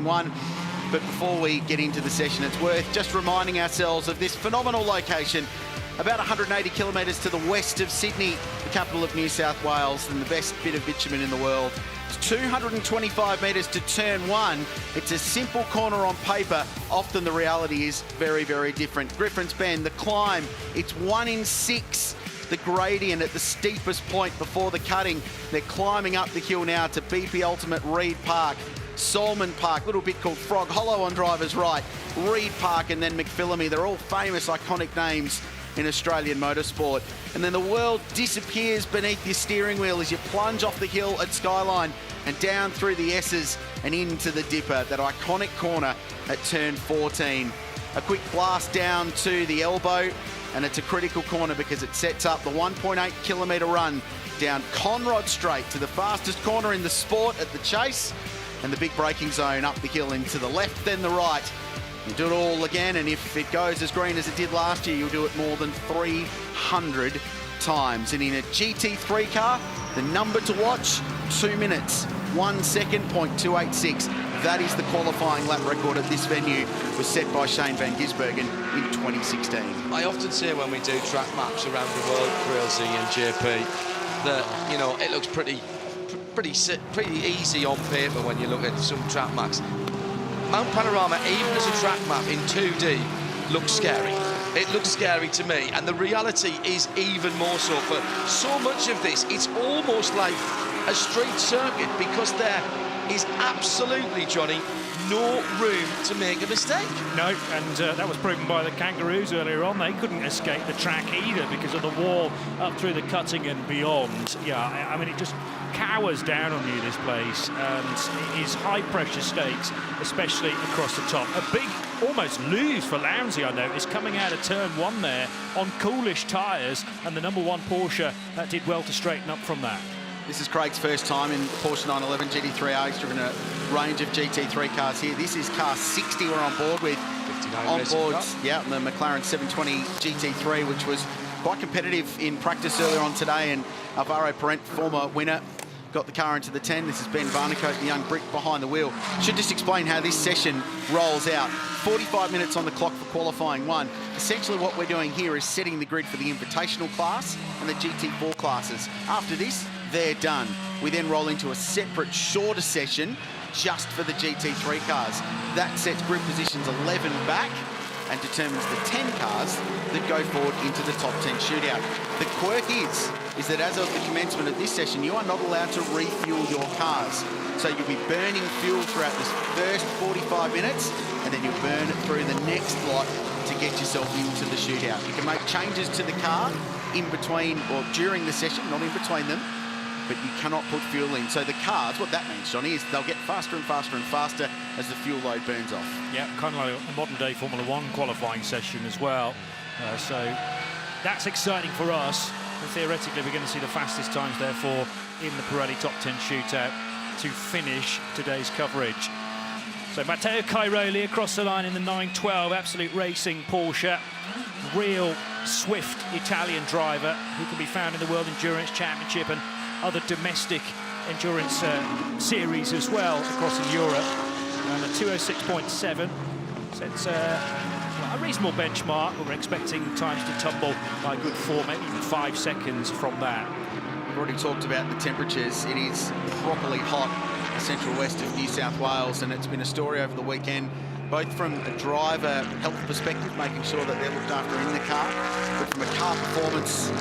one. But before we get into the session, it's worth just reminding ourselves of this phenomenal location, about 180 kilometres to the west of Sydney, the capital of New South Wales, and the best bit of bitumen in the world. It's 225 metres to turn one. It's a simple corner on paper. Often the reality is very, very different. Griffin's Bend, the climb, it's 1 in 6. The gradient at the steepest point before the cutting. They're climbing up the hill now to BP Ultimate Reed Park. Solomon Park, little bit called Frog Hollow on driver's right. Reed Park and then McPhillamy. They're all famous, iconic names in Australian motorsport. And then the world disappears beneath your steering wheel as you plunge off the hill at Skyline and down through the S's and into the Dipper, that iconic corner at turn 14. A quick blast down to the elbow, and it's a critical corner because it sets up the 1.8 kilometre run down Conrod Straight to the fastest corner in the sport at the Chase, and the big braking zone up the hill into the left, then the right. You do it all again, and if it goes as green as it did last year, you'll do it more than 300 times. And in a GT3 car, the number to watch, 2 minutes, 1 second, .286. That is the qualifying lap record at this venue, was set by Shane Van Gisbergen in 2016. I often say when we do track maps around the world, Crailsy and JP, that, you know, it looks pretty easy on paper when you look at some track maps. Mount Panorama, even as a track map in 2D, looks scary. It looks scary to me, and the reality is even more so. For so much of this, it's almost like a street circuit, because there is absolutely, Johnny, no room to make a mistake. No, and that was proven by the Kangaroos earlier on. They couldn't escape the track either because of the wall up through the cutting and beyond. Yeah, I mean, it just cowers down on you, this place, and it is high-pressure stakes, especially across the top. A big, almost lose for Lowndesy, I noticed, coming out of turn one there on coolish tyres, and the number one Porsche that did well to straighten up from that. This is Craig's first time in Porsche 911 GT3R. He's driven a range of GT3 cars here. This is car 60 we're on board with. On board, yeah, the McLaren 720 GT3, which was quite competitive in practice earlier on today, and Alvaro Parent, former winner, got the car into the 10. This is Ben Varnicoat, the young Brit behind the wheel. Should just explain how this session rolls out. 45 minutes on the clock for qualifying one. Essentially what we're doing here is setting the grid for the Invitational class and the GT4 classes. After this, they're done. We then roll into a separate, shorter session just for the GT3 cars. That sets grid positions 11 back and determines the 10 cars that go forward into the top 10 shootout. The quirk is that as of the commencement of this session, you are not allowed to refuel your cars. So you'll be burning fuel throughout this first 45 minutes, and then you'll burn it through the next lot to get yourself into the shootout. You can make changes to the car in between or during the session, not in between them, but you cannot put fuel in. So the cars, what that means, Johnny, is they'll get faster and faster and faster as the fuel load burns off. Yeah, kind of like a modern-day Formula One qualifying session as well. So that's exciting for us. And theoretically, we're going to see the fastest times, therefore, in the Pirelli Top 10 shootout to finish today's coverage. So Matteo Cairoli across the line in the 912 Absolute Racing Porsche. Real swift Italian driver who can be found in the World Endurance Championship and other domestic endurance series as well across in Europe. And a 206.7 sets a reasonable benchmark, but we're expecting times to tumble by a good 4, maybe even 5 seconds from that. We've already talked about the temperatures. It is properly hot in the central west of New South Wales, and it's been a story over the weekend, both from a driver health perspective, making sure that they're looked after in the car, but from a car performance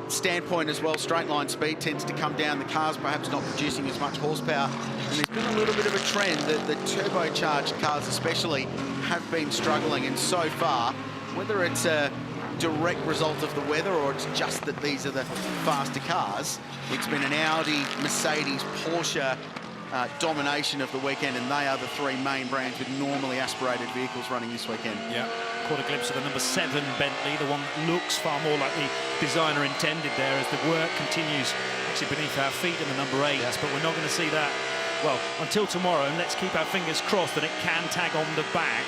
standpoint as well. Straight line speed tends to come down. The car's perhaps not producing as much horsepower, and there's been a little bit of a trend that the turbocharged cars especially have been struggling. And so far, whether it's a direct result of the weather or it's just that these are the faster cars, it's been an Audi, Mercedes, Porsche domination of the weekend, and they are the three main brands with normally aspirated vehicles running this weekend. Yeah, caught a glimpse of the number 7 Bentley, the one that looks far more like the designer intended there as the work continues actually beneath our feet in the number 8, but we're not going to see that, well, until tomorrow, and let's keep our fingers crossed that it can tag on the back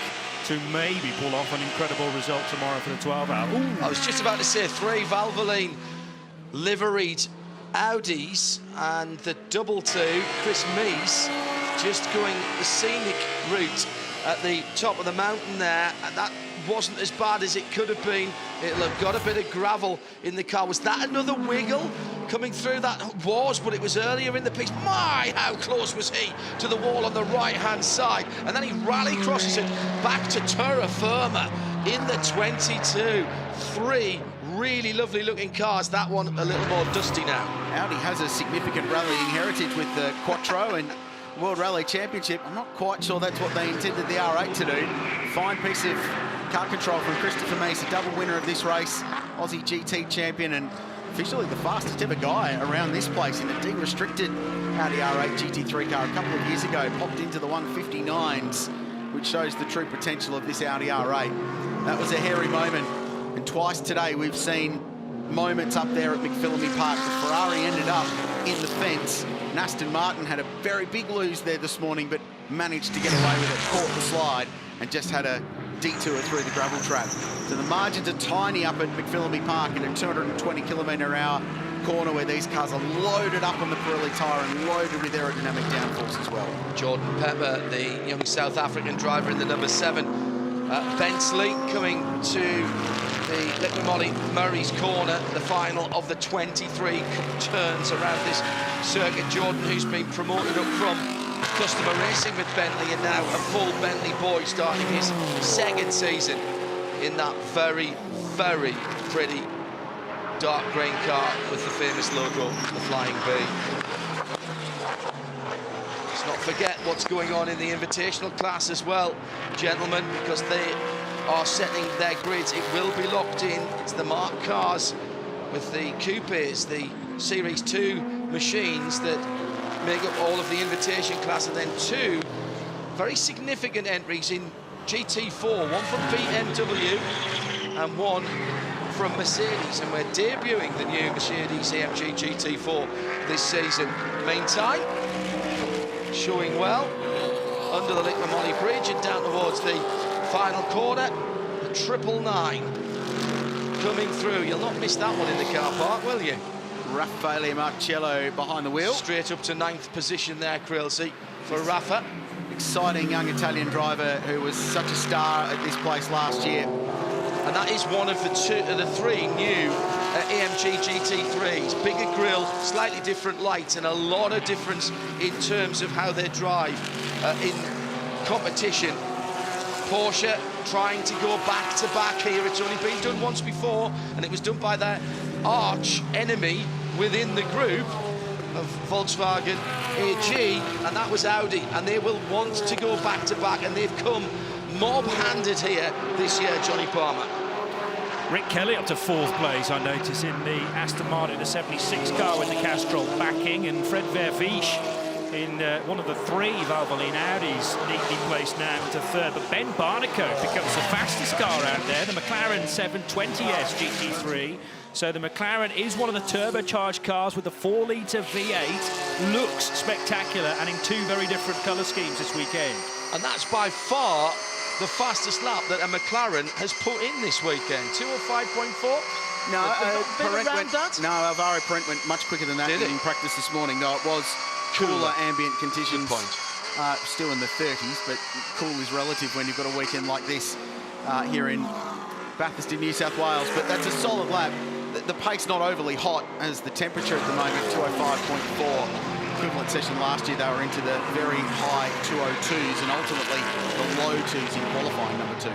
to maybe pull off an incredible result tomorrow for the 12-hour. I was just about to say 3 Valvoline liveried Audis, and the double 2, Chris Mees, just going the scenic route at the top of the mountain there, and that wasn't as bad as it could have been. It'll have got a bit of gravel in the car. Was that another wiggle coming through? That was, but it was earlier in the piece. My, how close was he to the wall on the right-hand side? And then he rally crosses it back to terra firma in the 22. 3 really lovely looking cars. That one a little more dusty now. Audi has a significant rallying heritage with the Quattro and World Rally Championship. I'm not quite sure that's what they intended the R8 to do. Fine piece of car control from Christopher Meese, a double winner of this race, Aussie GT champion, and officially the fastest ever guy around this place in a de-restricted Audi R8 GT3 car a couple of years ago. Popped into the 159s, which shows the true potential of this Audi R8. That was a hairy moment, and twice today we've seen moments up there at McPhillamy Park. The Ferrari ended up in the fence. And Aston Martin had a very big lose there this morning, but managed to get away with it, caught the slide, and just had a detour through the gravel trap. So the margins are tiny up at McPhillamy Park in a 220km/h corner where these cars are loaded up on the Pirelli tyre and loaded with aerodynamic downforce as well. Jordan Pepper, the young South African driver in the number 7. Bentley coming to the Little Molly Murray's corner, the final of the 23 turns around this circuit. Jordan, who's been promoted up from customer racing with Bentley and now a full Bentley boy, starting his 2nd season in that very, very pretty dark green car with the famous logo, the Flying B. Let's not forget what's going on in the invitational class as well, gentlemen, because they are setting their grids. It will be locked in. It's the marked cars with the coupes, the Series 2 machines that make up all of the invitation class, and then 2 very significant entries in GT4, one from BMW and one from Mercedes, and we're debuting the new Mercedes AMG GT4 this season. Meantime, showing well under the Little Molly Bridge and down towards the final corner, the 999 coming through. You'll not miss that one in the car park, will you? Raffaele Marcello behind the wheel. Straight up to 9th position there, Krilsey, for Rafa. Exciting young Italian driver who was such a star at this place last year. And that is one of the 3 new AMG GT3s. Bigger grille, slightly different lights, and a lot of difference in terms of how they drive in competition. Porsche trying to go back-to-back here. It's only been done once before, and it was done by their arch enemy within the group of Volkswagen AG, and that was Audi, and they will want to go back-to-back, and they've come mob-handed here this year, Johnny Palmer. Rick Kelly up to 4th place, I notice, in the Aston Martin, the 76 car with the Castrol backing, and Fred Verviche in one of the 3 Valvoline Audis, neatly placed now into 3rd. But Ben Barnicoat becomes the fastest car out there, the McLaren 720S GT3. So the McLaren is one of the turbocharged cars with the 4-litre V8. Looks spectacular, and in 2 very different colour schemes this weekend. And that's by far the fastest lap that a McLaren has put in this weekend. 205.4. No, Alvaro Parent went much quicker than that in practice this morning. No, it was cooler ambient conditions. Still in the 30s, but cool is relative when you've got a weekend like this here in Bathurst in New South Wales. But that's a solid lap. The pace not overly hot as the temperature at the moment, 205.4. Equivalent session last year, they were into the very high 202s and ultimately the low 2s in qualifying number 2.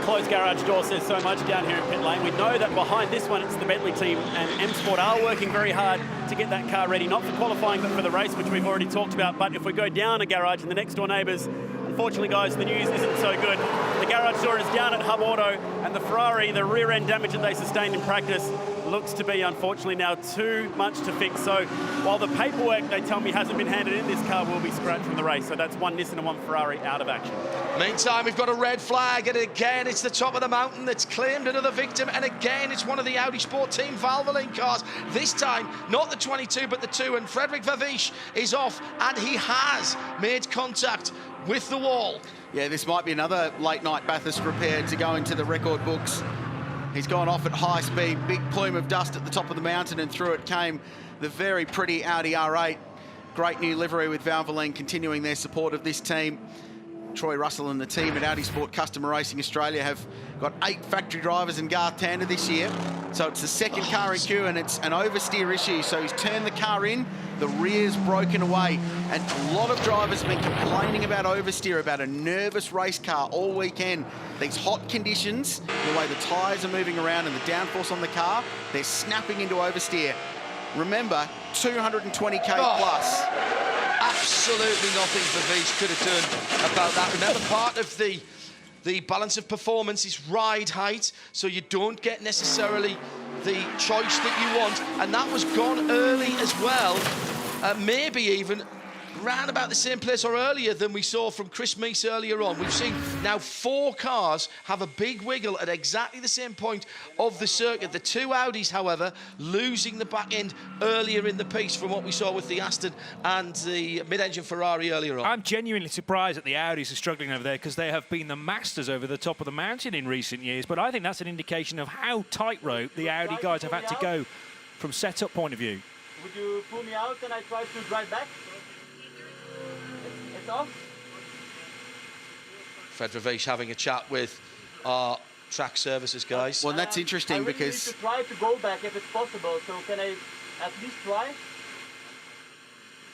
Closed garage door says so much down here in pit lane. We know that behind this one, it's the Bentley team, and M Sport are working very hard to get that car ready, not for qualifying, but for the race, which we've already talked about. But if we go down a garage and the next door neighbours, unfortunately, guys, the news isn't so good. The garage door is down at Hub Auto, and the Ferrari, the rear end damage that they sustained in practice, looks to be, unfortunately, now too much to fix. So while the paperwork, they tell me, hasn't been handed in, this car will be scrapped from the race. So that's 1 Nissan and 1 Ferrari out of action. Meantime, we've got a red flag, and again, it's the top of the mountain that's claimed another victim, and again, it's one of the Audi Sport Team Valvoline cars. This time, not the 22, but the 2, and Frederic Verviche is off, and he has made contact with the wall. Yeah, this might be another late-night Bathurst repair to go into the record books. He's gone off at high speed, big plume of dust at the top of the mountain, and through it came the very pretty Audi R8. Great new livery with Valvoline continuing their support of this team. Troy Russell and the team at Audi Sport Customer Racing Australia have got 8 factory drivers in Garth Tander this year. So it's the second car in queue, and it's an oversteer issue. So he's turned the car in, the rear's broken away. And a lot of drivers have been complaining about oversteer, about a nervous race car all weekend. These hot conditions, the way the tyres are moving around and the downforce on the car, they're snapping into oversteer. Remember, 220k plus. Absolutely nothing Bathurst could have done about that. Remember, part of the balance of performance is ride height, so you don't get necessarily the choice that you want, and that was gone early as well. Maybe even round about the same place or earlier than we saw from Chris Meese earlier on. We've seen now 4 cars have a big wiggle at exactly the same point of the circuit. The 2 Audis, however, losing the back end earlier in the piece from what we saw with the Aston and the mid-engine Ferrari earlier on. I'm genuinely surprised that the Audis are struggling over there, because they have been the masters over the top of the mountain in recent years. But I think that's an indication of how tightrope the Audi guys have had to go from setup point of view. Would you pull me out and I try to drive back? It's off. Fred Ravish having a chat with our track services guys. Well, that's interesting because... I need to try to go back if it's possible, so can I at least try?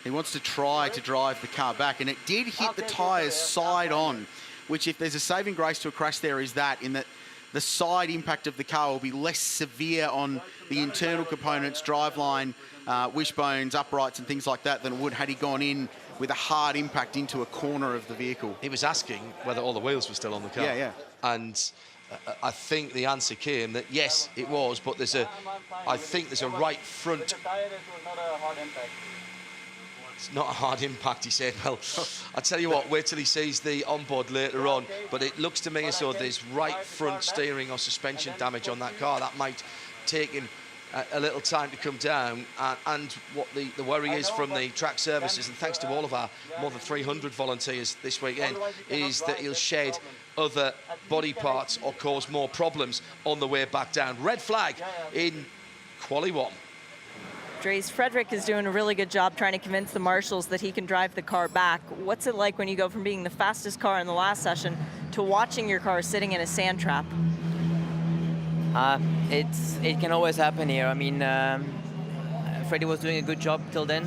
He wants to try to drive the car back, and it did hit the tyres side on, which, if there's a saving grace to a crash there, is that, in that the side impact of the car will be less severe on the internal components, driveline, wishbones, uprights and things like that than it would had he gone in with a hard impact into a corner of the vehicle. He was asking whether all the wheels were still on the car. Yeah, yeah. And I think the answer came that yes, it was, but I think there's a right front. It's not a hard impact, he said. Well, I'll tell you what, wait till he sees the onboard later on. But it looks to me as though there's right front steering or suspension damage on that car. That might take him a little time to come down. And what the worry is from the track services, and thanks to all of our more than 300 volunteers this weekend, is that he'll shed other body parts or cause more problems on the way back down. Red flag in Quali 1. Dries, Frederick is doing a really good job trying to convince the marshals that he can drive the car back. What's it like when you go from being the fastest car in the last session to watching your car sitting in a sand trap? It can always happen here. I mean, Freddie was doing a good job till then,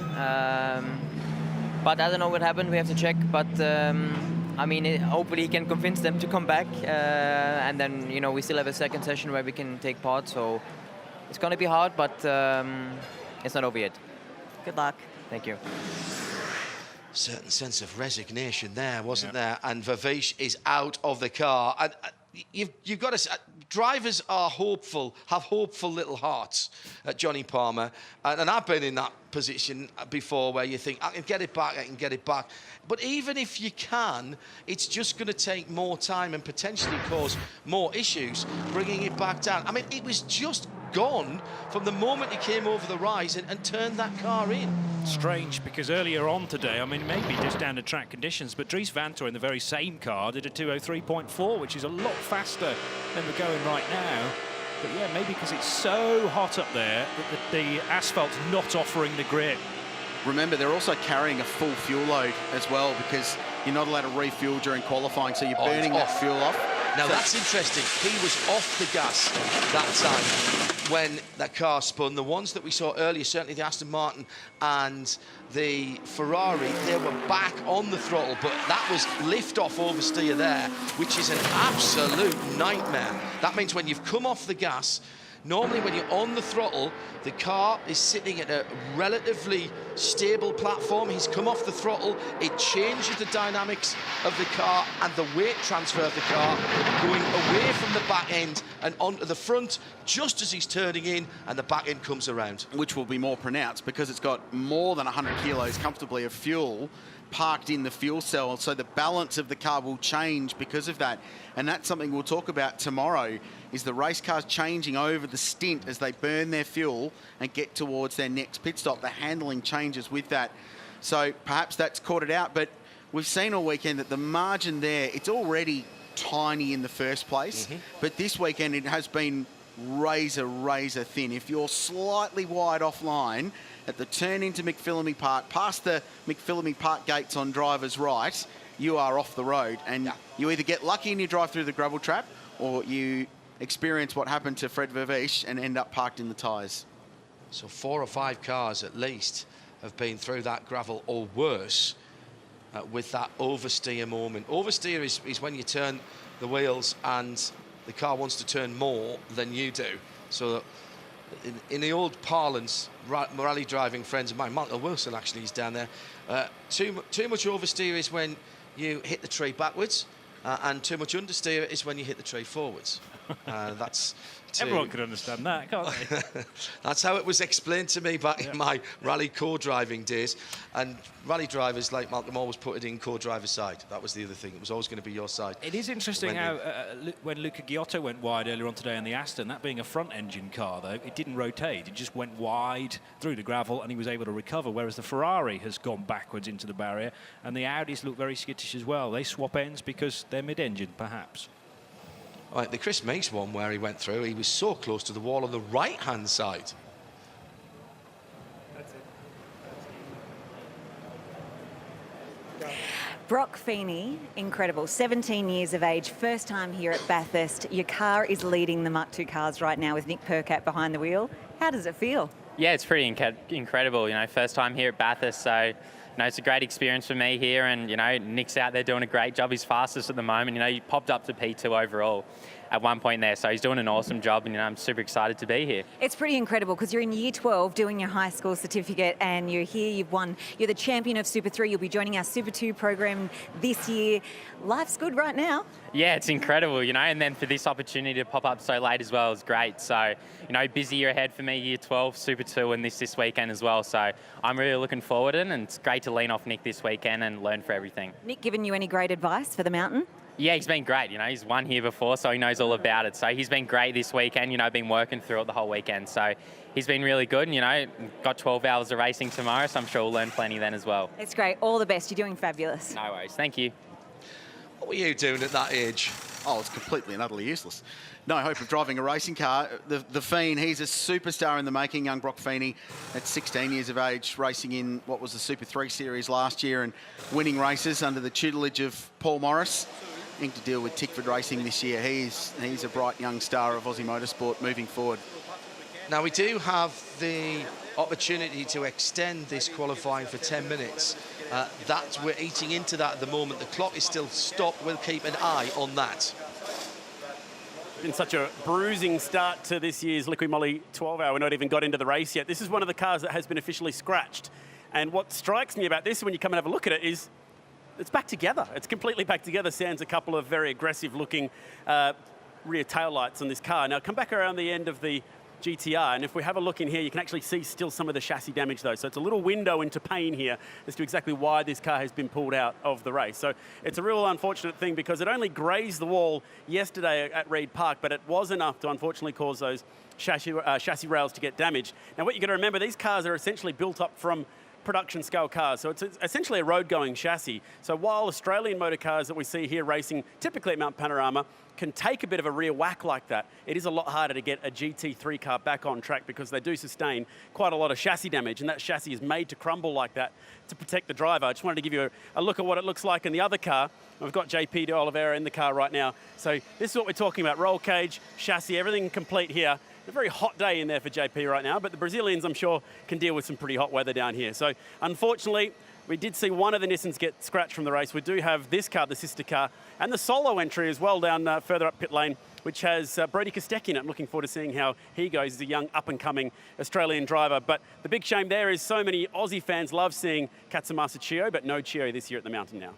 but I don't know what happened. We have to check. But I mean, hopefully he can convince them to come back, and then we still have a second session where we can take part. So it's going to be hard, but it's not over yet. Good luck. Thank you. Certain sense of resignation there, wasn't there? And Vavish is out of the car. And you've got to... Drivers are hopeful, have hopeful little hearts, Johnny Palmer. And I've been in that position before where you think, I can get it back, I can get it back. But even if you can, it's just going to take more time and potentially cause more issues bringing it back down. I mean, it was just gone from the moment he came over the rise and turned that car in. Strange, because earlier on today, I mean, maybe just down to track conditions, but Dries Vanthoor in the very same car did a 2:03.4, which is a lot faster than we're going right now. But yeah, maybe because it's so hot up there that the asphalt's not offering the grip. Remember, they're also carrying a full fuel load as well, because you're not allowed to refuel during qualifying, so you're burning that fuel off. Now, that's interesting. He was off the gas that time when that car spun. The ones that we saw earlier, certainly the Aston Martin and the Ferrari, they were back on the throttle, but that was lift-off oversteer there, which is an absolute nightmare. That means when you've come off the gas, normally when you're on the throttle, the car is sitting at a relatively stable platform. He's come off the throttle. It changes the dynamics of the car and the weight transfer of the car, going away from the back end and onto the front just as he's turning in, and the back end comes around. Which will be more pronounced because it's got more than 100 kilos comfortably of fuel parked in the fuel cell, so the balance of the car will change because of that. And that's something we'll talk about tomorrow, is the race cars changing over the stint as they burn their fuel and get towards their next pit stop. The handling changes with that. So perhaps that's caught it out, but we've seen all weekend that the margin there, it's already tiny in the first place, but this weekend it has been razor thin. If you're slightly wide offline, at the turn into McPhillamy Park, past the McPhillamy Park gates on driver's right, you are off the road. And you either get lucky and you drive through the gravel trap, or you experience what happened to Fred Vervees and end up parked in the tyres. So 4 or 5 cars at least have been through that gravel or worse with that oversteer moment. Oversteer is when you turn the wheels and the car wants to turn more than you do. So in the old parlance, rally driving friends of mine, Michael Wilson actually is down there, too much oversteer is when you hit the tree backwards, and too much understeer is when you hit the tree forwards. That's Everyone could understand that, can't they? That's how it was explained to me back in my rally co-driving days. And rally drivers like Malcolm always put it in co-driver's side. That was the other thing. It was always going to be your side. It is interesting how when Luca Giotto went wide earlier on today in the Aston, that being a front-engine car, though, it didn't rotate. It just went wide through the gravel and he was able to recover, whereas the Ferrari has gone backwards into the barrier and the Audis look very skittish as well. They swap ends because they're mid-engine, perhaps. Like the Chris Meeks one where he went through, he was so close to the wall on the right-hand side. Brock Feeney, incredible. 17 years of age, first time here at Bathurst. Your car is leading the Mark II cars right now with Nick Percat behind the wheel. How does it feel? Yeah, it's pretty incredible. You know, first time here at Bathurst, so you know, it's a great experience for me here, and you know, Nick's out there doing a great job. He's fastest at the moment. You know, he popped up to P2 overall at one point there, so he's doing an awesome job, and you know, I'm super excited to be here. It's pretty incredible because you're in year 12 doing your high school certificate, and you're here, you've won, you're the champion of Super 3, you'll be joining our Super 2 program this year. Life's good right now. Yeah, it's incredible, you know, and then for this opportunity to pop up so late as well is great. So, you know, busy year ahead for me, year 12, Super 2, and this weekend as well. So I'm really looking forward to it, and it's great to lean off Nick this weekend and learn for everything. Nick given you any great advice for the mountain? Yeah, he's been great. You know, he's won here before, so he knows all about it. So he's been great this weekend. You know, been working through it the whole weekend. So he's been really good. And, you know, got 12 hours of racing tomorrow, so I'm sure we'll learn plenty then as well. It's great. All the best. You're doing fabulous. No worries. Thank you. What were you doing at that age? Oh, it's completely and utterly useless. No hope of driving a racing car. The Fiend, he's a superstar in the making, young Brock Feeney at 16 years of age, racing in what was the Super 3 Series last year and winning races under the tutelage of Paul Morris. To deal with Tickford Racing this year. He's a bright young star of Aussie Motorsport moving forward. Now, we do have the opportunity to extend this qualifying for 10 minutes. We're eating into that at the moment. The clock is still stopped. We'll keep an eye on that. Been such a bruising start to this year's Liqui Moly 12 Hour. We're not even got into the race yet. This is one of the cars that has been officially scratched. And what strikes me about this when you come and have a look at it is it's back together. It's completely back together. Sans a couple of very aggressive-looking rear taillights on this car. Now, come back around the end of the GTR, and if we have a look in here, you can actually see still some of the chassis damage, though. So it's a little window into pain here as to exactly why this car has been pulled out of the race. So it's a real unfortunate thing because it only grazed the wall yesterday at Reed Park, but it was enough to unfortunately cause those chassis rails to get damaged. Now, what you've got to remember, these cars are essentially built up from production scale cars, so it's essentially a road going chassis. So while Australian motor cars that we see here racing typically at Mount Panorama can take a bit of a rear whack like that, it is a lot harder to get a GT3 car back on track because they do sustain quite a lot of chassis damage, and that chassis is made to crumble like that to protect the driver. I just wanted to give you a look at what it looks like in the other car. We've got JP de Oliveira in the car right now. So this is what we're talking about: roll cage, chassis, everything complete here. A very hot day in there for JP right now, but the Brazilians, I'm sure, can deal with some pretty hot weather down here. So, unfortunately, we did see one of the Nissans get scratched from the race. We do have this car, the sister car, and the solo entry as well down further up pit lane, which has Brody Kostecki in it. Looking forward to seeing how he goes. He's a young, up-and-coming Australian driver. But the big shame there is so many Aussie fans love seeing Katsumasa Chio, but no Chio this year at the mountain now.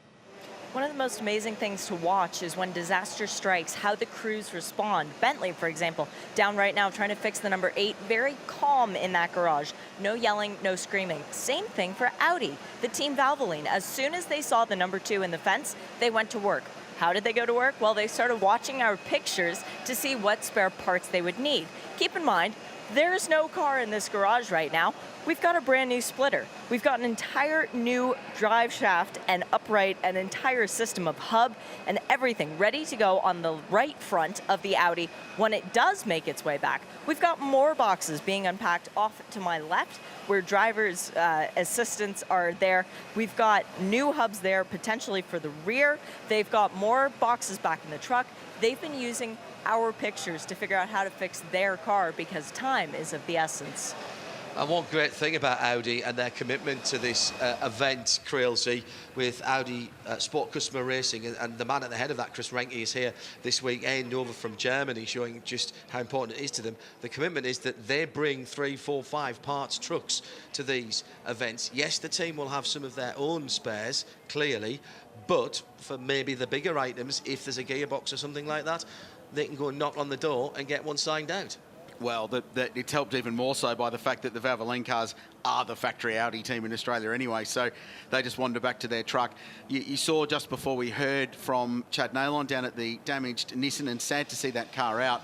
One of the most amazing things to watch is when disaster strikes, how the crews respond. Bentley, for example, down right now trying to fix the number 8, very calm in that garage. No yelling, no screaming. Same thing for Audi, the Team Valvoline. As soon as they saw the number 2 in the fence, they went to work. How did they go to work? Well, they started watching our pictures to see what spare parts they would need. Keep in mind, there's no car in this garage right now. we've got a brand new splitter. We've got an entire new drive shaft and upright, an entire system of hub and everything ready to go on the right front of the Audi when it does make its way back. We've got more boxes being unpacked off to my left where driver's assistants are there. We've got new hubs there potentially for the rear. They've got more boxes back in the truck. They've been using our pictures to figure out how to fix their car because time is of the essence. And one great thing about Audi and their commitment to this event, Creelsey, with Audi Sport Customer Racing, and the man at the head of that, Chris Renke, is here this weekend over from Germany, showing just how important it is to them. The commitment is that they bring 3, 4, 5 parts trucks to these events. Yes, the team will have some of their own spares, clearly, but for maybe the bigger items, if there's a gearbox or something like that, they can go and knock on the door and get one signed out. Well, it's helped even more so by the fact that the Valvoline cars are the factory Audi team in Australia anyway, so they just wandered back to their truck. You saw just before we heard from Chad Nailon down at the damaged Nissan, and sad to see that car out.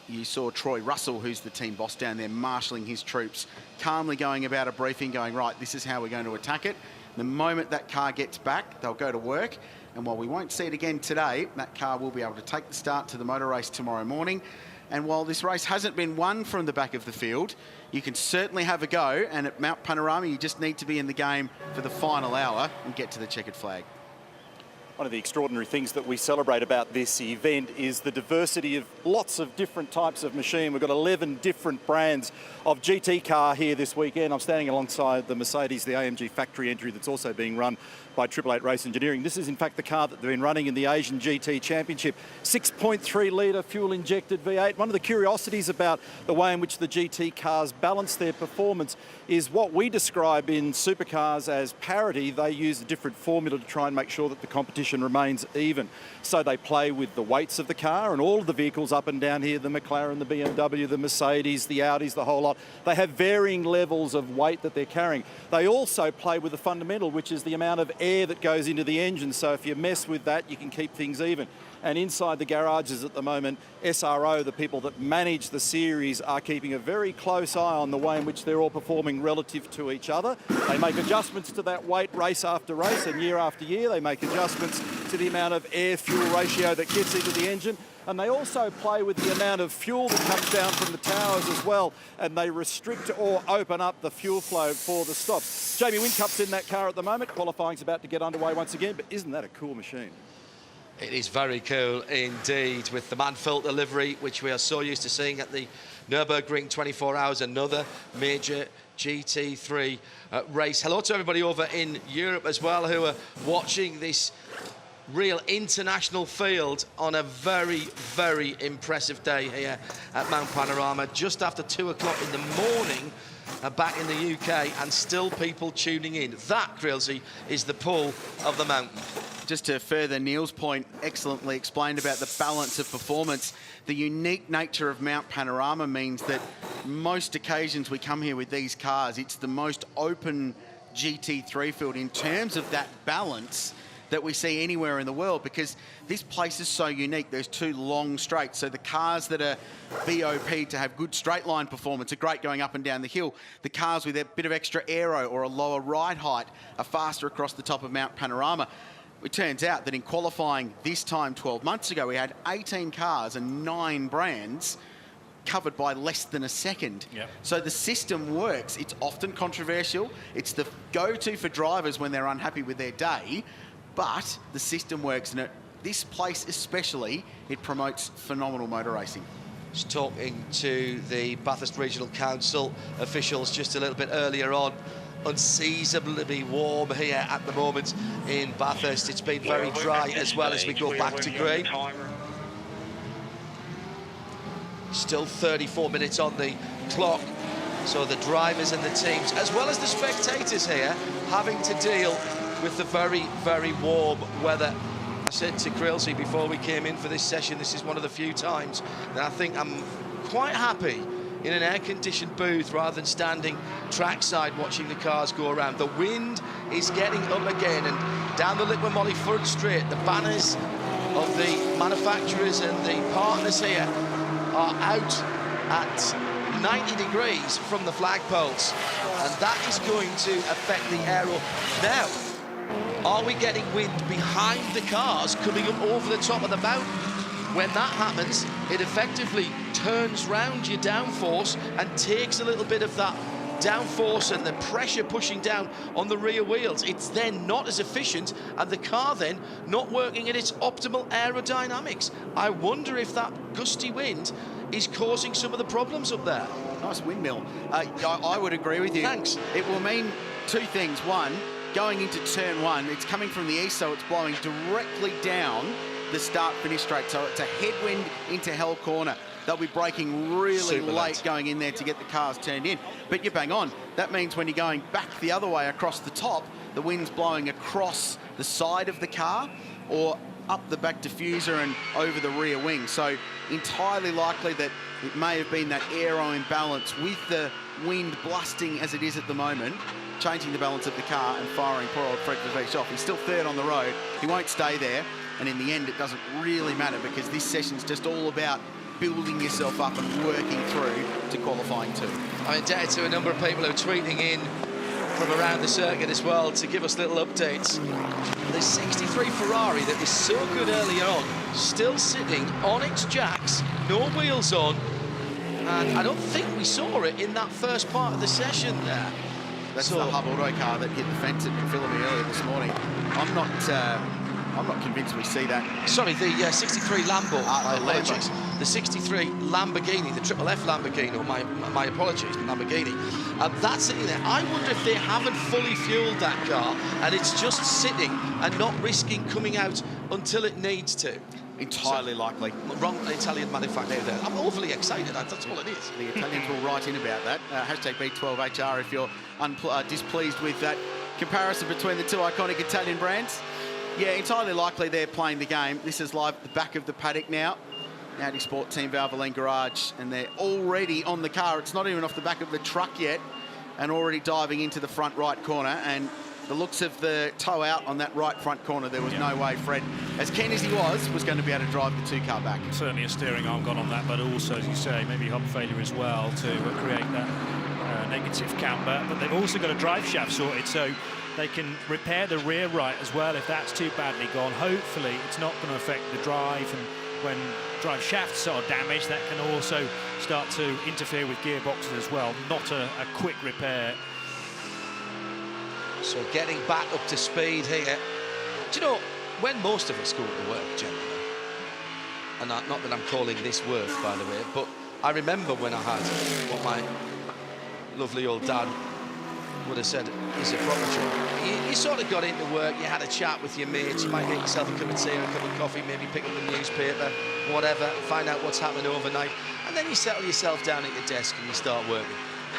You saw Troy Russell, who's the team boss down there, marshalling his troops, calmly going about a briefing, going, right, this is how we're going to attack it. The moment that car gets back, they'll go to work. And while we won't see it again today, that car will be able to take the start to the motor race tomorrow morning. And while this race hasn't been won from the back of the field, you can certainly have a go. And at Mount Panorama, you just need to be in the game for the final hour and get to the checkered flag. One of the extraordinary things that we celebrate about this event is the diversity of lots of different types of machine. We've got 11 different brands of GT car here this weekend. I'm standing alongside the Mercedes, the AMG factory entry that's also being run by 888 Race Engineering. This is in fact the car that they've been running in the Asian GT Championship. 6.3 litre fuel injected V8. One of the curiosities about the way in which the GT cars balance their performance is what we describe in supercars as parity. They use a different formula to try and make sure that the competition remains even. So they play with the weights of the car, and all of the vehicles up and down here, the McLaren, the BMW, the Mercedes, the Audis, the whole lot, they have varying levels of weight that they're carrying. They also play with the fundamental, which is the amount of air that goes into the engine. So if you mess with that, you can keep things even. And inside the garages at the moment, SRO, the people that manage the series, are keeping a very close eye on the way in which they're all performing relative to each other. They make adjustments to that weight race after race and year after year. They make adjustments to the amount of air-fuel ratio that gets into the engine. And they also play with the amount of fuel that comes down from the towers as well, and they restrict or open up the fuel flow for the stops. Jamie Whincup's in that car at the moment. Qualifying's about to get underway once again, but isn't that a cool machine? It is very cool indeed, with the man filter livery, which we are so used to seeing at the Nürburgring 24 Hours, another major GT3 race. Hello to everybody over in Europe as well who are watching this real international field on a very, very impressive day here at Mount Panorama, just after 2 o'clock in the morning back in the UK, and still people tuning in. That, Creelsey, is the pull of the mountain. Just to further Neil's point, excellently explained about the balance of performance. The unique nature of Mount Panorama means that most occasions we come here with these cars, it's the most open GT3 field in terms of that balance that we see anywhere in the world, because this place is so unique. There's 2 long straights, so the cars that are BOP to have good straight line performance are great going up and down the hill. The cars with a bit of extra aero or a lower ride height are faster across the top of Mount Panorama. It turns out that in qualifying this time 12 months ago, we had 18 cars and 9 brands covered by less than a second. Yep. So the system works. It's often controversial. It's the go-to for drivers when they're unhappy with their day, but the system works, and this place especially, it promotes phenomenal motor racing. Just talking to the Bathurst Regional Council officials just a little bit earlier on. Unseasonably warm here at the moment in Bathurst. It's been very dry as well as we go back to green. Still 34 minutes on the clock. So the drivers and the teams, as well as the spectators here, having to deal with the very, very warm weather. I said to Creelsey before we came in for this session, this is one of the few times that I think I'm quite happy in an air-conditioned booth rather than standing trackside watching the cars go around. The wind is getting up again, and down the Litwin Molly front straight, the banners of the manufacturers and the partners here are out at 90 degrees from the flagpoles, and that is going to affect the aero. Now, are we getting wind behind the cars coming up over the top of the mountain? When that happens, it effectively turns round your downforce and takes a little bit of that downforce and the pressure pushing down on the rear wheels. It's then not as efficient, and the car then not working at its optimal aerodynamics. I wonder if that gusty wind is causing some of the problems up there. Nice windmill. I would agree with you. Thanks. It will mean two things. One, going into turn one, it's coming from the east, so it's blowing directly down the start-finish straight. So it's a headwind into Hell Corner. They'll be braking really Super late going in there to get the cars turned in. But you're bang on. That means when you're going back the other way across the top, the wind's blowing across the side of the car or up the back diffuser and over the rear wing. So entirely likely that it may have been that aero imbalance with the wind blasting as it is at the moment, changing the balance of the car and firing poor old Fred Vervees off. He's still third on the road. He won't stay there. And in the end, it doesn't really matter because this session's just all about building yourself up and working through to qualifying two. I'm indebted to a number of people who are tweeting in from around the circuit as well to give us little updates. The 63 Ferrari that was so good early on, still sitting on its jacks, no wheels on, and I don't think we saw it in that first part of the session there. That's the Hub Auto car that hit the fence at Philly earlier this morning. I'm not convinced we see that. Sorry, the 63 Lambo. My apologies. Lambo. The 63 Lamborghini, the Triple F Lamborghini, or my apologies, Lamborghini. That's sitting there. I wonder if they haven't fully fueled that car and it's just sitting and not risking coming out until it needs to. Entirely likely. Wrong Italian manufacturer there. I'm overly excited. That's all it is. The Italians will write in about that. Hashtag B12HR if you're displeased with that comparison between the two iconic Italian brands. Yeah, entirely likely they're playing the game. This is live at the back of the paddock now. Audi Sport Team Valvoline Garage, and they're already on the car. It's not even off the back of the truck yet, and already diving into the front right corner. And the looks of the toe out on that right front corner, there was no way Fred, as keen as he was going to be able to drive the two-car back. Certainly a steering arm gone on that, but also, as you say, maybe hub failure as well to create that negative camber. But they've also got a drive shaft sorted, so they can repair the rear right as well if that's too badly gone. Hopefully it's not going to affect the drive, and when drive shafts are damaged, that can also start to interfere with gearboxes as well. Not a quick repair. So getting back up to speed here. Do you know, when most of us go to work, generally, and not that I'm calling this work, by the way, but I remember when I had what my lovely old dad would have said is a proper job. You sort of got into work, you had a chat with your mates, you might make yourself a cup of tea or a cup of coffee, maybe pick up the newspaper, whatever, find out what's happening overnight, and then you settle yourself down at your desk and you start working.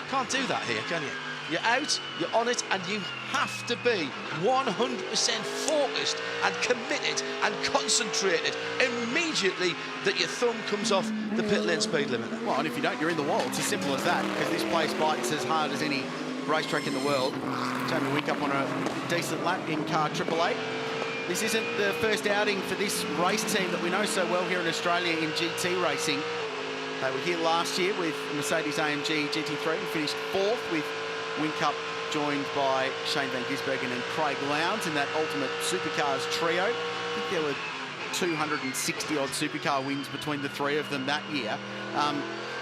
Can't do that here, can you? You're out, you're on it, and you have to be 100% focused and committed and concentrated immediately that your thumb comes off the pit lane speed limit. Well, and if you don't, you're in the wall. It's as simple as that, because this place bites as hard as any racetrack in the world. Jamie Wickup on a decent lap in car 888. This isn't the first outing for this race team that we know so well here in Australia in GT racing. They were here last year with Mercedes-AMG GT3 and finished fourth with Wickup joined by Shane Van Gisbergen and Craig Lowndes in that Ultimate Supercars trio. I think there were 260-odd supercar wins between the three of them that year.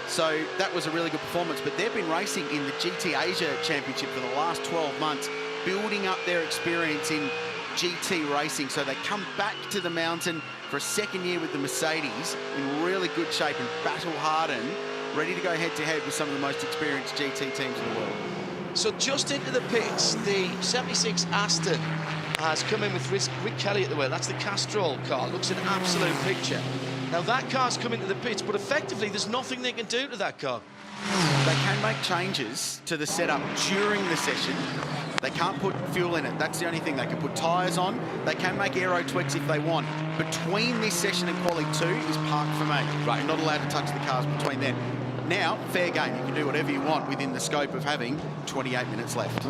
So that was a really good performance, but they've been racing in the GT Asia Championship for the last 12 months, building up their experience in GT racing. So they come back to the mountain for a second year with the Mercedes in really good shape and battle-hardened, ready to go head-to-head with some of the most experienced GT teams in the world. So just into the pits, the 76 Aston has come in with Rick Kelly at the wheel. That's the Castrol car. Looks an absolute picture. Now that car's come into the pits, but effectively there's nothing they can do to that car. They can make changes to the setup during the session. They can't put fuel in it. That's the only thing. They can put tyres on. They can make aero tweaks if they want. Between this session and Quali 2 is parked for me. Right. You're not allowed to touch the cars between them. Now, fair game. You can do whatever you want within the scope of having 28 minutes left.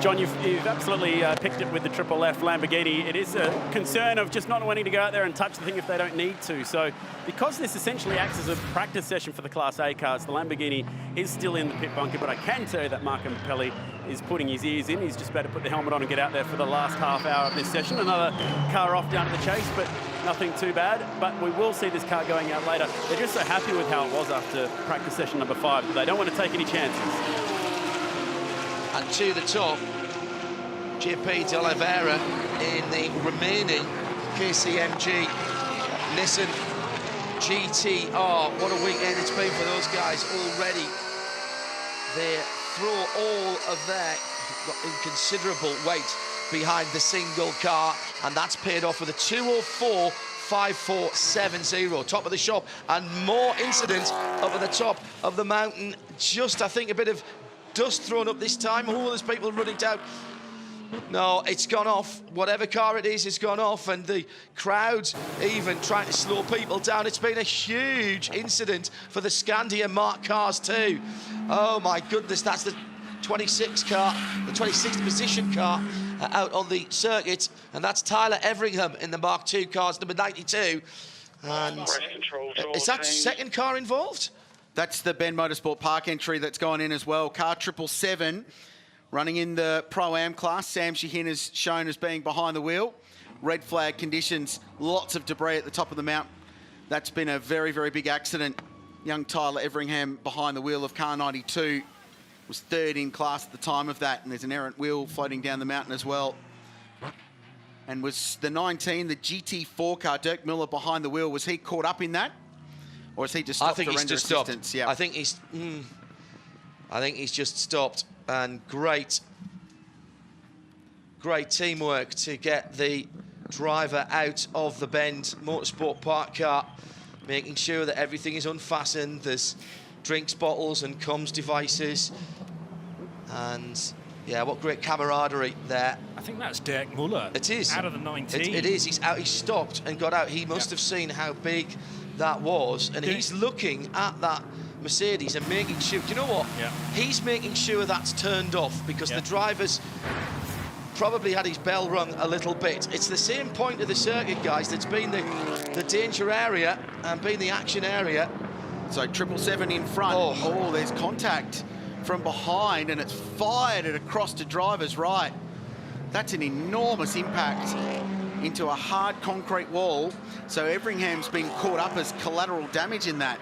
John, you've absolutely picked it with the Triple F Lamborghini. It is a concern of just not wanting to go out there and touch the thing if they don't need to. So because this essentially acts as a practice session for the Class A cars, the Lamborghini is still in the pit bunker, but I can tell you that Marco Impelli is putting his ears in. He's just about to put the helmet on and get out there for the last half hour of this session. Another car off down to the chase, but nothing too bad. But we will see this car going out later. They're just so happy with how it was after practice session number 5 that they don't want to take any chances. And to the top, JP de Oliveira in the remaining KCMG Nissan GTR. What a weekend it's been for those guys already. They throw all of their inconsiderable weight behind the single car, and that's paid off with a 2:04.54.70, top of the shop, and more incidents up at the top of the mountain. Just, I think, a bit of dust thrown up this time. Oh, there's people running down. No, it's gone off. Whatever car it is, it's gone off, and the crowd's even trying to slow people down. It's been a huge incident for the Scandia Mark cars too. Oh my goodness, that's the 26th car, the 26th position car out on the circuit, and that's Tyler Everingham in the Mark II cars, number 92. And is that second car involved? That's the Ben Motorsport Park entry that's gone in as well. Car 777 running in the Pro-Am class. Sam Shahin is shown as being behind the wheel. Red flag conditions, lots of debris at the top of the mountain. That's been a very, very big accident. Young Tyler Everingham behind the wheel of car 92 was third in class at the time of that, and there's an errant wheel floating down the mountain as well. And was the 19, the GT4 car, Dirk Miller behind the wheel, was he caught up in that? Or has he just stopped to render assistance? Yeah. I think he's just stopped, and great teamwork to get the driver out of the Bend Motorsport Park car, making sure that everything is unfastened. There's drinks bottles and comms devices, and yeah, what great camaraderie there. I think that's Dirk Muller. It is. Out of the 19. It is. He's out. He stopped and got out. He must have seen how big that was, and he's looking at that Mercedes and making sure. Do you know what? Yeah. He's making sure that's turned off, because the driver's probably had his bell rung a little bit. It's the same point of the circuit, guys, that's been the danger area and been the action area. So 777 in front. Oh, there's contact from behind, and it's fired it across to driver's right. That's an enormous impact into a hard concrete wall. So Everingham's been caught up as collateral damage in that.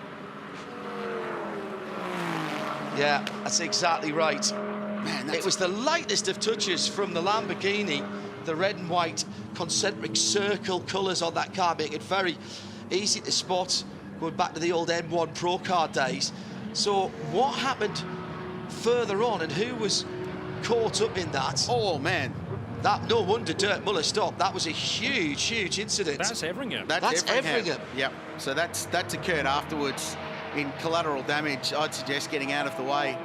Yeah, that's exactly right. Man, it was the lightest of touches from the Lamborghini. The red and white concentric circle colours on that car make it very easy to spot, going back to the old M1 Pro Car days. So what happened further on, and who was caught up in that? Oh, man. That, no wonder Dirk Muller stopped. That was a huge, huge incident. That's Everingham. That's Everingham. Yep. So that's occurred afterwards in collateral damage. I'd suggest getting out of the way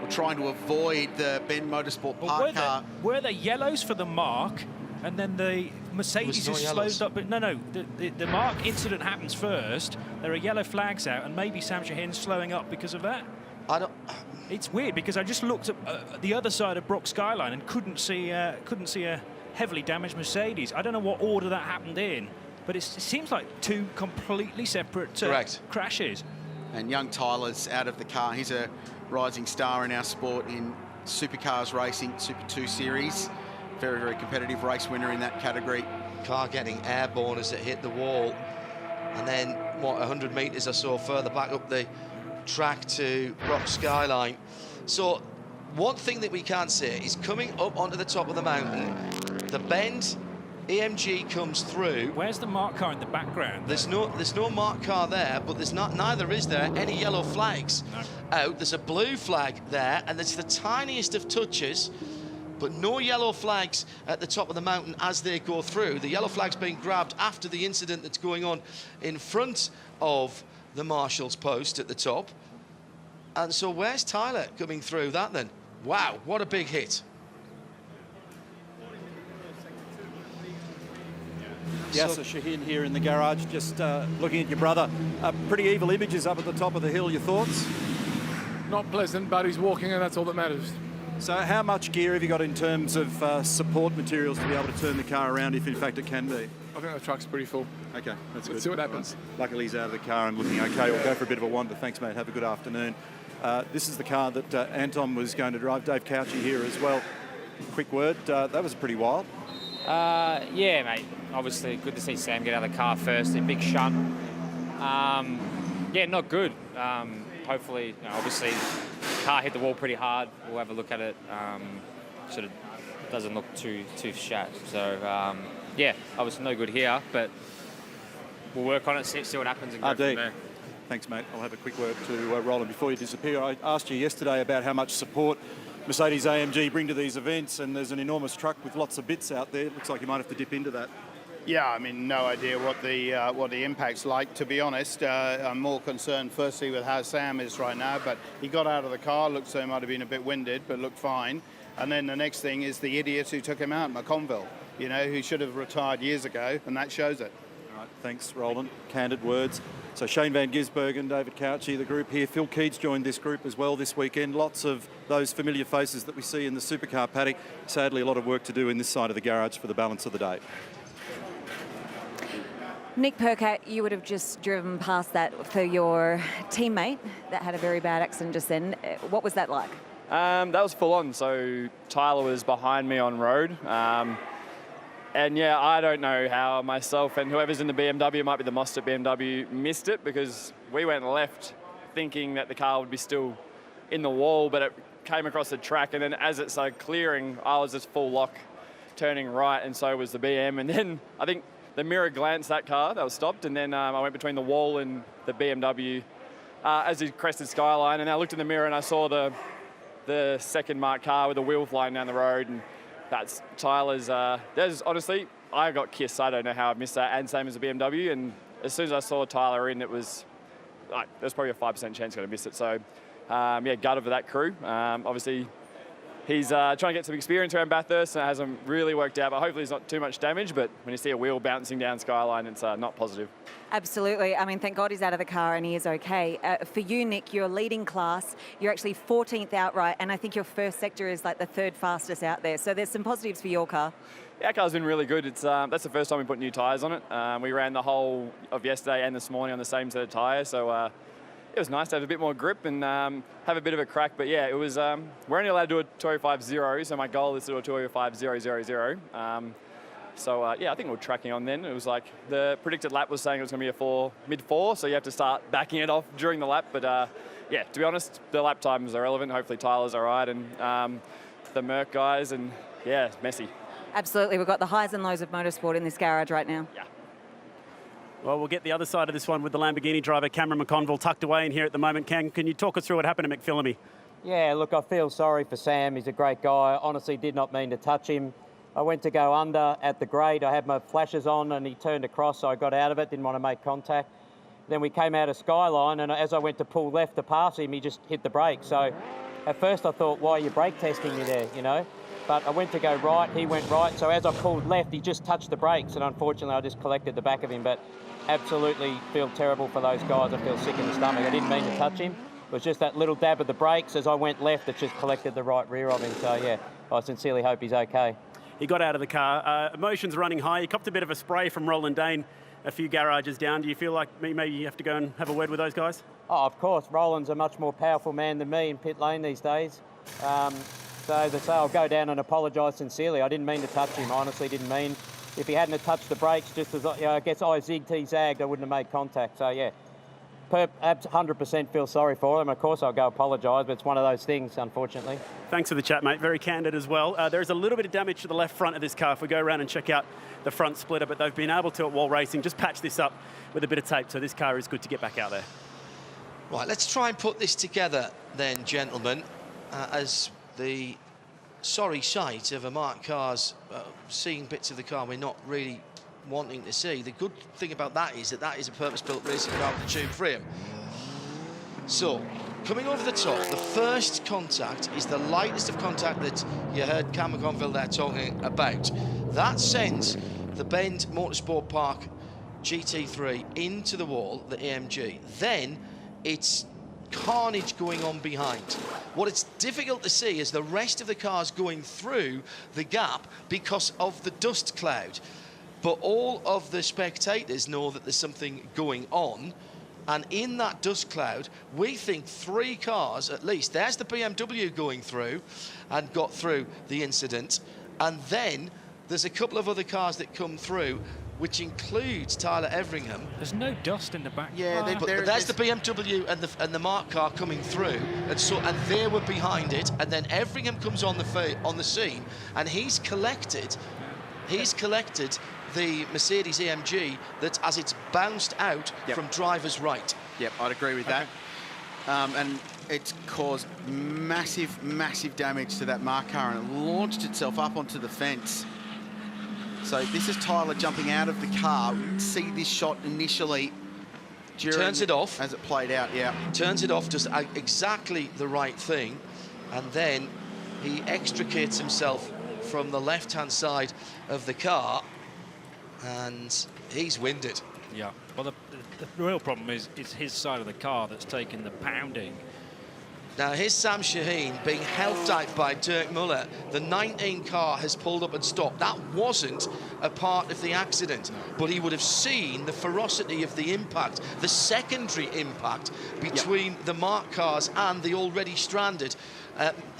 or trying to avoid the Ben Motorsport Park car. Were there yellows for the Mark, and then the Mercedes is slowed up? But no, the Mark incident happens first. There are yellow flags out, and maybe Sam Shahin's slowing up because of that. I don't. It's weird, because I just looked at the other side of Brook Skyline and couldn't see a heavily damaged Mercedes. I don't know what order that happened in, but it seems like two completely separate crashes. And young Tyler's out of the car. He's a rising star in our sport in supercars racing, Super 2 Series. Very, very competitive race winner in that category. Car getting airborne as it hit the wall, and then, what, 100 metres or so further back up the track to Brock Skyline. So one thing that we can say is, coming up onto the top of the mountain, the Bend AMG comes through. Where's the Mark car in the background? There's no Mark car there, but neither is there any yellow flags out. There's a blue flag there, and it's the tiniest of touches, but no yellow flags at the top of the mountain as they go through. The yellow flag's being grabbed after the incident that's going on in front of the marshal's post at the top. And so where's Tyler coming through that then? Wow, what a big hit. Yasser Shahin here in the garage, just looking at your brother. Pretty evil images up at the top of the hill. Your thoughts? Not pleasant, but he's walking, and that's all that matters. So how much gear have you got in terms of support materials to be able to turn the car around if in fact it can be? I think the truck's pretty full. Okay, that's good. Let's see what happens. Right. Luckily he's out of the car and looking okay. We'll go for a bit of a wander. Thanks, mate. Have a good afternoon. This is the car that Anton was going to drive. Dave Couchy here as well. Quick word, that was pretty wild. Yeah, mate. Obviously, good to see Sam get out of the car first. A big shunt. Yeah, not good. Hopefully, obviously, the car hit the wall pretty hard. We'll have a look at it. Sort of doesn't look too shat. So, yeah, obviously no good here, but we'll work on it, see what happens and go from there. Thanks, mate. I'll have a quick word to Roland before you disappear. I asked you yesterday about how much support Mercedes AMG bring to these events, and there's an enormous truck with lots of bits out there. It looks like you might have to dip into that. Yeah, I mean, no idea what the impact's like, to be honest. I'm more concerned, firstly, with how Sam is right now, but he got out of the car, looked so he might have been a bit winded, but looked fine. And then the next thing is the idiot who took him out, McConville, who should have retired years ago, and that shows it. All right, thanks, Roland. Candid words. So Shane Van Gisbergen, David Couchy, the group here. Phil Keats joined this group as well this weekend. Lots of those familiar faces that we see in the supercar paddock. Sadly, a lot of work to do in this side of the garage for the balance of the day. Nick Percat, you would have just driven past that for your teammate that had a very bad accident just then. What was that like? That was full on. So Tyler was behind me on road. And yeah, I don't know how myself and whoever's in the BMW, it might be the Mostert BMW, missed it, because we went left thinking that the car would be still in the wall, but it came across the track, and then as it started clearing, I was just full lock turning right, and so was the BM. And then I think the mirror glanced that car that was stopped, and then I went between the wall and the BMW as he crested Skyline, and I looked in the mirror and I saw the second marked car with the wheel flying down the road, and that's Tyler's. Honestly, I got kissed. I don't know how I missed that, and same as the BMW. And as soon as I saw Tyler in, it was like there's probably a 5% chance I'm going to miss it. So, yeah, gutted for that crew. Obviously, he's trying to get some experience around Bathurst, and it hasn't really worked out. But hopefully, it's not too much damage. But when you see a wheel bouncing down Skyline, it's not positive. Absolutely. I mean, thank God he's out of the car and he is okay. For you, Nick, you're leading class. You're actually 14th outright, and I think your first sector is like the third fastest out there. So there's some positives for your car. Yeah, our car's been really good. It's that's the first time we put new tyres on it. We ran the whole of yesterday and this morning on the same set of tyres, so it was nice to have a bit more grip and have a bit of a crack. But yeah, it was. We're only allowed to do a 205.0, so my goal is to do a 205.000. So, yeah, I think we're tracking on then. It was like the predicted lap was saying it was going to be a mid-4, so you have to start backing it off during the lap. But, yeah, to be honest, the lap times are relevant. Hopefully Tyler's all right, and the Merc guys, and, yeah, it's messy. Absolutely. We've got the highs and lows of motorsport in this garage right now. Yeah. Well, we'll get the other side of this one with the Lamborghini driver, Cameron McConville, tucked away in here at the moment. Can you talk us through what happened to McPhillamy? Yeah, look, I feel sorry for Sam. He's a great guy. I honestly did not mean to touch him. I went to go under at the grade. I had my flashes on and he turned across, so I got out of it, didn't want to make contact. Then we came out of Skyline, and as I went to pull left to pass him, he just hit the brake. So at first I thought, why are you brake testing me there, But I went to go right, he went right. So as I pulled left, he just touched the brakes, and unfortunately I just collected the back of him. But absolutely feel terrible for those guys. I feel sick in the stomach. I didn't mean to touch him. It was just that little dab of the brakes. As I went left, it just collected the right rear of him. So yeah, I sincerely hope he's okay. He got out of the car. Emotions running high. He copped a bit of a spray from Roland Dane a few garages down. Do you feel like maybe you have to go and have a word with those guys? Oh, of course. Roland's a much more powerful man than me in pit lane these days. So as I say, I'll go down and apologise sincerely. I didn't mean to touch him. I honestly didn't mean. If he hadn't have touched the brakes, just as I guess I zigged, he zagged, I wouldn't have made contact. So yeah, 100% feel sorry for him. Of course, I'll go apologise, but it's one of those things, unfortunately. Thanks for the chat, mate. Very candid as well. There's a little bit of damage to the left front of this car if we go around and check out the front splitter, but they've been able to, at Wall Racing, just patch this up with a bit of tape, so this car is good to get back out there. Right, let's try and put this together then, gentlemen, as the sorry sight of a marked car's seeing bits of the car we're not really wanting to see. The good thing about that is that is a purpose-built racing car with a tube frame. So, coming over the top, the first contact is the lightest of contact that you heard Cam McConville there talking about. That sends the Bend Motorsport Park GT3 into the wall, the AMG. Then it's carnage going on behind. What it's difficult to see is the rest of the cars going through the gap because of the dust cloud. But all of the spectators know that there's something going on. And in that dust cloud, we think 3 cars at least. There's the BMW going through and got through the incident. And then there's a couple of other cars that come through, which includes Tyler Everingham. There's no dust in the back. Yeah, But there's the BMW and the Mark car coming through, and they were behind it. And then Everingham comes on the scene, and he's collected the Mercedes AMG that as it's bounced out from driver's right. Yep, I'd agree with that. And it's caused massive damage to that Mark car, and it launched itself up onto the fence. So this is Tyler jumping out of the car. We see this shot initially. Turns it off. As it played out, yeah. Turns it off, does exactly the right thing, and then he extricates himself from the left-hand side of the car, and he's winded. Yeah, well, the real problem is his side of the car that's taken the pounding. Now, here's Sam Shaheen being helped out by Dirk Muller. The 19 car has pulled up and stopped. That wasn't a part of the accident, but he would have seen the ferocity of the impact, the secondary impact between the Mark cars and the already stranded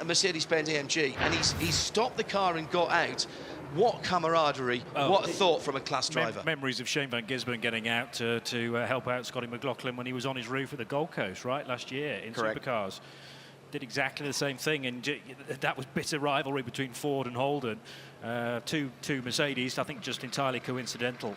Mercedes-Benz AMG. And he's stopped the car and got out. What camaraderie, what a thought from a class driver. Memories of Shane Van Gisbergen getting out to help out Scotty McLaughlin when he was on his roof at the Gold Coast, right, last year in Supercars. Did exactly the same thing, and that was bitter rivalry between Ford and Holden. Two Mercedes, I think just entirely coincidental.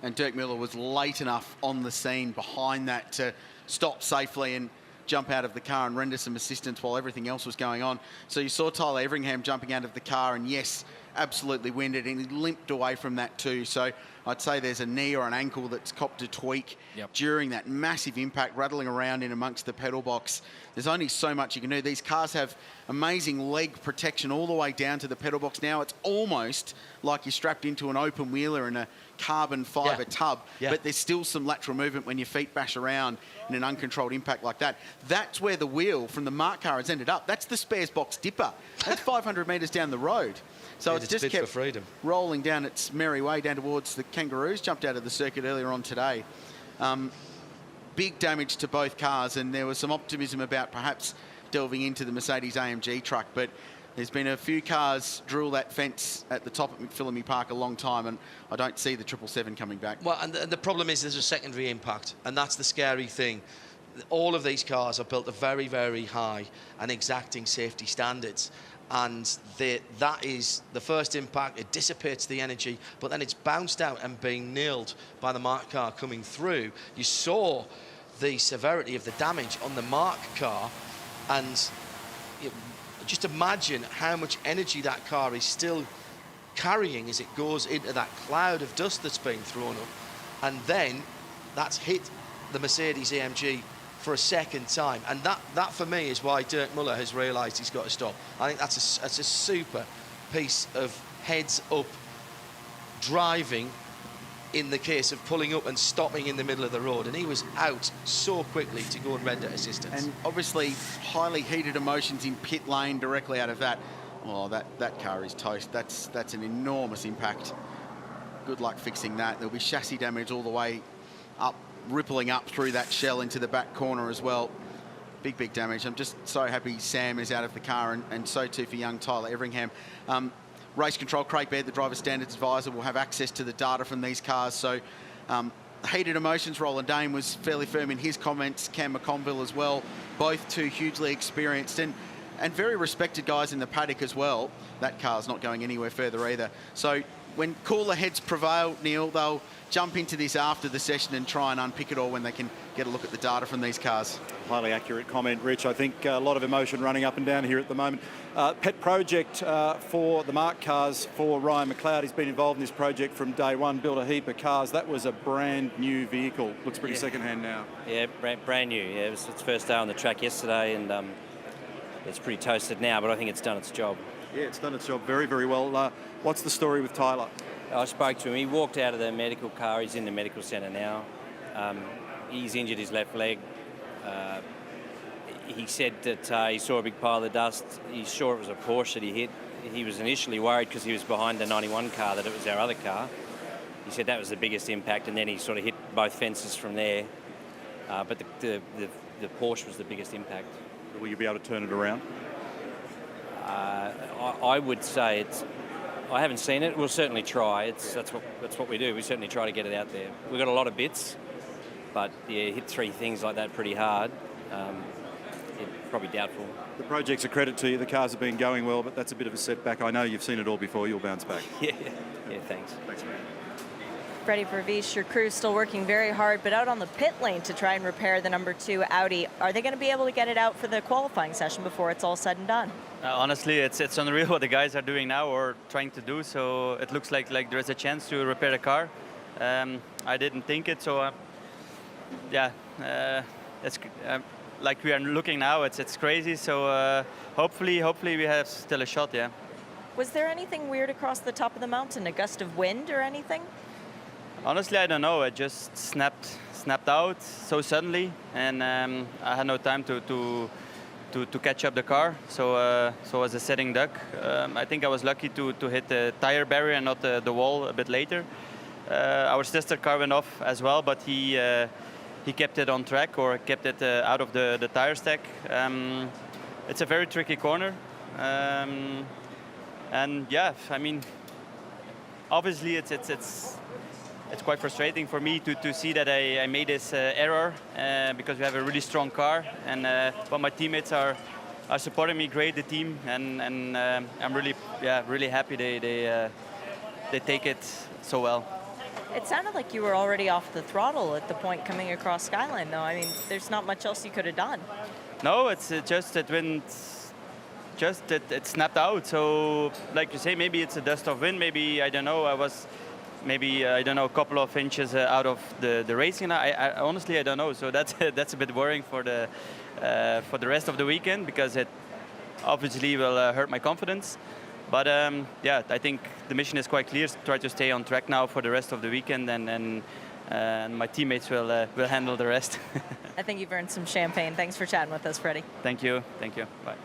And Dirk Muller was late enough on the scene behind that to stop safely and jump out of the car and render some assistance while everything else was going on. So you saw Tyler Everingham jumping out of the car, and yes, absolutely winded, and he limped away from that too. So I'd say there's a knee or an ankle that's copped a tweak during that massive impact, rattling around in amongst the pedal box. There's only so much you can do. These cars have amazing leg protection all the way down to the pedal box. Now it's almost like you're strapped into an open wheeler in a carbon fibre tub, but there's still some lateral movement when your feet bash around in an uncontrolled impact like that. That's where the wheel from the Mark car has ended up. That's the spares box dipper. That's 500 metres down the road. So it's just kept rolling down its merry way down towards the Kangaroos. Jumped out of the circuit earlier on today. Big damage to both cars, and there was some optimism about perhaps delving into the Mercedes AMG truck, but there's been a few cars drill that fence at the top at McPhillamy Park a long time, and I don't see the 777 coming back. Well, and the problem is there's a secondary impact, and that's the scary thing. All of these cars are built to very, very high and exacting safety standards. And that is the first impact. It dissipates the energy, but then it's bounced out and being nailed by the Mark car coming through. You saw the severity of the damage on the Mark car, and just imagine how much energy that car is still carrying as it goes into that cloud of dust that's being thrown up. And then that's hit the Mercedes AMG for a second time, and that for me is why Dirk Muller has realised he's got to stop. I think that's a super piece of heads-up driving in the case of pulling up and stopping in the middle of the road, and he was out so quickly to go and render assistance. And obviously highly heated emotions in pit lane directly out of that. Oh, that car is toast. That's an enormous impact. Good luck fixing that. There'll be chassis damage all the way up, rippling up through that shell into the back corner as well. Big damage. I'm just so happy Sam is out of the car, and so too for young Tyler Everingham. Race control, Craig Baird, the driver standards advisor, will have access to the data from these cars. So heated emotions, Roland Dane was fairly firm in his comments, Cam McConville as well, both two hugely experienced and very respected guys in the paddock as well. That car's not going anywhere further either. So when cooler heads prevail, Neil, they'll jump into this after the session and try and unpick it all when they can get a look at the data from these cars. Highly accurate comment, Rich. I think a lot of emotion running up and down here at the moment. Pet project for the Mark cars for Ryan McLeod. He's been involved in this project from day one, built a heap of cars. That was a brand new vehicle. Looks pretty second-hand now. Yeah, brand new. Yeah, it was its first day on the track yesterday, and it's pretty toasted now, but I think it's done its job. Yeah, it's done its job very, very well. What's the story with Tyler? I spoke to him. He walked out of the medical car. He's in the medical centre now. He's injured his left leg. he said that he saw a big pile of dust. He's sure it was a Porsche that he hit. He was initially worried because he was behind the 91 car that it was our other car. He said that was the biggest impact, and then he sort of hit both fences from there. But the Porsche was the biggest impact. Will you be able to turn it around? I would say it's. I haven't seen it. We'll certainly try. That's what we do. We certainly try to get it out there. We've got a lot of bits, but yeah, hit 3 things like that pretty hard. Probably doubtful. The project's a credit to you. The cars have been going well, but that's a bit of a setback. I know you've seen it all before. You'll bounce back. Yeah, thanks. Thanks, man. Freddie Vervies, your crew's still working very hard, but out on the pit lane to try and repair the number 2 Audi. Are they going to be able to get it out for the qualifying session before it's all said and done? Honestly, it's unreal what the guys are doing now or trying to do. So it looks like there's a chance to repair the car. I didn't think it, so it's like we are looking now. It's crazy. So hopefully we have still a shot. Yeah. Was there anything weird across the top of the mountain? A gust of wind or anything? Honestly, I don't know. It just snapped out so suddenly, and I had no time to catch up the car. So as a sitting duck, I think I was lucky to hit the tire barrier and not the wall a bit later. Our sister car went off as well, but he kept it on track or kept it out of the tire stack. It's a very tricky corner, and yeah, I mean, obviously it's quite frustrating for me to see that I made this error because we have a really strong car, and but my teammates are supporting me great, the team, and I'm really happy they take it so well. It sounded like you were already off the throttle at the point coming across Skyline, though. I mean, there's not much else you could have done. No, it snapped out. So, like you say, maybe it's a dust of wind. Maybe I don't know. I was a couple of inches out of the racing. I honestly I don't know. So that's a bit worrying for the rest of the weekend, because it obviously will hurt my confidence. But I think the mission is quite clear: try to stay on track now for the rest of the weekend, and my teammates will handle the rest. I think you've earned some champagne. Thanks for chatting with us, Freddie. Thank you. Bye.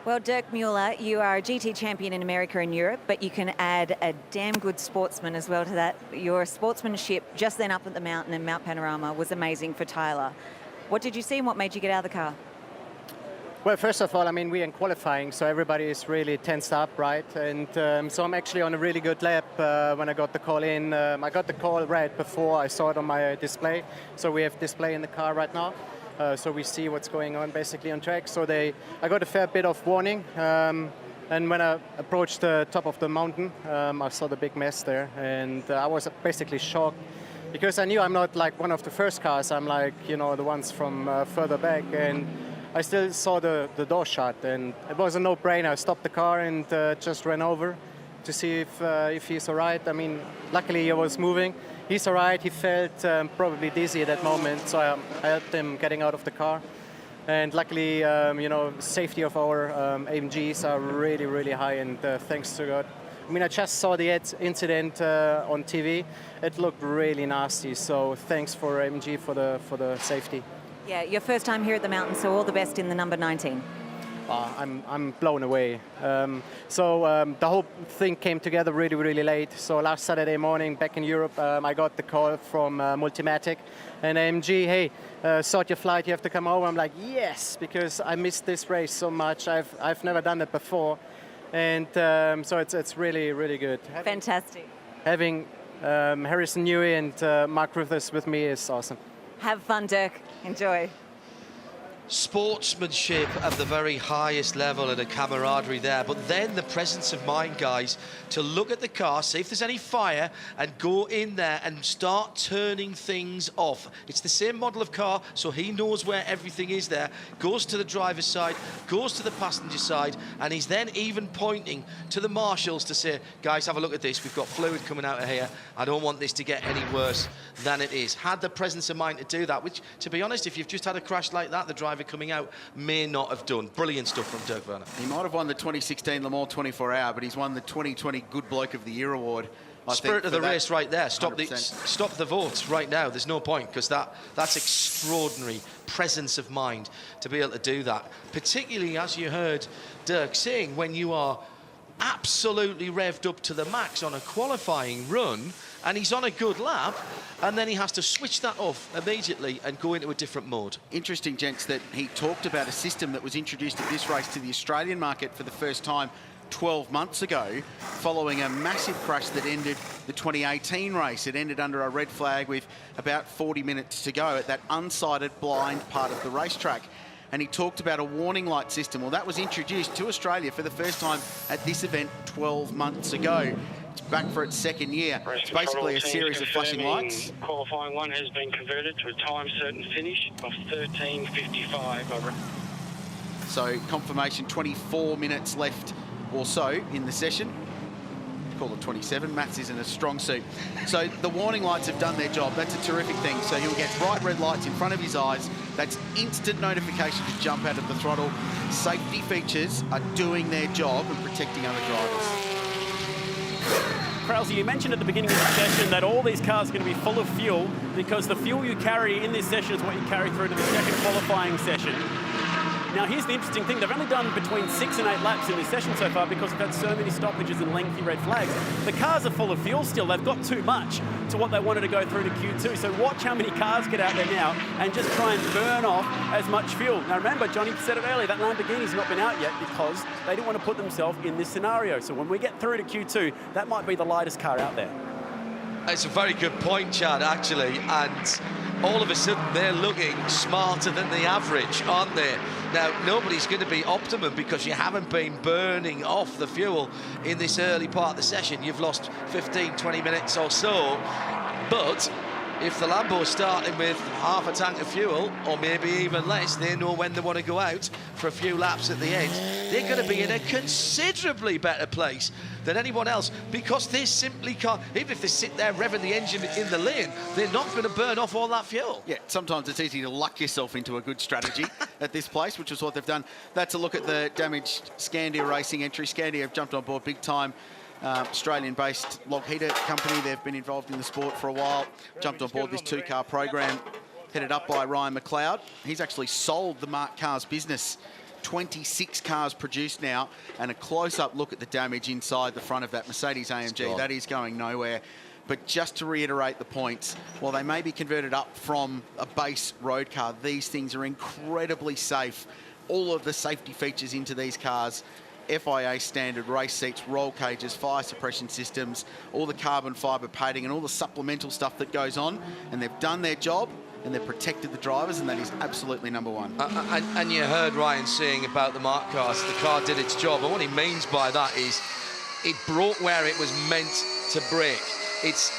Well, Dirk Mueller, you are a GT champion in America and Europe, but you can add a damn good sportsman as well to that. Your sportsmanship just then up at the mountain in Mount Panorama was amazing for Tyler. What did you see and what made you get out of the car? Well, first of all, I mean, we're in qualifying, so everybody is really tensed up, right? And so I'm actually on a really good lap when I got the call in. I got the call right before I saw it on my display. So we have display in the car right now. So we see what's going on basically on track. So I got a fair bit of warning. And when I approached the top of the mountain, I saw the big mess there. And I was basically shocked, because I knew I'm not like one of the first cars. I'm like, the ones from further back. And I still saw the door shut, and it was a no-brainer. I stopped the car and just ran over to see if he's all right. I mean, luckily he was moving. He's all right. He felt probably dizzy at that moment, so I helped him getting out of the car. And luckily, safety of our AMGs are really, really high, and thanks to God. I mean, I just saw the incident on TV. It looked really nasty, so thanks for AMG for the safety. Yeah, your first time here at the mountain, so all the best in the number 19. I'm blown away. The whole thing came together really, really late. So last Saturday morning back in Europe, I got the call from Multimatic and AMG, hey, sort your flight, you have to come over. I'm like, yes, because I missed this race so much. I've never done it before. And so it's really, really good. Fantastic. Having Harrison Newey and Mark Ruthers with me is awesome. Have fun, Dirk. Enjoy. Sportsmanship at the very highest level and a camaraderie there, but then the presence of mind, guys, to look at the car, see if there's any fire, and go in there and start turning things off. It's the same model of car, so he knows where everything is there, goes to the driver's side, goes to the passenger side, and he's then even pointing to the marshals to say, guys, have a look at this, we've got fluid coming out of here, I don't want this to get any worse than it is. Had the presence of mind to do that, which, to be honest, if you've just had a crash like that, the driver coming out may not have done. Brilliant stuff from Dirk Werner. He might have won the 2016 Le Mans 24 Hour, but he's won the 2020 Good Bloke of the Year award Spirit of the that, race right there. Stop 100%. the votes right now. There's no point, because that's extraordinary presence of mind to be able to do that. Particularly, as you heard Dirk saying, when you are absolutely revved up to the max on a qualifying run, and he's on a good lap, and then he has to switch that off immediately and go into a different mode. Interesting, gents, that he talked about a system that was introduced at this race to the Australian market for the first time 12 months ago, following a massive crash that ended the 2018 race. It ended under a red flag with about 40 minutes to go at that unsighted blind part of the racetrack. And he talked about a warning light system. Well, that was introduced to Australia for the first time at this event 12 months ago. It's back for its second year. It's basically a series of flashing lights. Qualifying one has been converted to a time certain finish of 13:55. So confirmation, 24 minutes left or so in the session. Call it 27. Maths isn't a strong suit. So the warning lights have done their job. That's a terrific thing. So he'll get bright red lights in front of his eyes. That's instant notification to jump out of the throttle. Safety features are doing their job and protecting other drivers. Krause, you mentioned at the beginning of the session that all these cars are going to be full of fuel, because the fuel you carry in this session is what you carry through to the second qualifying session. Now, here's the interesting thing. They've only done between 6 and 8 laps in this session so far because they've had so many stoppages and lengthy red flags. The cars are full of fuel still. They've got too much to what they wanted to go through to Q2. So watch how many cars get out there now and just try and burn off as much fuel. Now, remember, Johnny said it earlier, that Lamborghini's not been out yet because they didn't want to put themselves in this scenario. So when we get through to Q2, that might be the lightest car out there. It's a very good point, Chad, actually, and all of a sudden they're looking smarter than the average, aren't they? Now, nobody's going to be optimum because you haven't been burning off the fuel in this early part of the session. You've lost 15, 20 minutes or so, but if the Lambo's starting with half a tank of fuel, or maybe even less, they know when they want to go out for a few laps at the end. They're going to be in a considerably better place than anyone else, because they simply can't, even if they sit there revving the engine in the lane, they're not going to burn off all that fuel. Yeah, sometimes it's easy to luck yourself into a good strategy at this place, which is what they've done. That's a look at the damaged Scandia Racing entry. Scandia have jumped on board big time. Australian-based log heater company. They've been involved in the sport for a while. Jumped on board this 2-car program, headed up by Ryan McLeod. He's actually sold the Mark Cars business. 26 cars produced now, and a close-up look at the damage inside the front of that Mercedes AMG. That is going nowhere. But just to reiterate the points, while they may be converted up from a base road car, these things are incredibly safe. All of the safety features into these cars, FIA standard race seats, roll cages, fire suppression systems, all the carbon fibre padding and all the supplemental stuff that goes on, and they've done their job and they've protected the drivers, and that is absolutely number one. And you heard Ryan saying about the Mark cars, the car did its job, and what he means by that is it broke where it was meant to break. It's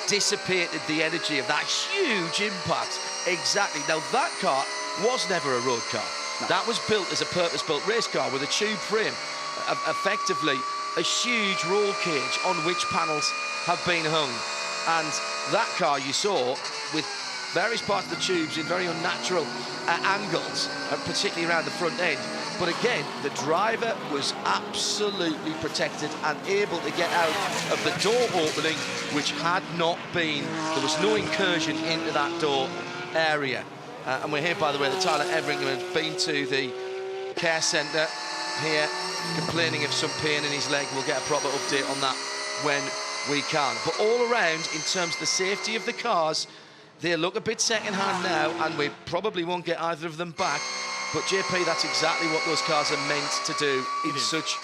dissipated the energy of that huge impact. Exactly. Now, that car was never a road car. No. That was built as a purpose-built race car with a tube frame, effectively a huge roll cage on which panels have been hung. And that car you saw with various parts of the tubes in very unnatural angles, particularly around the front end. But again, the driver was absolutely protected and able to get out of the door opening, which had not been, there was no incursion into that door area. And we're here, by the way, that Tyler Everington has been to the care centre here, complaining of some pain in his leg. We'll get a proper update on that when we can. But all around, in terms of the safety of the cars, they look a bit second-hand now, and we probably won't get either of them back. But, JP, that's exactly what those cars are meant to do in such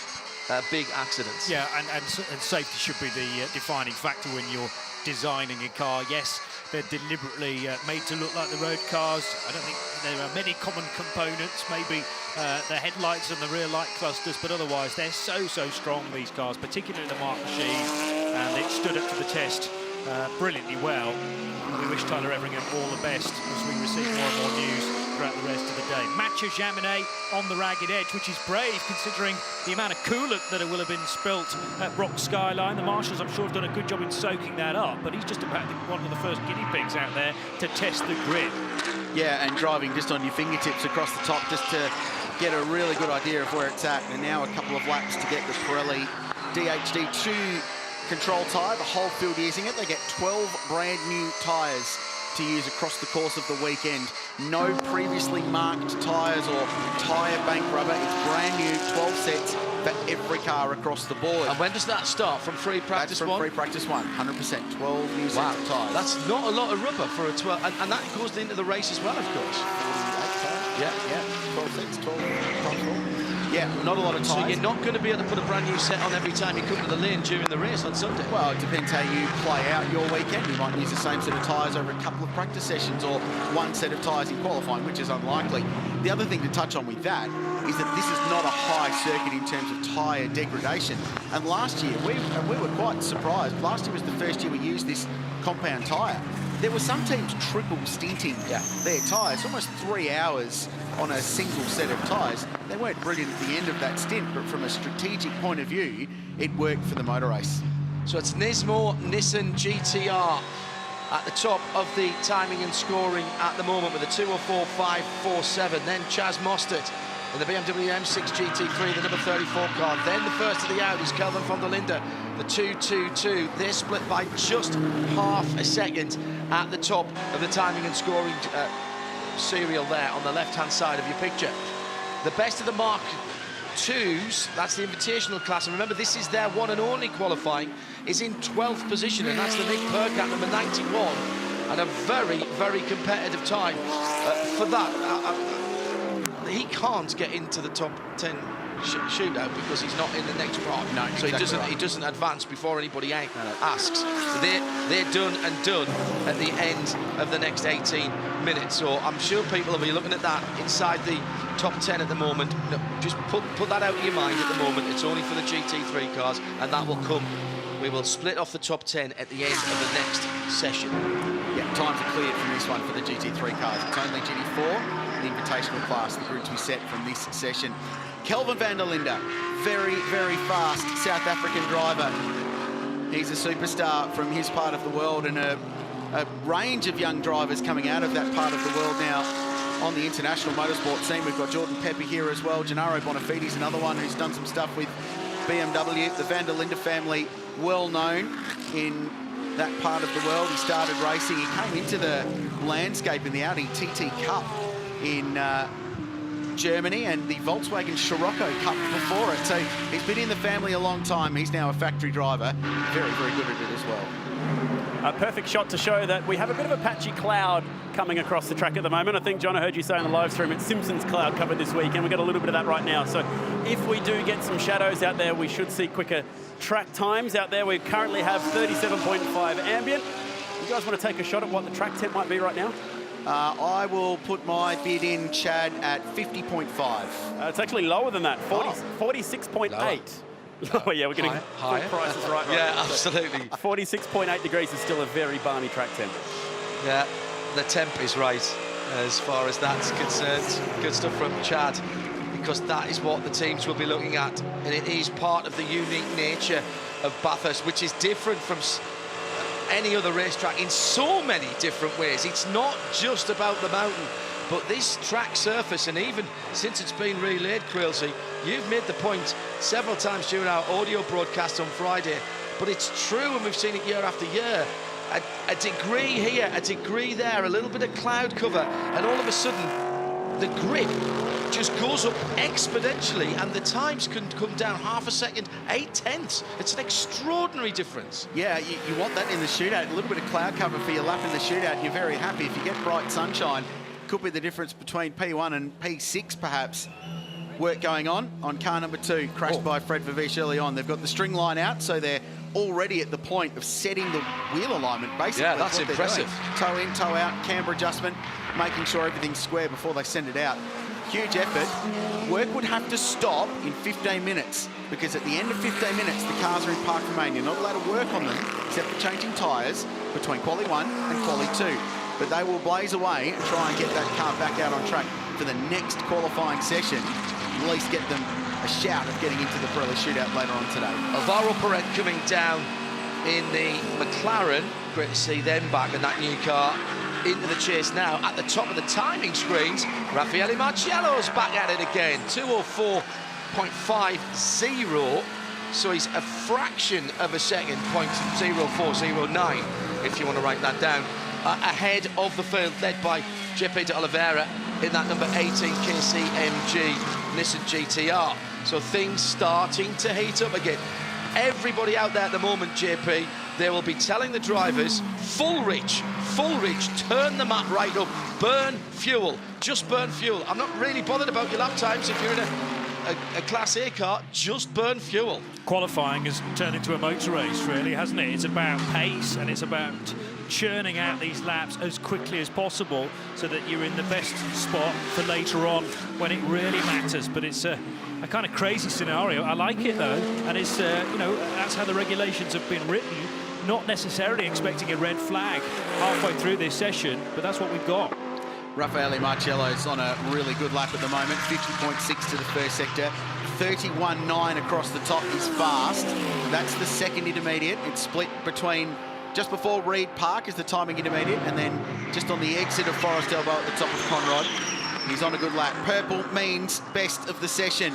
big accidents. Yeah, and safety should be the defining factor when you're designing a car. Yes, they're deliberately made to look like the road cars. I don't think there are many common components, maybe the headlights and the rear light clusters, but otherwise they're so strong, these cars, particularly the Mark machine, and it stood up to the test brilliantly well. And we wish Tyler Everingham all the best as we receive more and more news throughout the rest of the day. Mathieu Jaminet on the ragged edge, which is brave considering the amount of coolant that will have been spilt at Brock Skyline. The marshals, I'm sure, have done a good job in soaking that up, but he's just about one of the first guinea pigs out there to test the grid. Yeah, and driving just on your fingertips across the top just to get a really good idea of where it's at. And now a couple of laps to get the Pirelli DHD2 control tyre, the whole field using it. They get 12 brand new tyres to use across the course of the weekend. No previously marked tyres or tyre bank rubber. It's brand new, 12 sets for every car across the board. And when does that start? From free practice That's from free practice 1, 100%. 12 new sets of tyres. That's not a lot of rubber for a 12, and that goes into the race as well, of course. 48 tyres. Yeah, 12 sets, 12 times 4. Yeah, not a lot of tyres. So you're not going to be able to put a brand new set on every time you come to the lane during the race on Sunday? Well, it depends how you play out your weekend. You might use the same set of tyres over a couple of practice sessions or one set of tyres in qualifying, which is unlikely. The other thing to touch on with that is that this is not a high circuit in terms of tyre degradation. And last year, we were quite surprised. Last year was the first year we used this compound tyre. There were some teams triple stinting their tyres, almost 3 hours on a single set of tyres. They weren't brilliant at the end of that stint, but from a strategic point of view, it worked for the motor race. So it's Nismo Nissan GTR at the top of the timing and scoring at the moment with a 2:04.547. Then Chaz Mostert in the BMW M6 GT3, the number 34 car. Then the first of the Audis, Kelvin van der Linde, the 2:22. They're split by just half a second at the top of the timing and scoring serial there on the left-hand side of your picture. The best of the Mark IIs, that's the invitational class, and remember this is their one and only qualifying, is in 12th position, and that's the Nick Percat, number 91, and a very, very competitive time for that. He can't get into the top 10 shootout because he's not in the next part. No, so exactly he doesn't advance before anybody asks. They're done and done at the end of the next 18 minutes. So I'm sure people will be looking at that inside the top 10 at the moment. No, just put that out of your mind at the moment. It's only for the GT3 cars, and that will come. We will split off the top 10 at the end of the next session. Yeah, times are cleared from this one for the GT3 cars. It's only GT4, the invitational class, the grid we set from this session. Kelvin van der Linde, very, very fast South African driver. He's a superstar from his part of the world, and a range of young drivers coming out of that part of the world now on the international motorsport scene. We've got Jordan Pepper here as well. Gennaro Bonifidi's another one who's done some stuff with BMW. The van der Linde family, well known in that part of the world. He started racing. He came into the landscape in the Audi TT Cup in Germany and the Volkswagen Scirocco Cup before it. So he's been in the family a long time. He's now a factory driver. Very, very good at it as well. A perfect shot to show that we have a bit of a patchy cloud coming across the track at the moment. I think, John, I heard you say in the live stream, it's Simpsons cloud covered this week, and we've got a little bit of that right now. So if we do get some shadows out there, we should see quicker track times out there. We currently have 37.5 ambient. You guys want to take a shot at what the track temp might be right now? I will put my bid in, Chad, at 50.5. It's actually lower than that, 46.8. Oh, yeah, we're getting full prices right. Yeah, absolutely. 46.8 degrees is still a very balmy track temp. Yeah, the temp is right as far as that's concerned. Good stuff from Chad, because that is what the teams will be looking at, and it is part of the unique nature of Bathurst, which is different from any other racetrack in so many different ways. It's not just about the mountain, but this track surface, and even since it's been relayed, Quilsey, you've made the point several times during our audio broadcast on Friday, but it's true, and we've seen it year after year. A degree here, a degree there, a little bit of cloud cover, and all of a sudden the grip just goes up exponentially, and the times can come down half a second, 8/10. It's an extraordinary difference. Yeah, you want that in the shootout. A little bit of cloud cover for your lap in the shootout, and you're very happy. If you get bright sunshine, could be the difference between P1 and P6, perhaps. Work going on car number 2, crashed by Fred Vervish early on. They've got the string line out, so they're already at the point of setting the wheel alignment, basically. Yeah, that's impressive. Toe in, toe out, camber adjustment, making sure everything's square before they send it out. Huge effort. Work would have to stop in 15 minutes, because at the end of 15 minutes, the cars are in park remain. You're not allowed to work on them, except for changing tyres between quali 1 and quali 2. But they will blaze away and try and get that car back out on track for the next qualifying session. At least get them a shout of getting into the Pirelli shootout later on today. Alvaro Perret coming down in the McLaren. Great to see them back in that new car. Into the chase now at the top of the timing screens. Raffaele Marciello's back at it again. 2:04.50. So he's a fraction of a second, 0.0409, if you want to write that down, ahead of the field, led by JP de Oliveira in that number 18 KCMG Nissan GTR. So things starting to heat up again. Everybody out there at the moment, JP, they will be telling the drivers, full reach, turn the map right up, burn fuel, just burn fuel. I'm not really bothered about your lap times if you're in a Class A car, just burn fuel. Qualifying has turned into a motor race, really, hasn't it? It's about pace and it's about churning out these laps as quickly as possible so that you're in the best spot for later on when it really matters. But it's a kind of crazy scenario. I like it, though, and it's, you know, that's how the regulations have been written. Not necessarily expecting a red flag halfway through this session, but that's what we've got. Raffaele Marcello's on a really good lap at the moment, 50.6 to the first sector, 31.9 across the top is fast. That's the second intermediate. It's split between just before Reed Park is the timing intermediate, and then just on the exit of Forest Elbow at the top of Conrod. He's on a good lap. Purple means best of the session.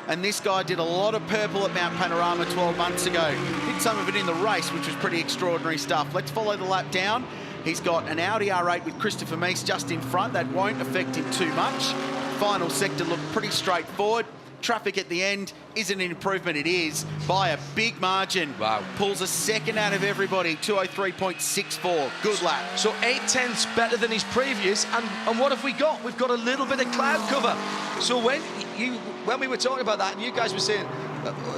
And this guy did a lot of purple at Mount Panorama 12 months ago. Did some of it in the race, which was pretty extraordinary stuff. Let's follow the lap down. He's got an Audi R8 with Christopher Meese just in front. That won't affect him too much. Final sector looked pretty straightforward. Traffic at the end isn't an improvement. It is by a big margin. Wow. Pulls a second out of everybody, 203.64. Good lap. So 8/10ths better than his previous. And what have we got? We've got a little bit of cloud cover. So when we were talking about that, and you guys were saying,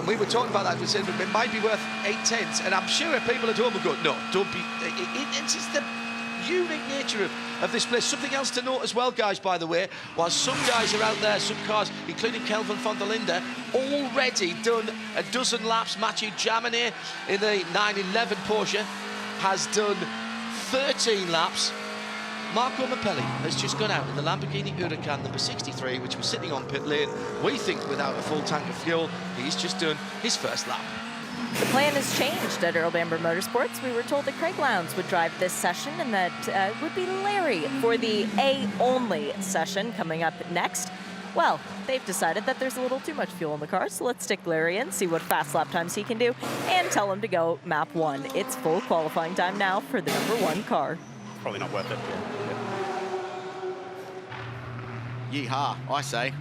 we were talking about that, we said it might be worth 8/10ths. And I'm sure people at home will go, no, don't be. It's just the unique nature of this place. Something else to note as well, guys, by the way, while some guys are out there, some cars, including Kelvin van der Linde, already done a dozen laps. Mathieu Jaminet in the 911 Porsche has done 13 laps. Marco Mappelli has just gone out in the Lamborghini Huracan number 63, which was sitting on pit lane. We think without a full tank of fuel, he's just done his first lap. The plan has changed at Earl Bamber Motorsports. We were told that Craig Lowndes would drive this session and that it would be Larry for the A-only session coming up next. Well, they've decided that there's a little too much fuel in the car, so let's stick Larry in, see what fast lap times he can do, and tell him to go map 1. It's full qualifying time now for the number 1 car. Probably not worth it. Yeehaw, I say.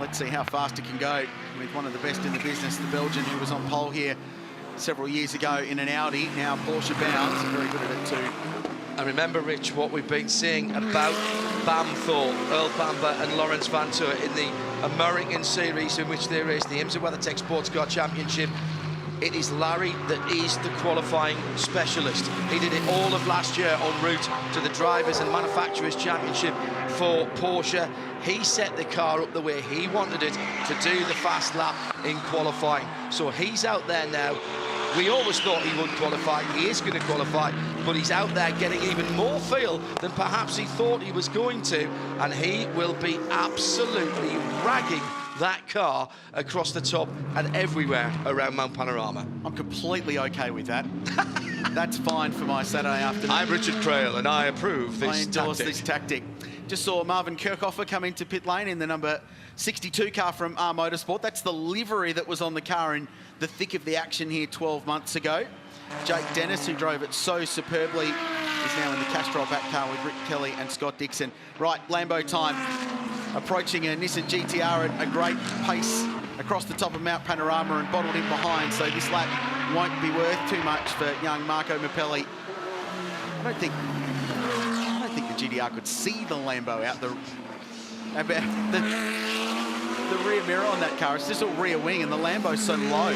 Let's see how fast it can go with one of the best in the business, the Belgian who was on pole here several years ago in an Audi, now Porsche bound. He's very good at it too. And remember, Rich, what we've been saying about Bamthor, Earl Bamber and Lawrence Vantour in the American series in which they race the IMSA WeatherTech Sports Car Championship. It is Larry that is the qualifying specialist. He did it all of last year en route to the Drivers' and Manufacturers' Championship for Porsche. He set the car up the way he wanted it to do the fast lap in qualifying. So he's out there now. We always thought he would qualify. He is going to qualify, but he's out there getting even more feel than perhaps he thought he was going to, and he will be absolutely ragging that car across the top and everywhere around Mount Panorama. I'm completely okay with that. That's fine for my Saturday afternoon. I'm Richard Crail and I approve this tactic. I endorse this tactic. Just saw Marvin Kirchhofer come into pit lane in the number 62 car from R Motorsport. That's the livery that was on the car in the thick of the action here 12 months ago. Jake Dennis, who drove it so superbly, is now in the Castrol back car with Rick Kelly and Scott Dixon. Right, Lambo time. Approaching a Nissan GTR at a great pace across the top of Mount Panorama and bottled in behind, so this lap won't be worth too much for young Marco Mappelli. I don't think the GTR could see the Lambo out the rear mirror on that car. It's just a rear wing, and the Lambo's so low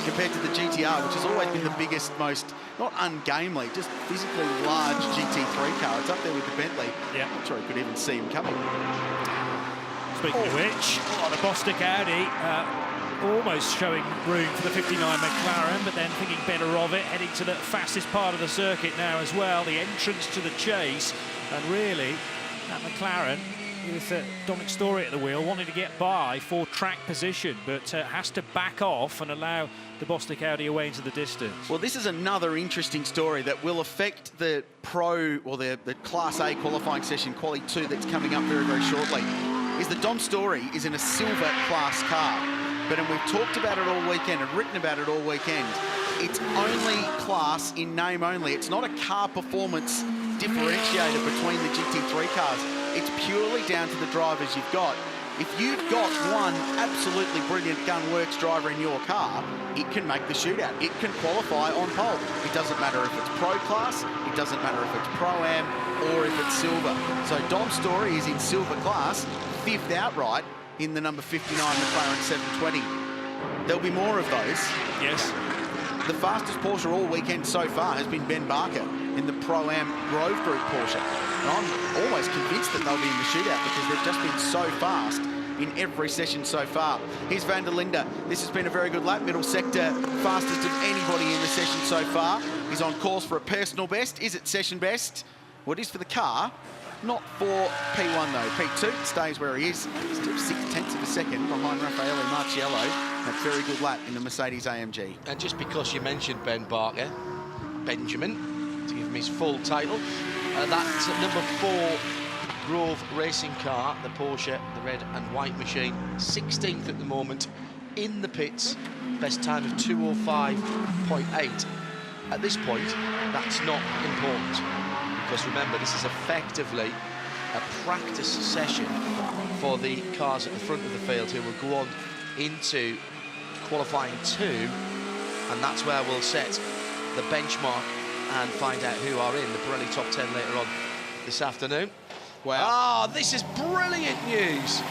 compared to the GTR, which has always been the biggest, most, not ungamely, just physically large GT3 car. It's up there with the Bentley. Yeah. I'm not sure he could even see him coming. Speaking of which, the Bostik Audi almost showing room for the 59 McLaren, but then thinking better of it, heading to the fastest part of the circuit now as well, the entrance to the chase. And really, that McLaren, with Dominic Story at the wheel, wanting to get by for track position, but has to back off and allow the Bostik Audi away into the distance. Well, this is another interesting story that will affect the Pro, or the Class A qualifying session, Quali 2, that's coming up very, very shortly. Is that Dom Story is in a silver class car. and we've talked about it all weekend and written about it all weekend, it's only class in name only. It's not a car performance differentiator between the GT3 cars. It's purely down to the drivers you've got. If you've got one absolutely brilliant Gunworks driver in your car, it can make the shootout. It can qualify on pole. It doesn't matter if it's pro class, it doesn't matter if it's pro-am or if it's silver. So Dom Story is in silver class, 5th outright in the number 59 McLaren 720. There'll be more of those. Yes. The fastest Porsche all weekend so far has been Ben Barker in the Pro-Am Grove Group Porsche. And I'm almost convinced that they'll be in the shootout because they've just been so fast in every session so far. Here's Van der Linde. This has been a very good lap. Middle sector, fastest of anybody in the session so far. He's on course for a personal best. Is it session best? Well, it is for the car. Not for P1 though. P2 stays where he is. Still 6/10 of a second behind Raffaele Marciello. A very good lap in the Mercedes AMG. And just because you mentioned Ben Barker, Benjamin, to give him his full title, that's number 4 Grove racing car, the Porsche, the red and white machine, 16th at the moment in the pits, best time of 2:05.8. At this point, that's not important, because remember, this is effectively a practice session for the cars at the front of the field who will go on into qualifying 2, and that's where we'll set the benchmark and find out who are in the Pirelli top 10 later on this afternoon. Wow. Ah, this is brilliant news.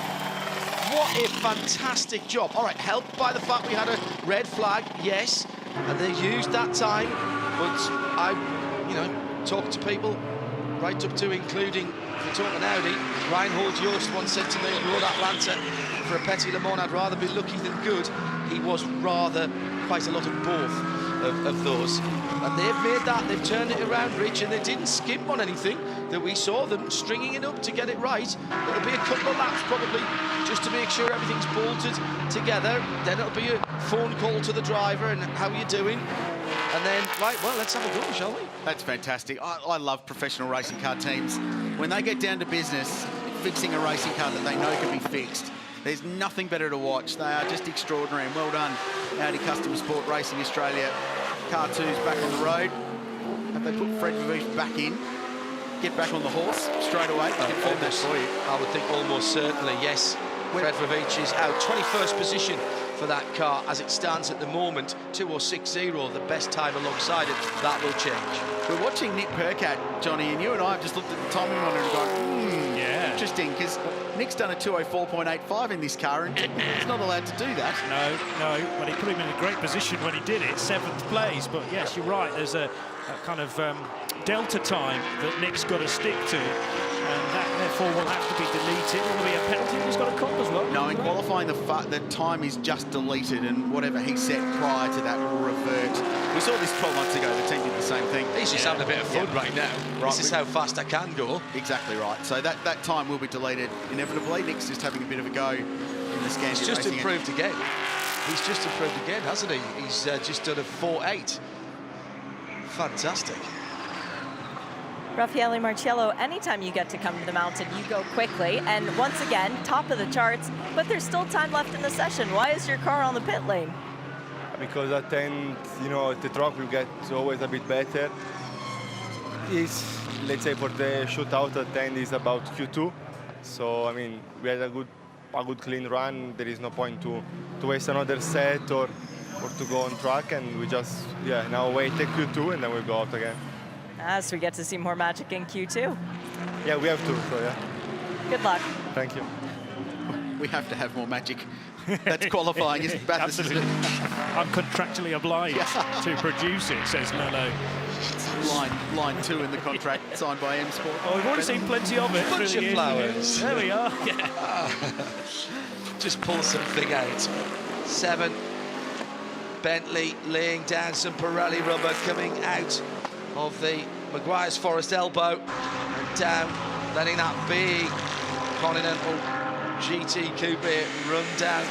What a fantastic job. All right, helped by the fact we had a red flag, yes, and they used that time, but I, talked to people right up to including, if we're talking Audi, Reinhold Jost once said to me at Road Atlanta, for a Petit Le Mans, I'd rather be lucky than good. He was rather quite a lot of both of those. And they've made that, they've turned it around, Rich, and they didn't skimp on anything, that we saw them stringing it up to get it right. It'll be a couple of laps probably, just to make sure everything's bolted together. Then it'll be a phone call to the driver and how are you doing? And then, right, well, let's have a go, shall we? That's fantastic. I love professional racing car teams. When they get down to business, fixing a racing car that they know can be fixed, there's nothing better to watch. They are just extraordinary, and well done, Audi Custom Sport Racing Australia. Car 2's back on the road. Have they put Fred Vervief back in? Get back on the horse straight away. Almost, I would think almost certainly, yes. Fred Vervief is out. 21st position for that car as it stands at the moment. 2:06.0, the best time alongside it. That will change. We're watching Nick Percat, Johnny, and you and I have just looked at the timing monitor and gone, yeah, interesting, because Nick's done a 2:04.85 in this car, and he's not allowed to do that. No, but he put him in a great position when he did it, 7th place. But yes, you're right, there's a kind of delta time that Nick's got to stick to, and that therefore will have to be deleted. Will there be a penalty he's got to cop as well? No, in qualifying, the time is just deleted, and whatever he set prior to that will revert. We saw this 12 months ago, the team did the same thing. He's just having a bit of fun right now. Right, this is how fast I can go. Exactly right. So that time will be deleted inevitably. Nick's just having a bit of a go in the Scandi. He's just improved again. He's just improved again, hasn't he? He's just done a 4.8. Fantastic. Raffaele Marciello, anytime you get to come to the mountain, you go quickly. And once again, top of the charts, but there's still time left in the session. Why is your car on the pit lane? Because at the end, the track will get always a bit better. Let's say for the shootout at the end is about Q2. So, I mean, we had a good clean run. There is no point to waste another set or to go on track. And we just, now wait a Q2 and then we'll go out again. So we get to see more magic in Q2. Yeah, we have to, so yeah. Good luck. Thank you. We have to have more magic. That's qualifying, isn't it? Absolutely. I'm contractually obliged to produce it, says Nello. Line 2 in the contract signed by M Sport. Oh, we've already seen plenty of it. Bunch of flowers. There we are. Yeah. Just pull something out. 7. Bentley laying down some Pirelli rubber coming out of the Maguire's Forest elbow and down, letting that big Continental GT Coupe run down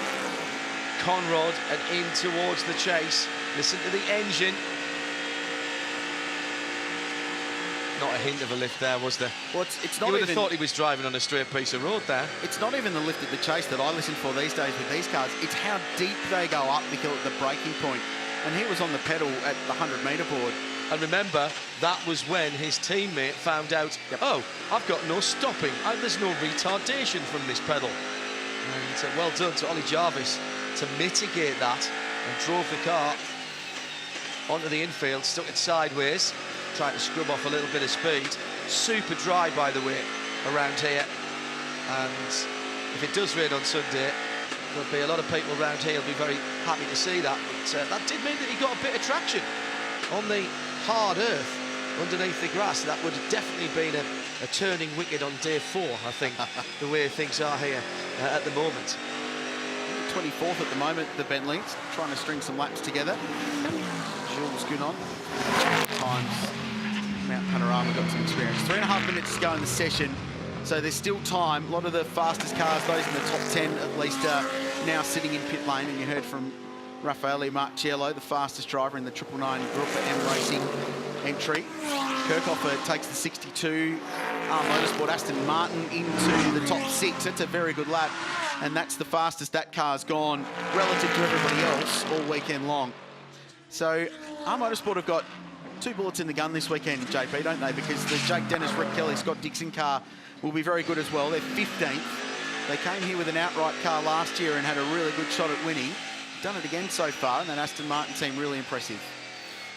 Conrod and in towards the chase. Listen to the engine. not a hint of a lift there, was there? Well, it's not you would even, have thought he was driving on a straight piece of road there. It's not even the lift at the chase that I listen for these days with these cars. It's how deep they go up the braking point. And he was on the pedal at the 100-metre board. And remember, that was when his teammate found out, oh, I've got no stopping. There's no retardation from this pedal. And well done to Ollie Jarvis to mitigate that and drove the car onto the infield, stuck it sideways, tried to scrub off a little bit of speed. Super dry, by the way, around here. And if it does rain on Sunday, there'll be a lot of people around here who'll be very happy to see that. But that did mean that he got a bit of traction on the hard earth underneath the grass. That would have definitely been a turning wicket on day 4, I think, the way things are here at the moment. 24th at the moment, the Bentley, trying to string some laps together. Jules Gounon, times Mount Panorama got some experience. 3.5 minutes to go in the session, so there's still time. A lot of the fastest cars, those in the top 10 at least, are now sitting in pit lane, and you heard from Raffaele Marciello, the fastest driver in the 999 Group M Racing entry. Kirchhoffer takes the 62 Motorsport Aston Martin into the top 6. That's a very good lap, and that's the fastest that car's gone relative to everybody else all weekend long. So Motorsport have got 2 bullets in the gun this weekend, JP, don't they? Because the Jake Dennis, Rick Kelly, Scott Dixon car will be very good as well. They're 15th. They came here with an outright car last year and had a really good shot at winning. Done it again so far, and that Aston Martin team really impressive.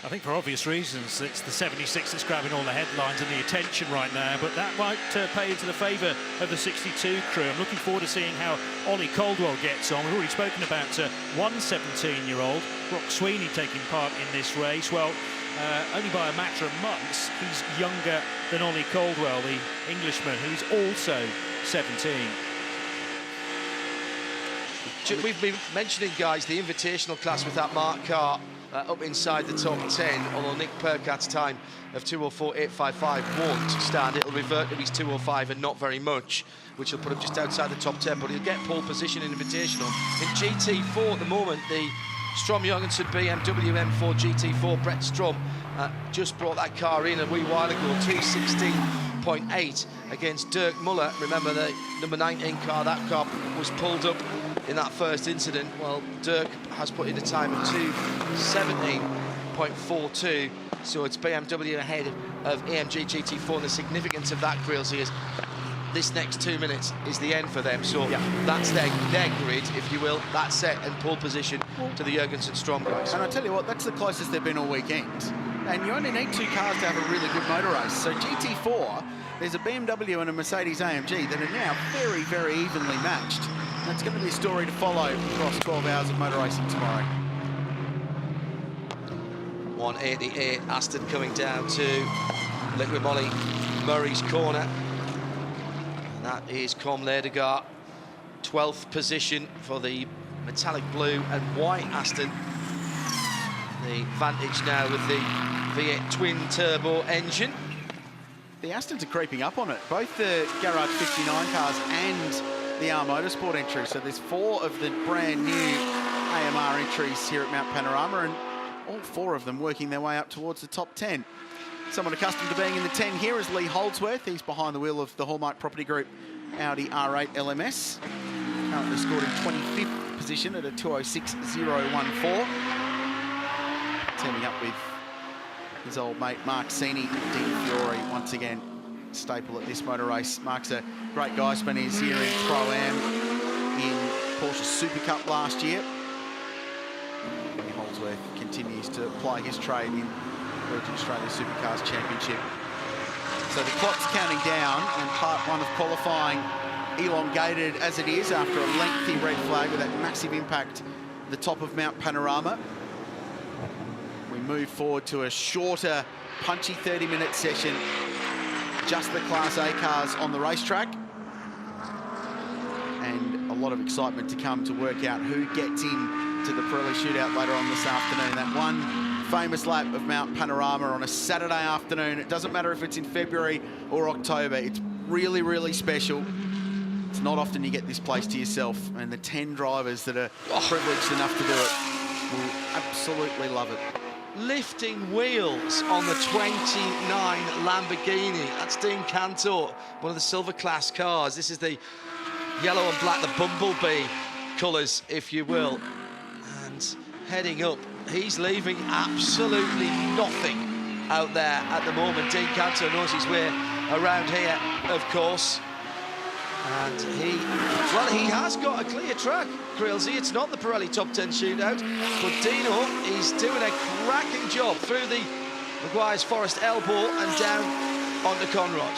I think for obvious reasons, it's the 76 that's grabbing all the headlines and the attention right now, but that might pay into the favour of the 62 crew. I'm looking forward to seeing how Ollie Caldwell gets on. We've already spoken about one 17-year-old, Brock Sweeney, taking part in this race. Well, only by a matter of months, he's younger than Ollie Caldwell, the Englishman, who's also 17. We've been mentioning, guys, the invitational class with that Mark car up inside the top 10, although Nick Percat's time of 2:04.855 won't stand. It'll revert to his 2:05 and not very much, which will put him just outside the top 10, but he'll get pole position in invitational. In GT4 at the moment, the Strom Jorgensen BMW M4 GT4, Brett Strom just brought that car in a wee while ago, 2:16.8 against Dirk Muller. Remember the number 19 car, that car was pulled up in that first incident. Well, Dirk has put in a time of 2:17.42, so it's BMW ahead of AMG GT4, and the significance of that, Grills, is this next 2 minutes is the end for them, so that's their grid, if you will, that set and pole position to the Jorgensen Strom guys. And I tell you what, that's the closest they've been all weekend, and you only need 2 cars to have a really good motor race. So GT4, there's a BMW and a Mercedes AMG that are now very, very evenly matched. That's going to be a story to follow across 12 hours of motor racing tomorrow. 188, Aston coming down to Liquid Molly Murray's corner. And that is Com Ledegaard, 12th position for the metallic blue and white Aston. The Vantage now with the V8 twin turbo engine. The Astons are creeping up on it, both the Garage 59 cars and the Motorsport entry. So there's 4 of the brand new AMR entries here at Mount Panorama, and all 4 of them working their way up towards the top 10. Someone accustomed to being in the 10 here is Lee Holdsworth. He's behind the wheel of the Hallmark Property Group Audi R8 LMS. Currently scored in 25th position at a 2:06.014. Teaming up with his old mate Mark Sini, Dean Fiore, once again staple at this motor race. Mark's a great guy, spent his year in Pro-Am in Porsche Super Cup last year. And Holdsworth continues to apply his trade in Virgin Australia Supercars Championship. So the clock's counting down, and part 1 of qualifying elongated as it is after a lengthy red flag with that massive impact at the top of Mount Panorama. We move forward to a shorter, punchy 30-minute session. Just the Class A cars on the racetrack. And a lot of excitement to come to work out who gets in to the Pirelli shootout later on this afternoon. That one famous lap of Mount Panorama on a Saturday afternoon. It doesn't matter if it's in February or October. It's really, really special. It's not often you get this place to yourself, and the 10 drivers that are privileged enough to do it will absolutely love it. lifting wheels on the 29 Lamborghini. That's Dean Cantor, one of the silver class cars. This is the yellow and black, the bumblebee colours, if you will. And heading up, he's leaving absolutely nothing out there at the moment. Dean Cantor knows his way around here, of course. And he has got a clear track, Creelsy. It's not the Pirelli Top 10 shootout, but Dino is doing a cracking job through the Maguire's Forest elbow and down onto Conrad.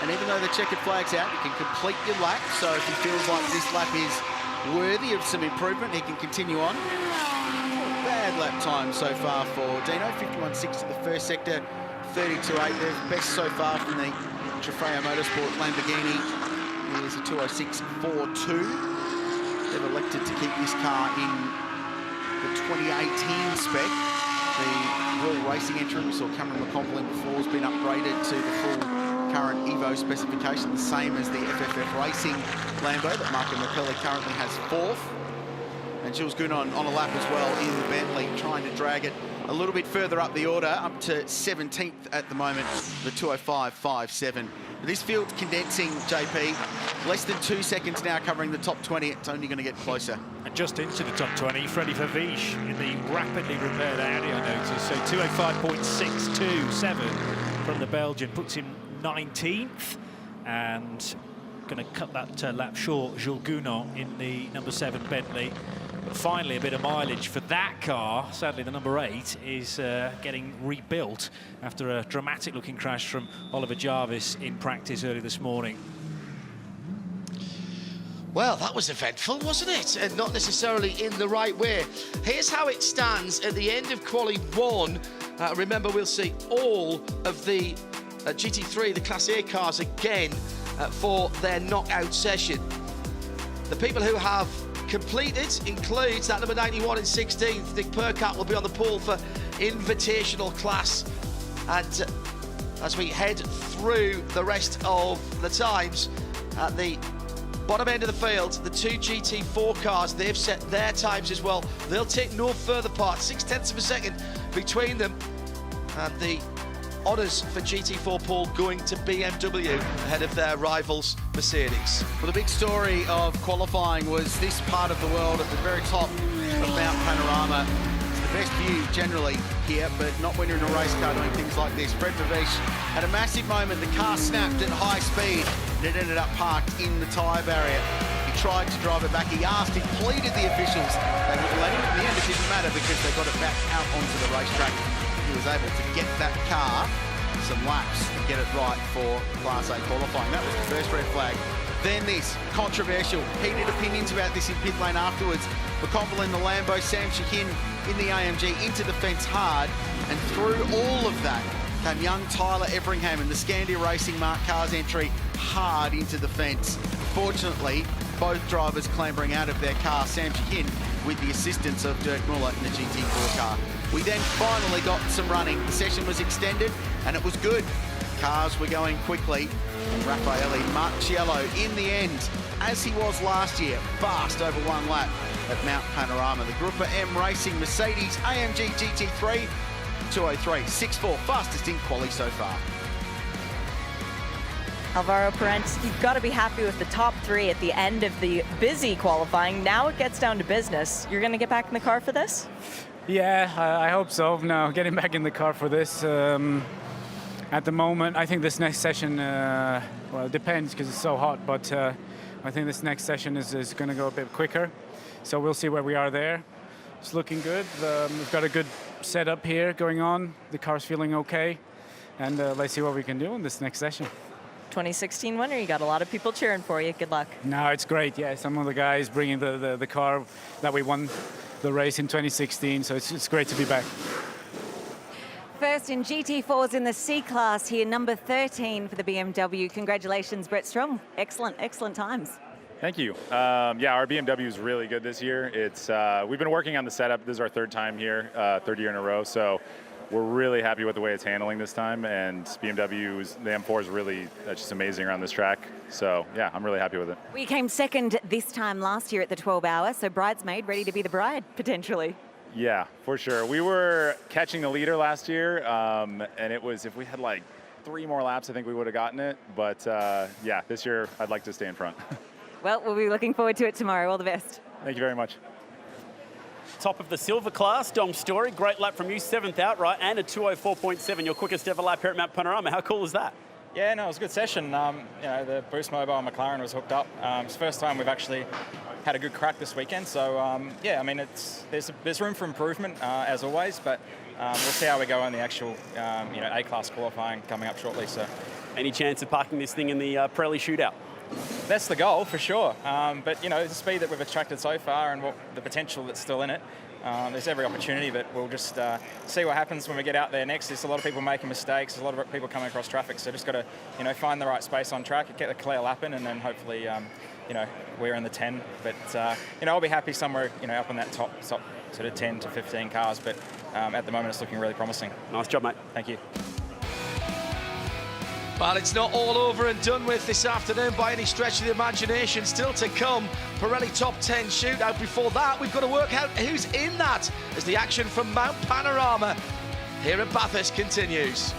And even though the checkered flag's out, you can complete your lap. So if he feels like this lap is worthy of some improvement, he can continue on. Bad lap time so far for Dino. 51.6 to the first sector, 32.8. They're best so far from the Trofeo Motorsport Lamborghini is a 206.42. They've elected to keep this car in the 2018 spec. The World Racing entrant, we saw Cameron McConville before, has been upgraded to the full current Evo specification, the same as the FFF Racing Lambo that Marco Mappelli currently has 4th. And Jules Gounon on a lap as well in the Bentley, trying to drag it a little bit further up the order, up to 17th at the moment, the 205.57. This field's condensing, JP. Less than 2 seconds now covering the top 20. It's only going to get closer. And just into the top 20, Freddie Favish in the rapidly repaired Audi, I noticed. So 205.627 from the Belgian puts him 19th. And going to cut that lap short, Jules Gounon in the number 7 Bentley. But finally, a bit of mileage for that car. Sadly, the number 8 is getting rebuilt after a dramatic-looking crash from Oliver Jarvis in practice early this morning. Well, that was eventful, wasn't it? And not necessarily in the right way. Here's how it stands at the end of Quali 1. Remember, we'll see all of the GT3, the Class A cars again for their knockout session. The people who have completed includes that number 91 in 16th. Nick Percat will be on the pole for invitational class. And as we head through the rest of the times, at the bottom end of the field, the 2 GT4 cars, they've set their times as well. They'll take no further part, 0.6 of a second between them. And the honours for GT4 pole going to BMW ahead of their rivals Mercedes. Well, the big story of qualifying was this part of the world at the very top of Mount Panorama. It's the best view generally here, but not when you're in a race car doing things like this. Fred Favish had a massive moment. The car snapped at high speed and it ended up parked in the tyre barrier. He tried to drive it back. He asked, he pleaded the officials. They would let him. In the end, it didn't matter because they got it back out onto the racetrack. He was able to get that car some laps and get it right for Class A qualifying. That was the first red flag. Then this, controversial, heated opinions about this in pit lane afterwards. McConville in the Lambo, Sam Shahin in the AMG, into the fence hard, and through all of that came young Tyler Everingham in the Scandia Racing Mark Cars entry hard into the fence. Fortunately, both drivers clambering out of their car, Sam Shahin with the assistance of Dirk Muller in the GT4 car. We then finally got some running. The session was extended and it was good. Cars were going quickly. And Raffaele Marciello in the end, as he was last year, fast over 1 lap at Mount Panorama. The Gruppa M Racing Mercedes AMG GT3 203.64, fastest in quali so far. Alvaro Parente, you've got to be happy with the top 3 at the end of the busy qualifying. Now it gets down to business. You're going to get back in the car for this? Yeah, I hope so. Now getting back in the car for this. At the moment, I think this next session, well, it depends because it's so hot, but I think this next session is going to go a bit quicker. So we'll see where we are there. It's looking good. We've got a good setup here going on. The car's feeling okay. And let's see what we can do in this next session. 2016 winner, you got a lot of people cheering for you. Good luck. No, it's great. Yeah, some of the guys bringing the car that we won the race in 2016. So it's great to be back. First in GT4s in the C-Class here, number 13 for the BMW. Congratulations, Brett Strom. Excellent, excellent times. Thank you. Yeah, our BMW is really good this year. It's we've been working on the setup. This is our 3rd time here, 3rd year in a row. So we're really happy with the way it's handling this time. And BMW's, the M4 is really just amazing around this track. So yeah, I'm really happy with it. We came second this time last year at the 12 hour, so bridesmaid ready to be the bride, potentially. Yeah, for sure. We were catching the leader last year, and it was, if we had like 3 more laps, I think we would have gotten it. But yeah, this year I'd like to stay in front. Well, we'll be looking forward to it tomorrow. All the best. Thank you very much. Top of the silver class, Dom Story. Great lap from you, 7th outright, and a 2:04.7, your quickest ever lap here at Mount Panorama. How cool is that? Yeah, no, it was a good session. You know, the Boost Mobile McLaren was hooked up. It's the first time we've actually had a good crack this weekend. So yeah, I mean, there's room for improvement as always, but we'll see how we go in the actual you know, A-class qualifying coming up shortly. So, any chance of parking this thing in the Pirelli shootout? That's the goal for sure. But you know, the speed that we've attracted so far and the potential that's still in it. There's every opportunity, but we'll just see what happens when we get out there next. There's a lot of people making mistakes, a lot of people coming across traffic, so just got to, you know, find the right space on track, get the clear lap in, and then hopefully, you know, we're in the 10. But you know, I'll be happy somewhere, you know, up in that top sort of 10 to 15 cars. But at the moment, it's looking really promising. Nice job, mate. Thank you. Well, it's not all over and done with this afternoon by any stretch of the imagination. Still to come, Pirelli Top 10 shootout. Before that, we've got to work out who's in that as the action from Mount Panorama here at Bathurst continues.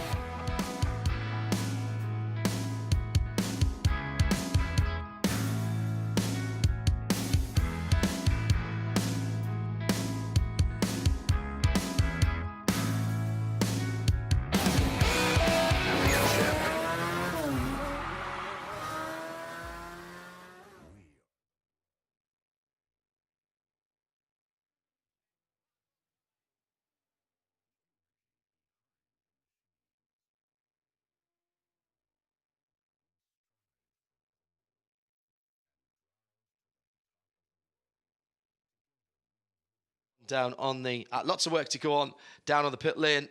Down on the, lots of work to go on down on the pit lane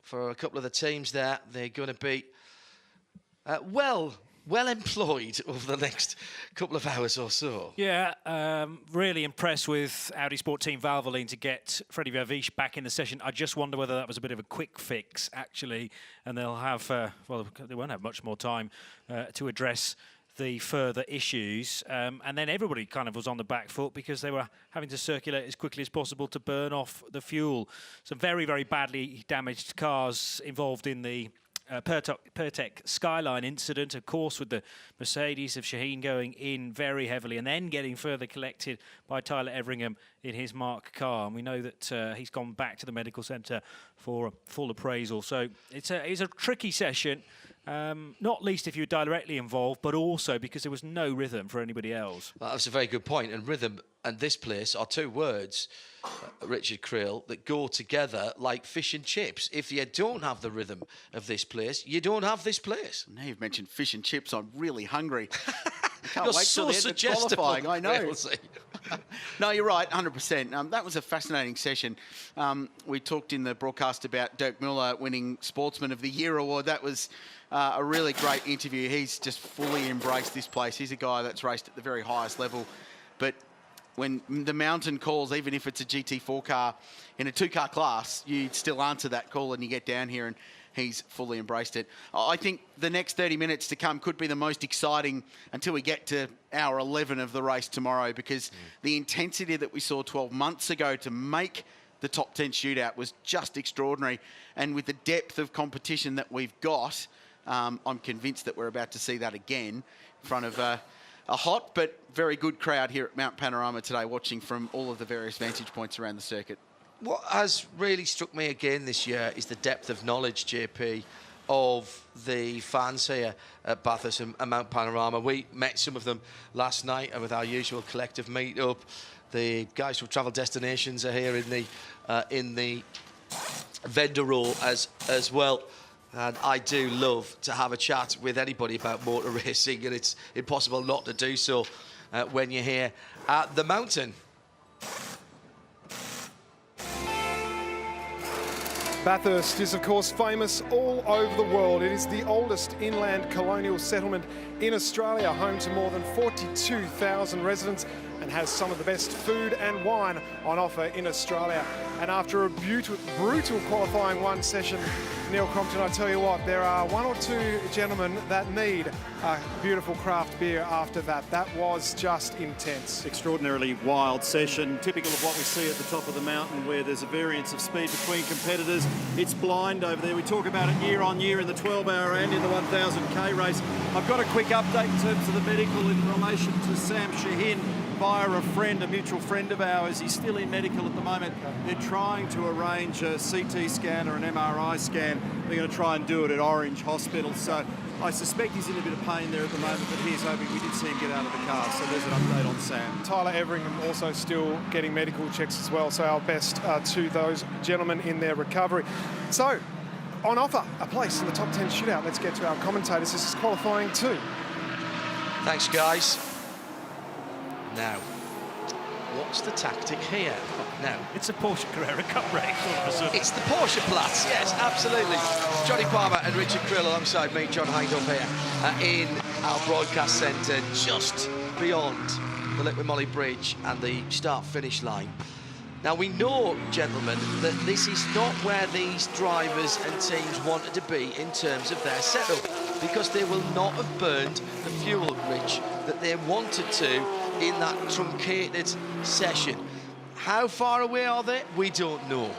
for a couple of the teams there. They're going to be well employed over the next couple of hours or so. Yeah, really impressed with Audi Sport Team Valvoline to get Freddie Vervish back in the session. I just wonder whether that was a bit of a quick fix, actually, and they'll have, well, they won't have much more time to address the further issues, and then everybody kind of was on the back foot because they were having to circulate as quickly as possible to burn off the fuel. Some very, very badly damaged cars involved in the Pertec Skyline incident, of course, with the Mercedes of Shaheen going in very heavily and then getting further collected by Tyler Everingham in his Mark car. And we know that he's gone back to the medical centre for a full appraisal. So it's a tricky session. Not least if you're directly involved, but also because there was no rhythm for anybody else. Well, that's a very good point. And rhythm and this place are two words, Richard Creel, that go together like fish and chips. If you don't have the rhythm of this place, you don't have this place. Now you've mentioned fish and chips, I'm really hungry. I can't You're wait so till the end of suggestible, qualifying. I know. Crailsy. No, you're right, 100%. That was a fascinating session. We talked in the broadcast about Dirk Muller winning Sportsman of the Year award. That was a really great interview. He's just fully embraced this place. He's a guy that's raced at the very highest level. But when the mountain calls, even if it's a GT4 car in a 2-car class, you still answer that call and you get down here, and he's fully embraced it. I think the next 30 minutes to come could be the most exciting until we get to hour 11 of the race tomorrow, because the intensity that we saw 12 months ago to make the top 10 shootout was just extraordinary. And with the depth of competition that we've got, I'm convinced that we're about to see that again in front of a hot but very good crowd here at Mount Panorama today, watching from all of the various vantage points around the circuit. What has really struck me again this year is the depth of knowledge, JP, of the fans here at Bathurst and Mount Panorama. We met some of them last night with our usual collective meet-up. The guys from Travel Destinations are here in the vendor roll as well. And I do love to have a chat with anybody about motor racing, and it's impossible not to do so when you're here at the mountain. Bathurst is, of course, famous all over the world. It is the oldest inland colonial settlement in Australia, home to more than 42,000 residents and has some of the best food and wine on offer in Australia. And after a brutal qualifying one session, Neil Crompton, I tell you what, there are one or two gentlemen that need a beautiful craft beer after that. That was just intense. Extraordinarily wild session, typical of what we see at the top of the mountain where there's a variance of speed between competitors. It's blind over there. We talk about it year on year in the 12-hour and in the 1000k race. I've got a quick update in terms of the medical in relation to Sam Shaheen via a mutual friend of ours. He's still in medical at the moment. They're trying to arrange a CT scan or an MRI scan. They're going to try and do it at Orange Hospital. So I suspect he's in a bit of pain there at the moment, but here's hoping. We did see him get out of the car, so there's an update on Sam. Tyler Everingham also still getting medical checks as well, so our best to those gentlemen in their recovery. So, on offer, a place in the top 10 shootout. Let's get to our commentators. This is qualifying 2. Thanks, guys. Now, what's the tactic here? Now, it's a Porsche Carrera Cup race all of a sudden. It's the Porsche Platz, yes, absolutely. Johnny Palmer and Richard Krill alongside me, John Hind, up here in our broadcast centre, just beyond the Litwin Molly Bridge and the start-finish line. Now, we know, gentlemen, that this is not where these drivers and teams wanted to be in terms of their setup, because they will not have burned the fuel, Rich, that they wanted to in that truncated session. How far away are they? We don't know.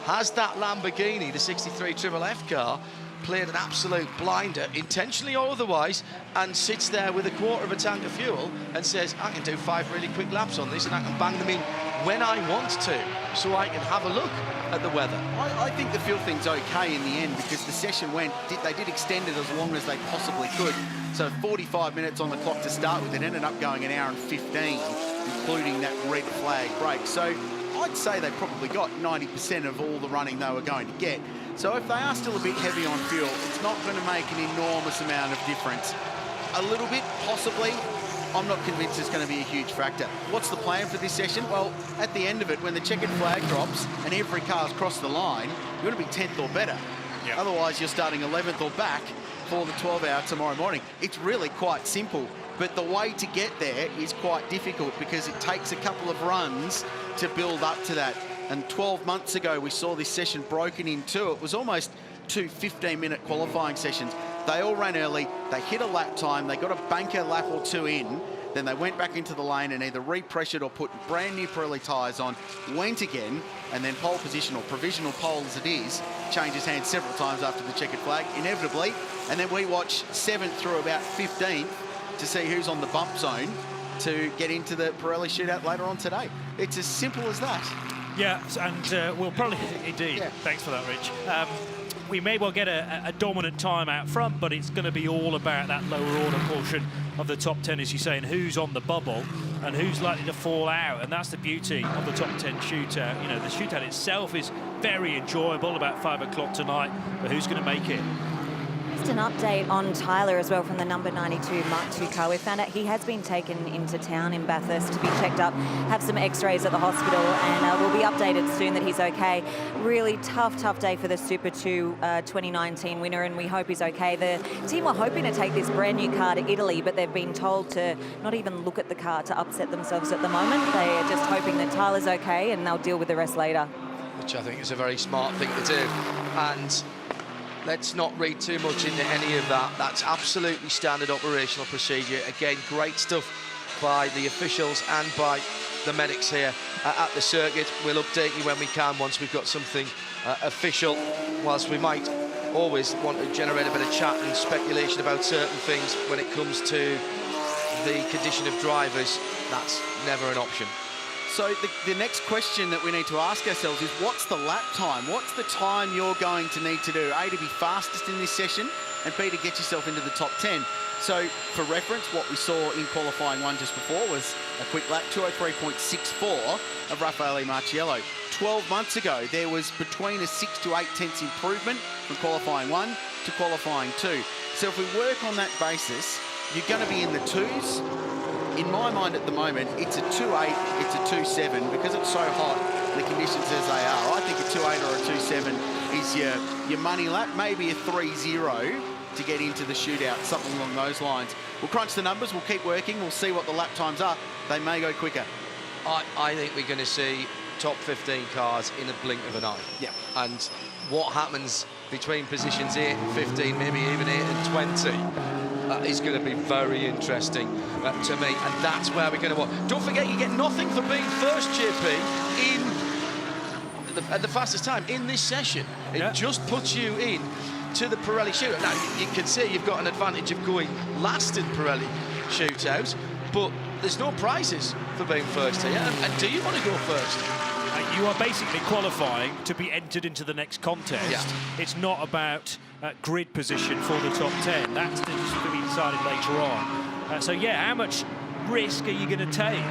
Has that Lamborghini, the 63 Triple F car, played an absolute blinder, intentionally or otherwise, and sits there with a quarter of a tank of fuel and says, I can do 5 really quick laps on this and I can bang them in when I want to, so I can have a look at the weather? I think the fuel thing's okay in the end, because the session they did extend it as long as they possibly could. So 45 minutes on the clock to start with. It ended up going an hour and 15, including that red flag break. So I'd say they probably got 90% of all the running they were going to get. So if they are still a bit heavy on fuel, it's not going to make an enormous amount of difference. A little bit, possibly. I'm not convinced it's going to be a huge factor. What's the plan for this session? Well, at the end of it, when the checkered flag drops and every car's crossed the line, you're going to be 10th or better. Yep. Otherwise, you're starting 11th or back for the 12-hour tomorrow morning. It's really quite simple, but the way to get there is quite difficult because it takes a couple of runs to build up to that. And 12 months ago, we saw this session broken in two. It was almost 2 15-minute qualifying sessions. They all ran early, they hit a lap time, they got a banker lap or 2 in, then they went back into the lane and either repressured or put brand new Pirelli tyres on, went again, and then pole position, or provisional pole as it is, changes hands several times after the checkered flag, inevitably. And then we watch 7th through about 15th to see who's on the bump zone to get into the Pirelli shootout later on today. It's as simple as that. Yeah, and we'll probably, indeed, thanks for that, Rich. We may well get a dominant time out front, but it's going to be all about that lower order portion of the top 10, as you say, and who's on the bubble and who's likely to fall out. And that's the beauty of the top 10 shootout. You know, the shootout itself is very enjoyable, about 5 o'clock tonight, but who's going to make it? Just an update on Tyler as well from the number 92 Mark II car. We found out he has been taken into town in Bathurst to be checked up, have some x-rays at the hospital, and we'll be updated soon that he's okay. Really tough day for the Super 2 2019 winner, and we hope he's okay. The team were hoping to take this brand new car to Italy, but they've been told to not even look at the car to upset themselves at the moment. They are just hoping that Tyler's okay, and they'll deal with the rest later. Which I think is a very smart thing to do. And let's not read too much into any of that. That's absolutely standard operational procedure. Again, great stuff by the officials and by the medics here at the circuit. We'll update you when we can once we've got something official, whilst we might always want to generate a bit of chat and speculation about certain things when it comes to the condition of drivers. That's never an option. So the next question that we need to ask ourselves is, what's the lap time? What's the time you're going to need to do? A, to be fastest in this session, and B, to get yourself into the top 10. So for reference, what we saw in qualifying one just before was a quick lap, 203.64 of Raffaele Marciello. 12 months ago, there was between a 6 to 8 tenths improvement from qualifying one to qualifying two. So if we work on that basis, you're going to be in the twos. In my mind at the moment, it's a 2.8, it's a 2.7, because it's so hot, the conditions as they are. I think a 2.8 or a 2.7 is your money lap, maybe a 3.0 to get into the shootout, something along those lines. We'll crunch the numbers, we'll keep working, we'll see what the lap times are. they may go quicker. I think we're going to see top 15 cars in a blink of an eye. Yeah. And what happens between positions 8 and 15, maybe even 8 and 20, is going to be very interesting to me. And that's where we're going to watch. Don't forget, you get nothing for being first, JP, at the fastest time in this session. It just puts you in to the Pirelli shootout. Now, you can see you've got an advantage of going last in Pirelli shootout, but there's no prizes for being first here. And do you want to go first? You are basically qualifying to be entered into the next contest. Yeah. It's not about grid position for the top 10. That's just going to be decided later on. So yeah, how much risk are you going to take?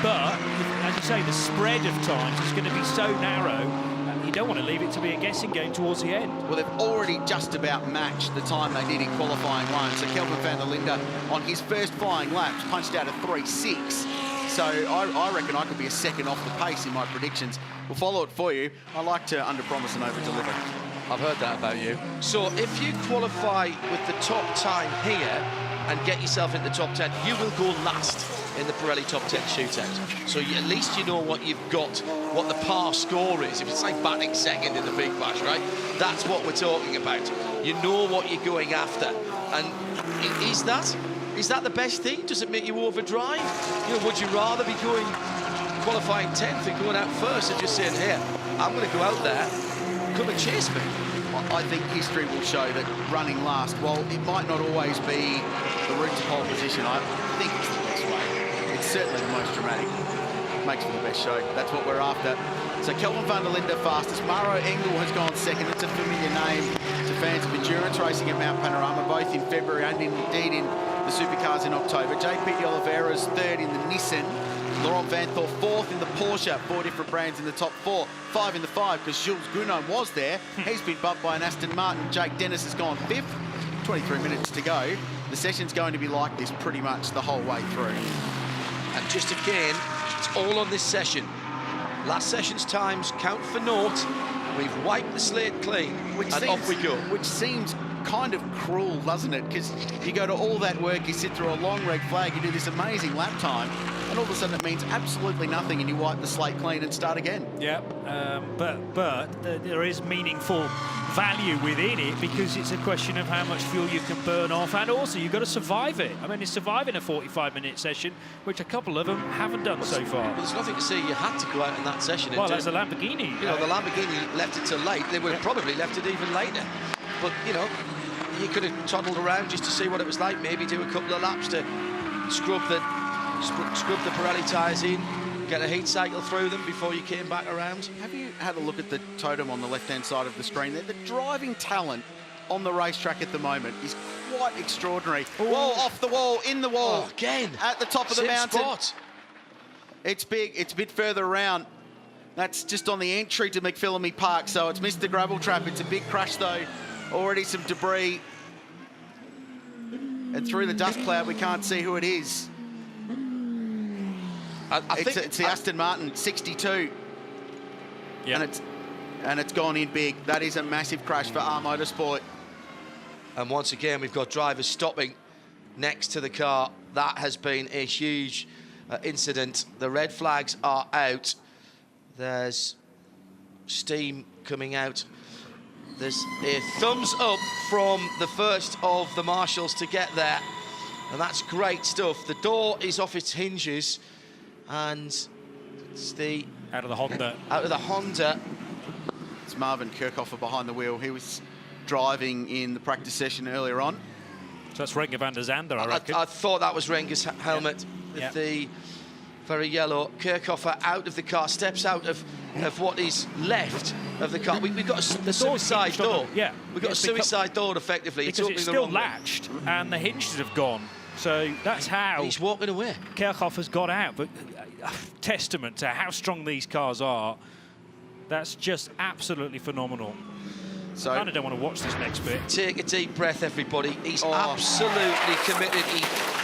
But, as you say, the spread of times is going to be so narrow, you don't want to leave it to be a guessing game towards the end. Well, they've already just about matched the time they did in qualifying 1. So Kelvin van der Linde, on his first flying laps, punched out a 3.6. So I reckon I could be a second off the pace in my predictions. We'll follow it for you. I like to under-promise and over-deliver. I've heard that about you. So if you qualify with the top time here and get yourself in the top 10, you will go last in the Pirelli top 10 shootout. So at least you know what you've got, what the par score is. If it's like batting second in the Big Bash, right? That's what we're talking about. You know what you're going after. And is that the best thing? Does it make you overdrive? You know, would you rather be going qualifying 10th and going out first and just saying, here, I'm going to go out there, come and chase me? I think history will show that running last, while it might not always be the route to pole position, I think it's the best way. It's certainly the most dramatic. Makes for the best show. That's what we're after. So Kelvin van der Linde fastest. Maro Engel has gone second. It's a familiar name to fans of endurance racing at Mount Panorama, both in February and indeed in the supercars in October. JP de Oliveira's third in the Nissan. Laurent Vanthor fourth in the Porsche. 4 different brands in the top 4. 5 in the 5 because Jules Gounon was there. He's been bumped by an Aston Martin. Jake Dennis has gone 5th. 23 minutes to go. The session's going to be like this pretty much the whole way through. And just again, it's all on this session. Last session's times count for naught. We've wiped the slate clean, off we go. Which seems kind of cruel, doesn't it? Because you go to all that work, you sit through a long red flag, you do this amazing lap time, and all of a sudden it means absolutely nothing, and you wipe the slate clean and start again. Yeah, but there is meaningful value within it because it's a question of how much fuel you can burn off, and also you've got to survive it. I mean, it's surviving a 45-minute session, which a couple of them haven't done so far. Well, there's nothing to say you had to go out in that session. Well, that's a Lamborghini. You know, the Lamborghini left it till late. They would have probably left it even later. But, you know, you could have toddled around just to see what it was like, maybe do a couple of laps to scrub the Pirelli tyres in, get a heat cycle through them before you came back around. Have you had a look at the totem on the left-hand side of the screen there? The driving talent on the racetrack at the moment is quite extraordinary. Wall, off the wall, in the wall. Oh, again. At the top of the Same mountain. spot. It's big. It's a bit further around. That's just on the entry to McPhillamy Park, so it's missed the gravel trap. It's a big crash, though. Already some debris. And through the dust cloud, we can't see who it is. It's the Aston Martin 62. Yeah. And it's gone in big. That is a massive crash for our Motorsport. And once again, we've got drivers stopping next to the car. That has been a huge incident. The red flags are out. There's steam coming out. There's a thumbs up from the first of the marshals to get there. And that's great stuff. The door is off its hinges. And it's the... Out of the Honda. Out of the Honda. It's Marvin Kirchhoffer behind the wheel. He was driving in the practice session earlier on. So that's Renger van der Zande, I reckon. I thought that was Renger's helmet with the very yellow. Kirchhoffer out of the car, steps out of what is left of the car. We've got the suicide door. Yeah. We've got a suicide door, effectively. Because it's still latched and the hinges have gone. So that's how... He's walking away. Kirchhoffer's got out, but testament to how strong these cars are. That's just absolutely phenomenal. So I kind of don't want to watch this next bit. Take a deep breath, everybody. He's absolutely committed. He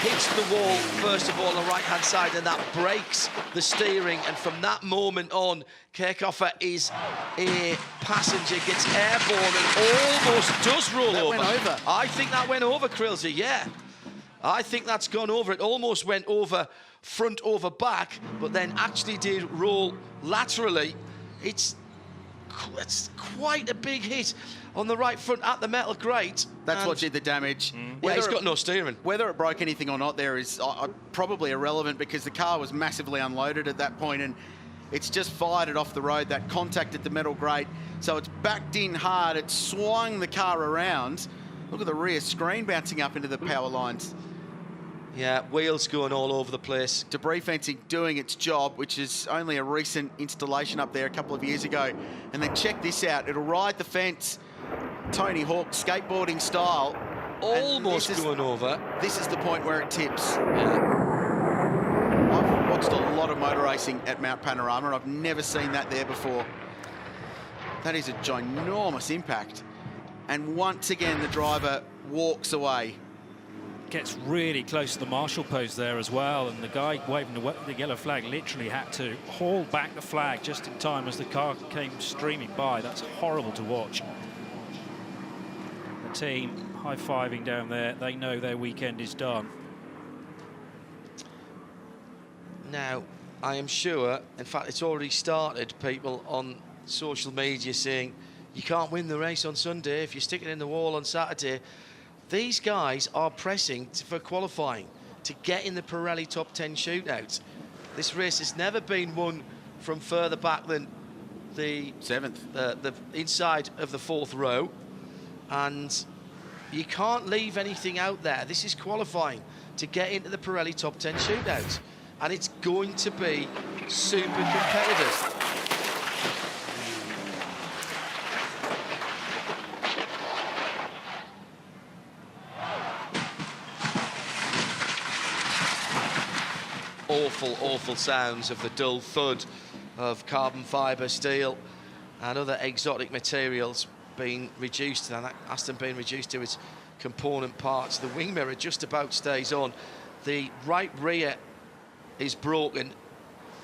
hits the wall, first of all, on the right-hand side, and that breaks the steering. And from that moment on, Kirchhoffer is a passenger, gets airborne and almost does roll over. That went over. I think that went over, Krilsey, yeah. I think that's gone over. It almost went over front over back, but then actually did roll laterally. It's quite a big hit on the right front at the metal grate. That's what did the damage. Yeah, he's got no steering. Whether it broke anything or not there is probably irrelevant, because the car was massively unloaded at that point, and it's just fired it off the road, that contact at the metal grate. So it's backed in hard, it swung the car around. Look at the rear screen bouncing up into the power lines. Yeah, wheels going all over the place. Debris fencing doing its job, which is only a recent installation up there a couple of years ago. And then check this out, it'll ride the fence, Tony Hawk skateboarding style. Almost going over. This is the point where it tips. Yeah. I've watched a lot of motor racing at Mount Panorama, and I've never seen that there before. That is a ginormous impact. And once again, the driver walks away. Gets really close to the marshal post there as well, and the guy waving the yellow flag literally had to haul back the flag just in time as the car came streaming by. That's horrible to watch. The team high-fiving down there. They know their weekend is done. Now, I am sure, in fact, it's already started, people on social media saying, you can't win the race on Sunday if you're sticking in the wall on Saturday. These guys are pressing for qualifying to get in the Pirelli top 10 shootout. This race has never been won from further back than the 7th, the inside of the 4th row, and you can't leave anything out there. This is qualifying to get into the Pirelli top 10 shootout, and it's going to be super competitive. Awful sounds of the dull thud of carbon fibre steel and other exotic materials being reduced, and that has been reduced to its component parts. The wing mirror just about stays on. The right rear is broken.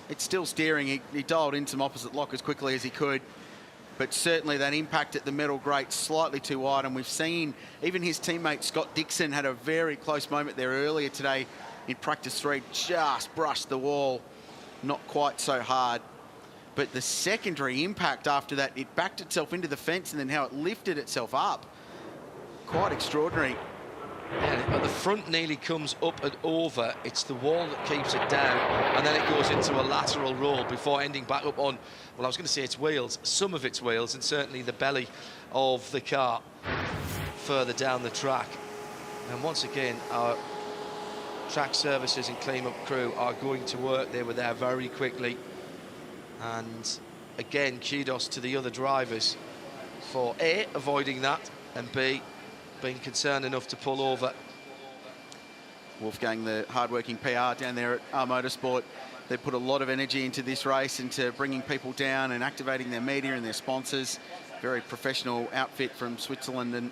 It's still steering. He dialed in some opposite lock as quickly as he could, but certainly that impact at the metal grate slightly too wide, and we've seen even his teammate Scott Dixon had a very close moment there earlier today in practice 3, just brushed the wall, not quite so hard. But the secondary impact after that, it backed itself into the fence, and then how it lifted itself up. Quite extraordinary. Yeah, the front nearly comes up and over. It's the wall that keeps it down, and then it goes into a lateral roll before ending back up on, well, I was going to say its wheels, some of its wheels, and certainly the belly of the car further down the track. And once again, our track services and clean-up crew are going to work. They were there very quickly, and again, kudos to the other drivers for A, avoiding that, and B, being concerned enough to pull over. Wolfgang, the hard-working PR down there at our Motorsport, they put a lot of energy into this race, into bringing people down and activating their media and their sponsors. Very professional outfit from Switzerland, and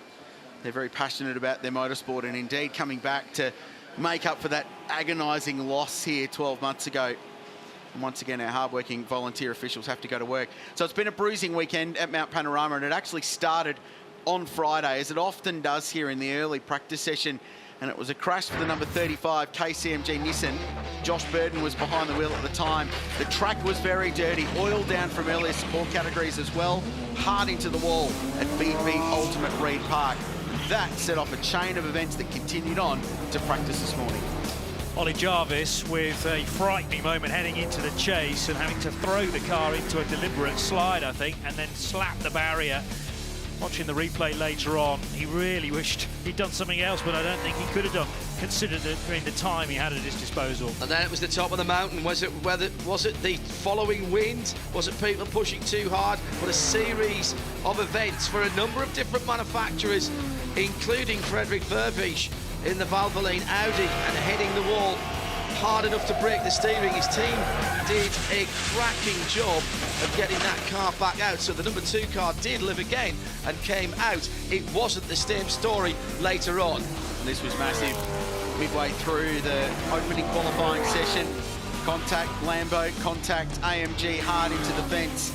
they're very passionate about their motorsport, and indeed coming back to make up for that agonising loss here 12 months ago. And once again, our hard-working volunteer officials have to go to work. So it's been a bruising weekend at Mount Panorama, and it actually started on Friday, as it often does here in the early practice session. And it was a crash for the number 35 KCMG Nissan. Josh Burden was behind the wheel at the time. The track was very dirty, oil down from earlier support categories as well, hard into the wall at BP Ultimate Reed Park. That set off a chain of events that continued on to practice this morning. Ollie Jarvis with a frightening moment heading into the chase and having to throw the car into a deliberate slide, I think, and then slap the barrier. Watching the replay later on, he really wished he'd done something else, but I don't think he could have done, considered it during the time he had at his disposal. And then it was the top of the mountain. Was it the following wind? Was it people pushing too hard? But a series of events for a number of different manufacturers, including Frederick Verbisch in the Valvoline Audi, and heading the wall hard enough to break the steering. His team did a cracking job of getting that car back out, so the number 2 car did live again and came out. It wasn't the same story later on. This was massive. Midway through the opening qualifying session, contact Lambo, contact AMG hard into the fence,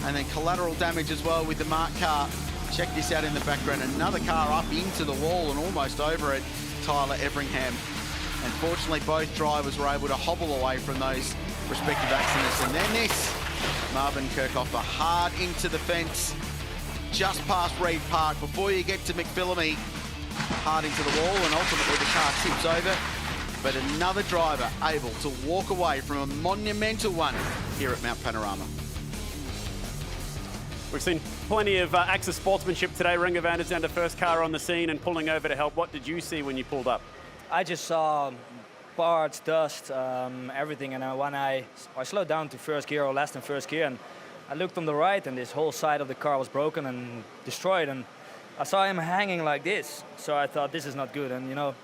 and then collateral damage as well with the Mark car. Check this out in the background, another car up into the wall and almost over it. Tyler Everingham And fortunately, both drivers were able to hobble away from those respective accidents. And then this, Marvin Kirchhofer hard into the fence, just past Reid Park, before you get to McPhillamy, hard into the wall, and ultimately the car tips over. But another driver able to walk away from a monumental one here at Mount Panorama. We've seen plenty of acts of sportsmanship today. Ringo van der Zande, first car on the scene and pulling over to help. What did you see when you pulled up? I just saw parts, dust, everything. And when I slowed down to first gear or less than first gear, and I looked on the right, and this whole side of the car was broken and destroyed. And I saw him hanging like this. So I thought, this is not good. And, you know,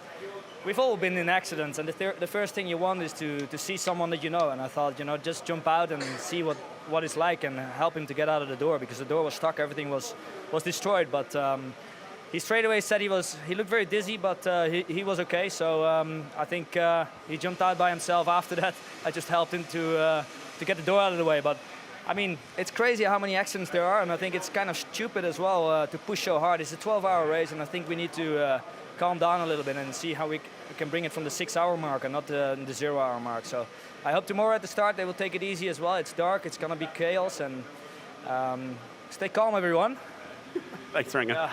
we've all been in accidents. And the first thing you want is to see someone that you know. And I thought, you know, just jump out and see what it's like and help him to get out of the door, because the door was stuck, everything was destroyed. But he straight away said he looked very dizzy, but he was okay. So I think he jumped out by himself after that. I just helped him to get the door out of the way. But I mean, it's crazy how many accidents there are, and I think it's kind of stupid as well to push so hard. It's a 12-hour race, and I think we need to calm down a little bit and see how we can bring it from the 6-hour mark and not the 0-hour mark. So I hope tomorrow at the start they will take it easy as well. It's dark, it's going to be chaos, and stay calm, everyone. Thanks, Ringo.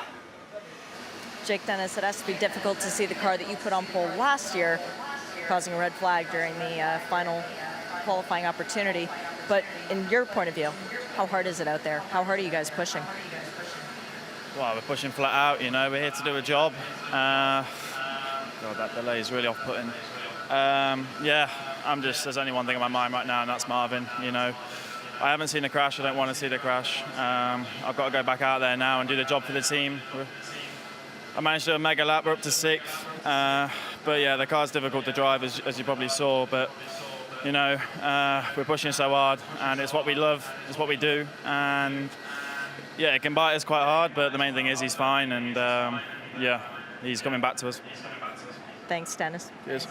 Jake Dennis, it has to be difficult to see the car that you put on pole last year causing a red flag during the final qualifying opportunity. But in your point of view, how hard is it out there? How hard are you guys pushing? Well, we're pushing flat out, you know. We're here to do a job. God, that delay is really off-putting. Yeah, there's only one thing on my mind right now, and that's Marvin, you know. I haven't seen the crash. I don't want to see the crash. I've got to go back out there now and do the job for the team. I managed to do a mega lap. We're up to 6th. But yeah, the car's difficult to drive, as you probably saw. But you know, we're pushing so hard, and it's what we love, it's what we do, and yeah, it can bite us quite hard, but the main thing is he's fine, and yeah, he's coming back to us. Thanks, Dennis. Cheers.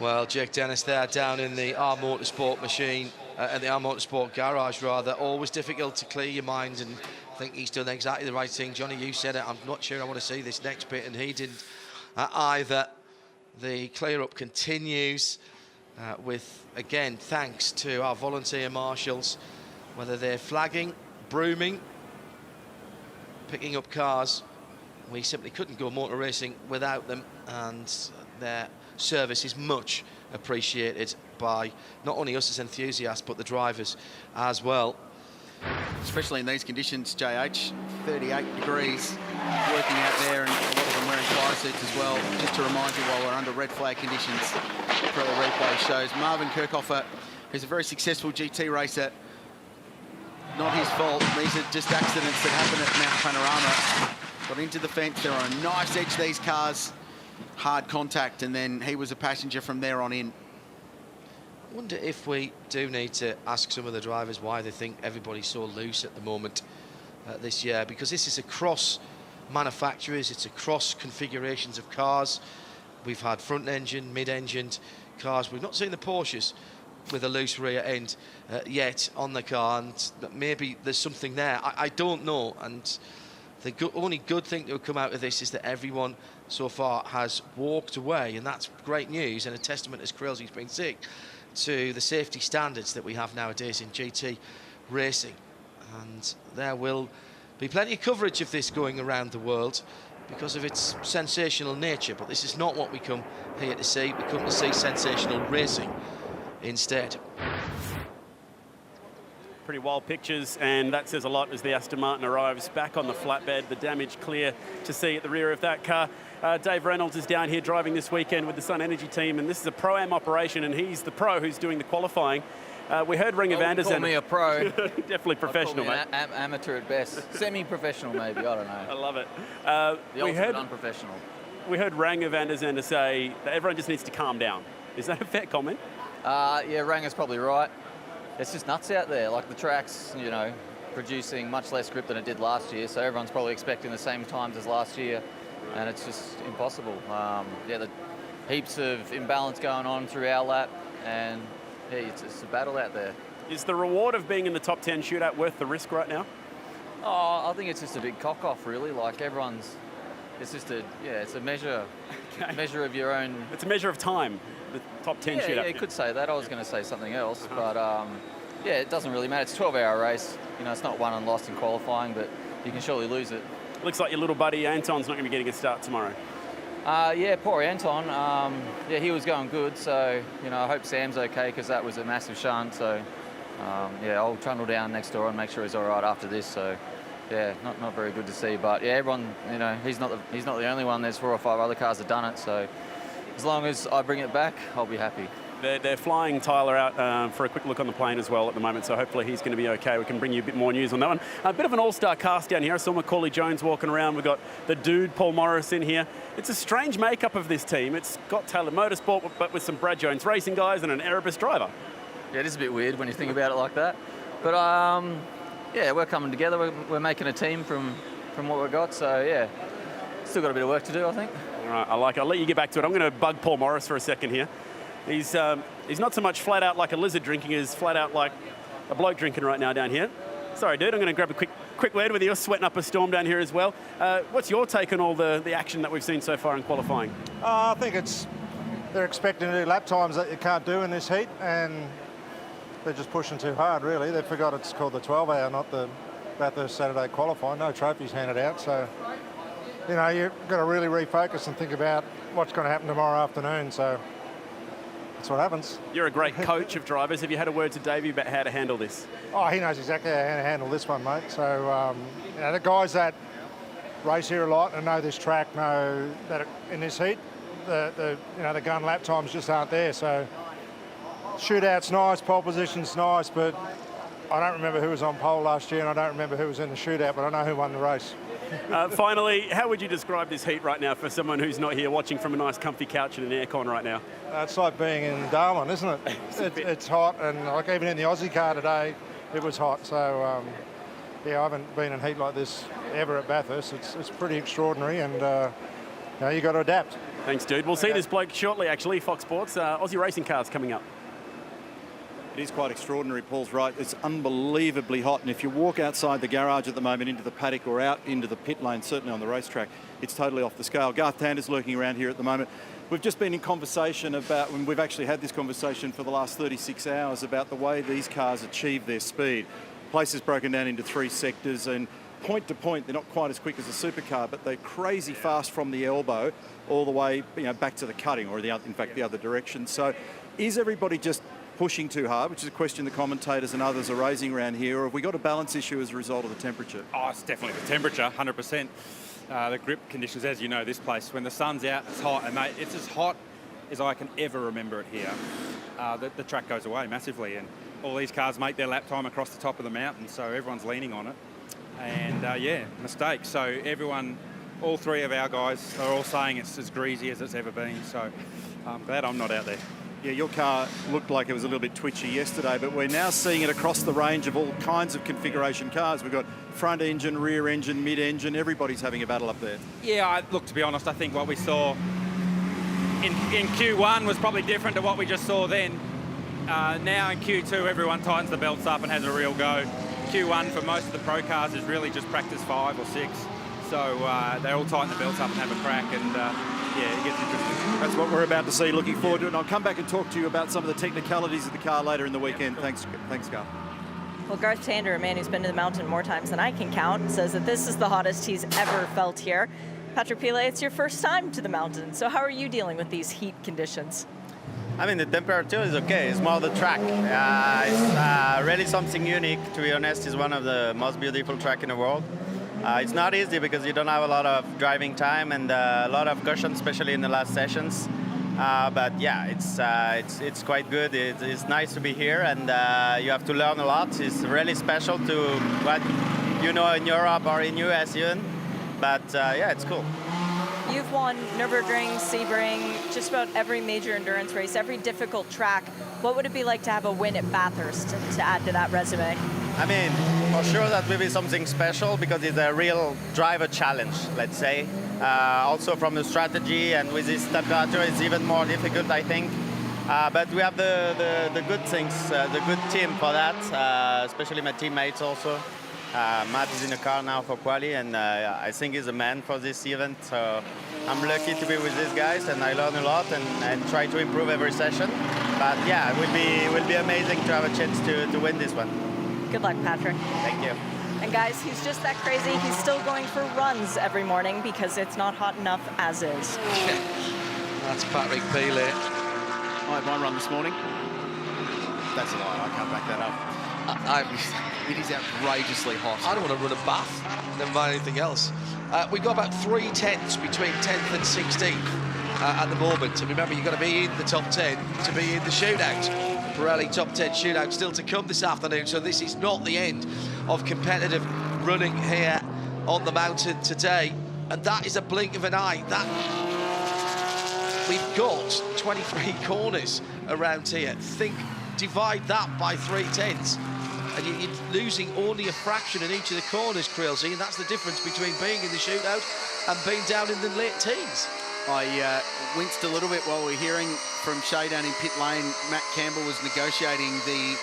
Well, Jake Dennis there down in the R Motorsport machine, at the R Motorsport garage rather. Always difficult to clear your mind, and I think he's done exactly the right thing. Johnny, you said it, I'm not sure I want to see this next bit, and he didn't either. The clear-up continues. With, again, thanks to our volunteer marshals, whether they're flagging, brooming, picking up cars. We simply couldn't go motor racing without them, and their service is much appreciated by not only us as enthusiasts, but the drivers as well. Especially in these conditions, JH, 38 degrees, working out there, and a lot of them wearing fire suits as well. Just to remind you, while we're under red flag conditions, for the replay shows Marvin Kirchhofer, who's a very successful GT racer. Not his fault. These are just accidents that happen at Mount Panorama. Got into the fence. They're on a nice edge, these cars. Hard contact, and then he was a passenger from there on in. I wonder if we do need to ask some of the drivers why they think everybody's so loose at the moment this year, because this is across manufacturers, it's across configurations of cars. We've had front engine, mid-engined cars. We've not seen the Porsches with a loose rear end yet on the car, and maybe there's something there. I don't know, and the only good thing that will come out of this is that everyone so far has walked away, and that's great news and a testament, as Crailsy's been sick, to the safety standards that we have nowadays in GT racing. And there will be plenty of coverage of this going around the world because of its sensational nature, but this is not what we come here to see. We come to see sensational racing instead. Pretty wild pictures, and that says a lot as the Aston Martin arrives back on the flatbed. The damage clear to see at the rear of that car. Dave Reynolds is down here driving this weekend with the Sun Energy team, and this is a Pro-Am operation, and he's the pro who's doing the qualifying. We heard Ringo van der Zande. Call me a pro. Definitely professional, mate. Amateur at best. Semi-professional, maybe. I don't know. I love it. The ultimate unprofessional. We heard Ringo van der Zande say that everyone just needs to calm down. Is that a fair comment? Yeah, Ranger's probably right. It's just nuts out there. Like the track's, you know, producing much less grip than it did last year, so everyone's probably expecting the same times as last year, and it's just impossible. Yeah, the heaps of imbalance going on through our lap, and yeah, it's a battle out there. Is the reward of being in the top 10 shootout worth the risk right now? Oh, I think it's just a big cock-off, really. Like everyone's It's just it's a measure of your own. It's a measure of time. The top 10 shootout. Yeah, you could say that. I was going to say something else, but yeah, it doesn't really matter. It's a 12-hour race. You know, it's not won and lost in qualifying, but you can surely lose it. Looks like your little buddy Anton's not going to be getting a start tomorrow. Yeah, poor Anton. Yeah, he was going good, so you know, I hope Sam's okay because that was a massive shunt. So yeah, I'll trundle down next door and make sure he's all right after this. So yeah, not very good to see, but yeah, everyone, you know, he's not the only one. There's 4 or 5 other cars that done it. So as long as I bring it back, I'll be happy. They're flying Tyler out for a quick look on the plane as well at the moment, so hopefully he's going to be okay. We can bring you a bit more news on that one. A bit of an all-star cast down here. I saw Macaulay Jones walking around. We've got the dude, Paul Morris, in here. It's a strange makeup of this team. It's got Taylor Motorsport, but with some Brad Jones racing guys and an Erebus driver. Yeah, it is a bit weird when you think about it like that. But yeah, we're coming together. We're making a team from what we've got, so yeah, still got a bit of work to do, I think. All right, I like it. I'll let you get back to it. I'm going to bug Paul Morris for a second here. He's not so much flat out like a lizard drinking as flat out like a bloke drinking right now down here. Sorry, dude, I'm going to grab a quick word with you. You're sweating up a storm down here as well. What's your take on all the action that we've seen so far in qualifying? I think they're expecting to do lap times that you can't do in this heat, and they're just pushing too hard, really. They forgot it's called the 12-hour, not the Bathurst Saturday qualifying. No trophies handed out, so you know, you've got to really refocus and think about what's going to happen tomorrow afternoon. So that's what happens. You're a great coach of drivers. Have you had a word to Davey about how to handle this? Oh, he knows exactly how to handle this one, mate. So, you know, the guys that race here a lot and know this track know that in this heat, the gun lap times just aren't there. So, shootout's nice, pole position's nice, but I don't remember who was on pole last year, and I don't remember who was in the shootout, but I know who won the race. Finally, how would you describe this heat right now for someone who's not here watching from a nice comfy couch in an aircon right now? It's like being in Darwin, isn't it? It's hot, and like even in the Aussie car today, it was hot. So, yeah, I haven't been in heat like this ever at Bathurst. It's pretty extraordinary, and you know, you got to adapt. Thanks, dude. We'll see this bloke shortly, actually. Fox Sports, Aussie racing cars coming up. It is quite extraordinary, Paul's right. It's unbelievably hot, and if you walk outside the garage at the moment into the paddock or out into the pit lane, certainly on the racetrack, it's totally off the scale. Garth Tander's lurking around here at the moment. We've just been in conversation about, when we've actually had this conversation for the last 36 hours about the way these cars achieve their speed. The place is broken down into 3 sectors, and point to point, they're not quite as quick as a supercar, but they're crazy fast from the elbow all the way, you know, back to the cutting, or in fact the other direction. So is everybody just pushing too hard, which is a question the commentators and others are raising around here, or have we got a balance issue as a result of the temperature? Oh, it's definitely the temperature, 100%. The grip conditions, as you know, this place, when the sun's out, it's hot, and mate, it's as hot as I can ever remember it here. The track goes away massively, and all these cars make their lap time across the top of the mountain, so everyone's leaning on it. And yeah, mistakes. So everyone, all 3 of our guys are all saying it's as greasy as it's ever been, so I'm glad I'm not out there. Yeah, your car looked like it was a little bit twitchy yesterday, but we're now seeing it across the range of all kinds of configuration cars. We've got front engine, rear engine, mid-engine. Everybody's having a battle up there. Yeah, look, to be honest, I think what we saw in Q1 was probably different to what we just saw then. Now in Q2, everyone tightens the belts up and has a real go. Q1 for most of the pro cars is really just practice 5 or 6. So they all tighten the belts up and have a crack, and yeah, it gets interesting. That's what we're about to see. Looking forward to it. And I'll come back and talk to you about some of the technicalities of the car later in the weekend. Thanks, Garth. Well, Garth Tander, a man who's been to the mountain more times than I can count, says that this is the hottest he's ever felt here. Patrick Pilet, it's your first time to the mountain, so how are you dealing with these heat conditions? I mean, the temperature is okay. It's more the track. It's really something unique, to be honest. It's one of the most beautiful tracks in the world. It's not easy because you don't have a lot of driving time and a lot of caution, especially in the last sessions. But yeah, it's quite good. It's nice to be here, and you have to learn a lot. It's really special to what you know in Europe or in US even. But yeah, it's cool. You've won Nürburgring, Sebring, just about every major endurance race, every difficult track. What would it be like to have a win at Bathurst to add to that resume? I mean, for sure that will be something special because it's a real driver challenge, let's say. Also from the strategy, and with this temperature, it's even more difficult, I think. But we have the good things, the good team for that, especially my teammates also. Matt is in the car now for quali, and I think he's a man for this event. So I'm lucky to be with these guys, and I learn a lot and try to improve every session. But yeah, it will be amazing to have a chance to win this one. Good luck, Patrick. Thank you. And guys, he's just that crazy. He's still going for runs every morning because it's not hot enough as is. That's Patrick Peele. I had one run this morning. That's a lie, I can't back that up. It is outrageously hot. I don't want to run a bath, never mind anything else. We've got about 3 tenths between 10th and 16th at the moment. And remember, you've got to be in the top 10 to be in the shootout. Pirelli top 10 shootout still to come this afternoon, so this is not the end of competitive running here on the mountain today. And that is a blink of an eye. We've got 23 corners around here. Divide that by 3 tenths, and you're losing only a fraction in each of the corners, Creelsy, and that's the difference between being in the shootout and being down in the late teens. I winced a little bit while we were hearing from Shay down in pit lane. Matt Campbell was negotiating the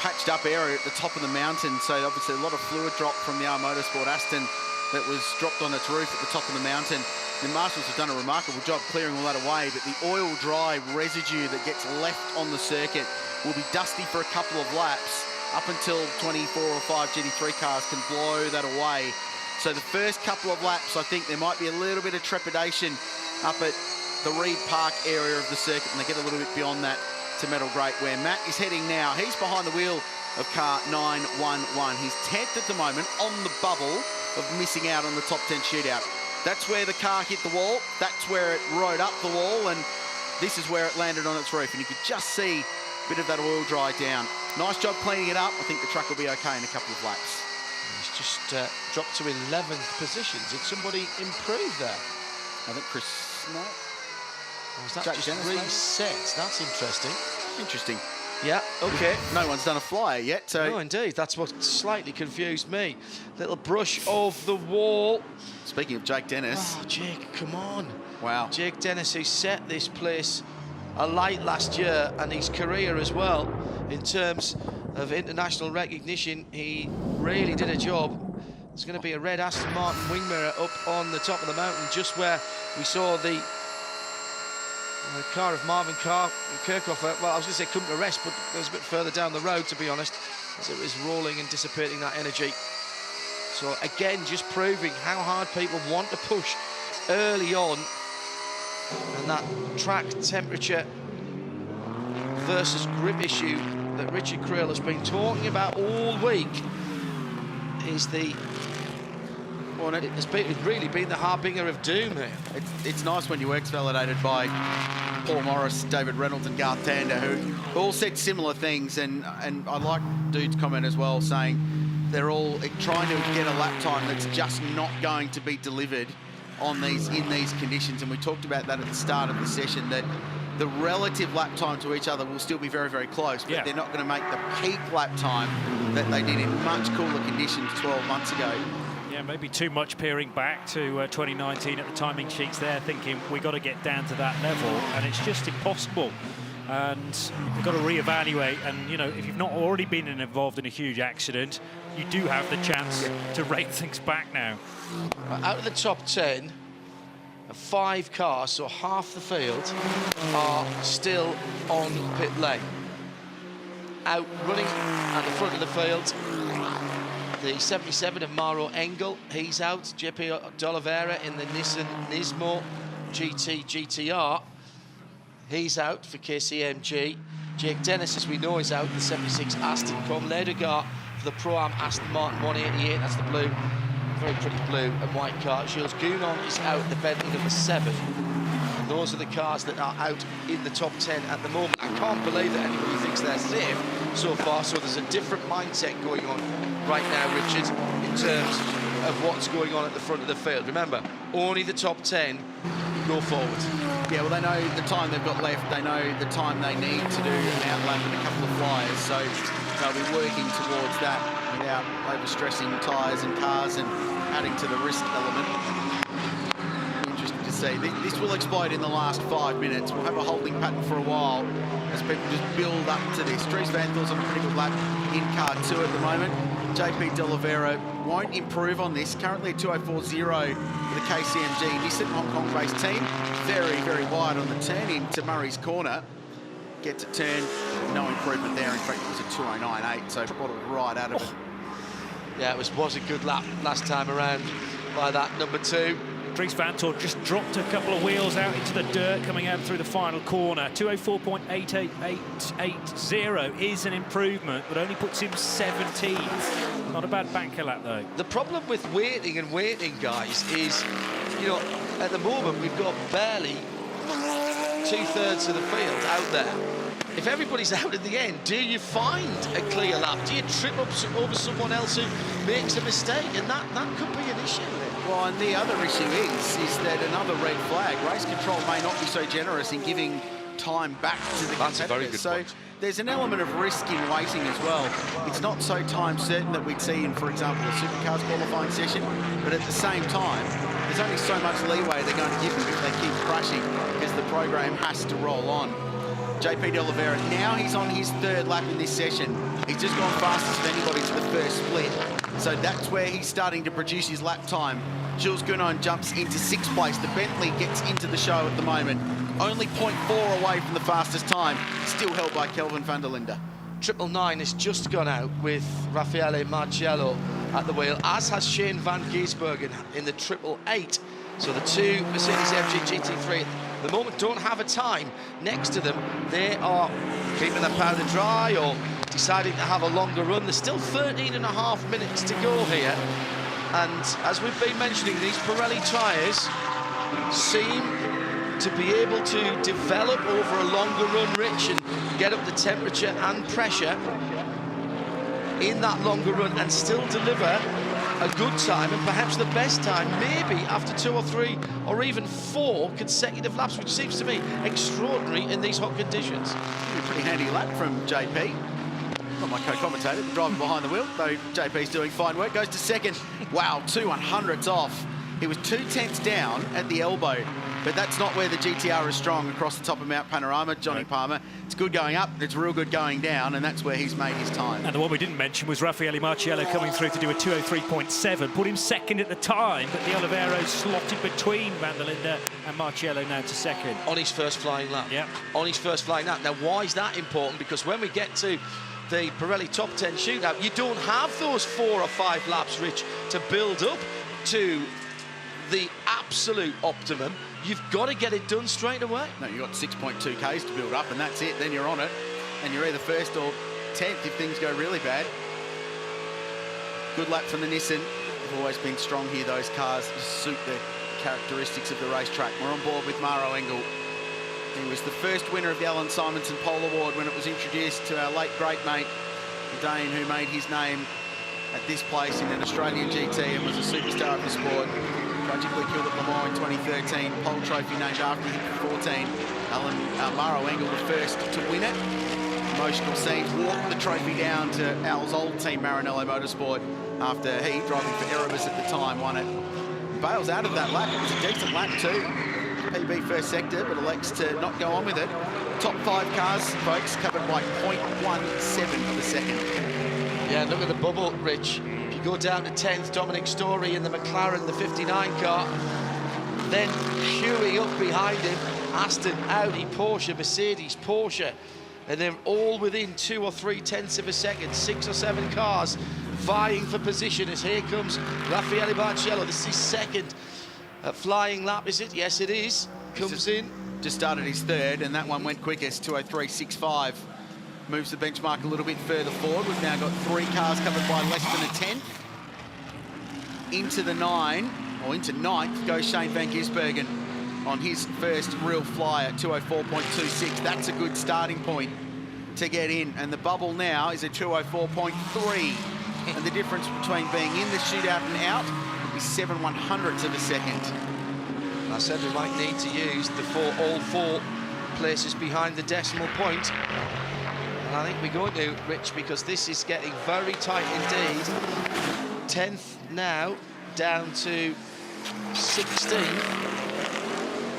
patched up area at the top of the mountain, so obviously a lot of fluid drop from the Motorsport Aston that was dropped on its roof at the top of the mountain. The marshals have done a remarkable job clearing all that away, but the oil dry residue that gets left on the circuit will be dusty for a couple of laps up until 24 or 5 GT3 cars can blow that away. So the first couple of laps, I think there might be a little bit of trepidation up at the Reed Park area of the circuit, and they get a little bit beyond that to Metal Great, where Matt is heading now. He's behind the wheel of car 911. He's 10th at the moment on the bubble of missing out on the top 10 shootout. That's where the car hit the wall. That's where it rode up the wall, and this is where it landed on its roof. And you could just see a bit of that oil dry down. Nice job cleaning it up. I think the truck will be okay in a couple of laps. He's just dropped to 11th position. Did somebody improve there? I think Chris... No. Or is that Jack just Dennis, reset? That's interesting. Interesting. Yeah, okay. No one's done a flyer yet, so... No, indeed. That's what slightly confused me. Little brush of the wall. Speaking of Jake Dennis... Oh, Jake, come on. Wow. Jake Dennis, who set this place alight last year, and his career as well, in terms of international recognition. He really did a job. There's going to be a red Aston Martin wing mirror up on the top of the mountain, just where we saw the car of Marvin Kirchhofer. Well, I was going to say come to rest, but it was a bit further down the road, to be honest, as it was rolling and dissipating that energy. So again, just proving how hard people want to push early on, and that track temperature versus grip issue that Richard Creel has been talking about all week is it's really been the harbinger of doom here. It's nice when your work's validated by Paul Morris, David Reynolds and Garth Tander, who all said similar things, and I like Dude's comment as well, saying they're all trying to get a lap time that's just not going to be delivered in these conditions. And we talked about that at the start of the session, that the relative lap time to each other will still be very, very close, but they're not going to make the peak lap time that they did in much cooler conditions 12 months ago. Yeah, maybe too much peering back to 2019 at the timing sheets there, thinking we got to get down to that level, and it's just impossible. And you've got to reevaluate, and you know, if you've not already been involved in a huge accident, you do have the chance to rate things back now. Out of the top 10, 5 cars, so half the field, are still on pit lane. Out running at the front of the field, the 77 of Mauro Engel, he's out. JP D'Oliveira in the Nissan Nismo GT-GTR, he's out for KCMG. Jake Dennis, as we know, is out, the 76 Aston. Com Ledergaard for the Pro-Am Aston Martin 188, that's the blue, very pretty blue and white car. Gilles Gounon is out, the Bentley number 7. And those are the cars that are out in the top 10 at the moment. I can't believe that anybody thinks they're safe so far, so there's a different mindset going on right now, Richard, in terms of what's going on at the front of the field. Remember, only the top 10 go forward. Yeah, well, they know the time they've got left. They know the time they need to do an outlap and a couple of flyers, so they'll be working towards that without overstressing tyres and cars and adding to the risk element. Interesting to see. This will explode in the last 5 minutes. We'll have a holding pattern for a while as people just build up to this. Dries Van Doorn's on a pretty good lap in car 2 at the moment. JP De Oliveira won't improve on this. Currently a 2:04.0 for the KCMG Nissan Hong Kong-based team. Very, very wide on the turn into Murray's corner. Gets a turn, no improvement there. In fact, it was a 2:09.8, so bottled right out of it. Yeah, it was a good lap last time around by that number 2. Dries Vanthoor just dropped a couple of wheels out into the dirt coming out through the final corner. 2:04.88880 is an improvement, but only puts him 17th. Not a bad banker lap, though. The problem with waiting, guys, is, you know, at the moment we've got barely 2/3 of the field out there. If everybody's out at the end, do you find a clear lap? Do you trip up over someone else who makes a mistake? And that could be an issue. Well, and the other issue is that another red flag. Race control may not be so generous in giving time back to the That's a very good so point. there's an element of risk in waiting as well. It's not so time certain that we'd see in, for example, a supercars qualifying session, but at the same time, there's only so much leeway they're going to give them if they keep crashing, because the program has to roll on. JP De Oliveira, now he's on his 3rd lap in this session. He's just gone fastest of anybody to the first split. So that's where he's starting to produce his lap time. Jules Gounon jumps into 6th place. The Bentley gets into the show at the moment. Only 0.4 away from the fastest time. Still held by Kelvin van der Linde. 999 has just gone out with Raffaele Marciello at the wheel, as has Shane van Gisbergen in the 888. So the 2 Mercedes-AMG GT3 at the moment don't have a time next to them. They are keeping their powder dry or deciding to have a longer run. There's still 13.5 minutes to go here. And as we've been mentioning, these Pirelli tyres seem to be able to develop over a longer run, Rich, and get up the temperature and pressure in that longer run and still deliver a good time, and perhaps the best time, maybe after 2 or 3 or even 4 consecutive laps, which seems to me extraordinary in these hot conditions. A pretty handy lap from JP. Not my co-commentator, the driver behind the wheel, though JP's doing fine work. Goes to 2nd. Wow, 2 100ths off. He was 2/10 down at the elbow, but that's not where the GTR is strong across the top of Mount Panorama. Johnny Palmer, it's good going up, it's real good going down, and that's where he's made his time. And the one we didn't mention was Raffaele Marciello coming through to do a 2:03.7, put him 2nd at the time, but De Oliveira slotted between van der Linde and Marciello now to 2nd. On his first flying lap. Yeah. On his first flying lap. Now, why is that important? Because when we get to the Pirelli Top 10 shootout, you don't have those 4 or 5 laps, Rich, to build up to the absolute optimum. You've got to get it done straight away. No, you've got 6.2 Ks to build up, and that's it. Then you're on it, and you're either 1st or 10th if things go really bad. Good lap from the Nissan. They've always been strong here, those cars suit the characteristics of the racetrack. We're on board with Maro Engel. He was the first winner of the Alan Simonson Pole Award when it was introduced to our late great mate, the Dane who made his name at this place in an Australian GT and was a superstar of the sport. Tragically killed at Le Mans in 2013. Pole trophy named after him for 14. Maro Engel, the first to win it. Emotional scenes. Walked the trophy down to Al's old team, Maranello Motorsport, after he, driving for Erebus at the time, won it. Bails out of that lap. It was a decent lap too. PB first sector, but elects to not go on with it. Top 5 cars, folks, covered by 0.17 of a second. Yeah, look at the bubble, Rich. If you go down to 10th, Dominic Story in the McLaren, the 59 car. Then Huey up behind him, Aston, Audi, Porsche, Mercedes, Porsche. And they're all within 2 or 3 tenths of a second. 6 or 7 cars vying for position as here comes Raffaele Marciello. This is his 2nd flying lap, is it? Yes, it is. Comes in. Just started his 3rd, and that one went quickest, 2:03.65. Moves the benchmark a little bit further forward. We've now got 3 cars covered by less than a 10th. Into the 9, or into 9th, goes Shane van Gisbergen on his first real fly at 2:04.26. That's a good starting point to get in. And the bubble now is a 2:04.3. And the difference between being in the shootout and out is 7 100ths of a second. I said we might need to use all 4 places behind the decimal point. And I think we're going to, Rich, because this is getting very tight indeed. 10th now, down to 16th.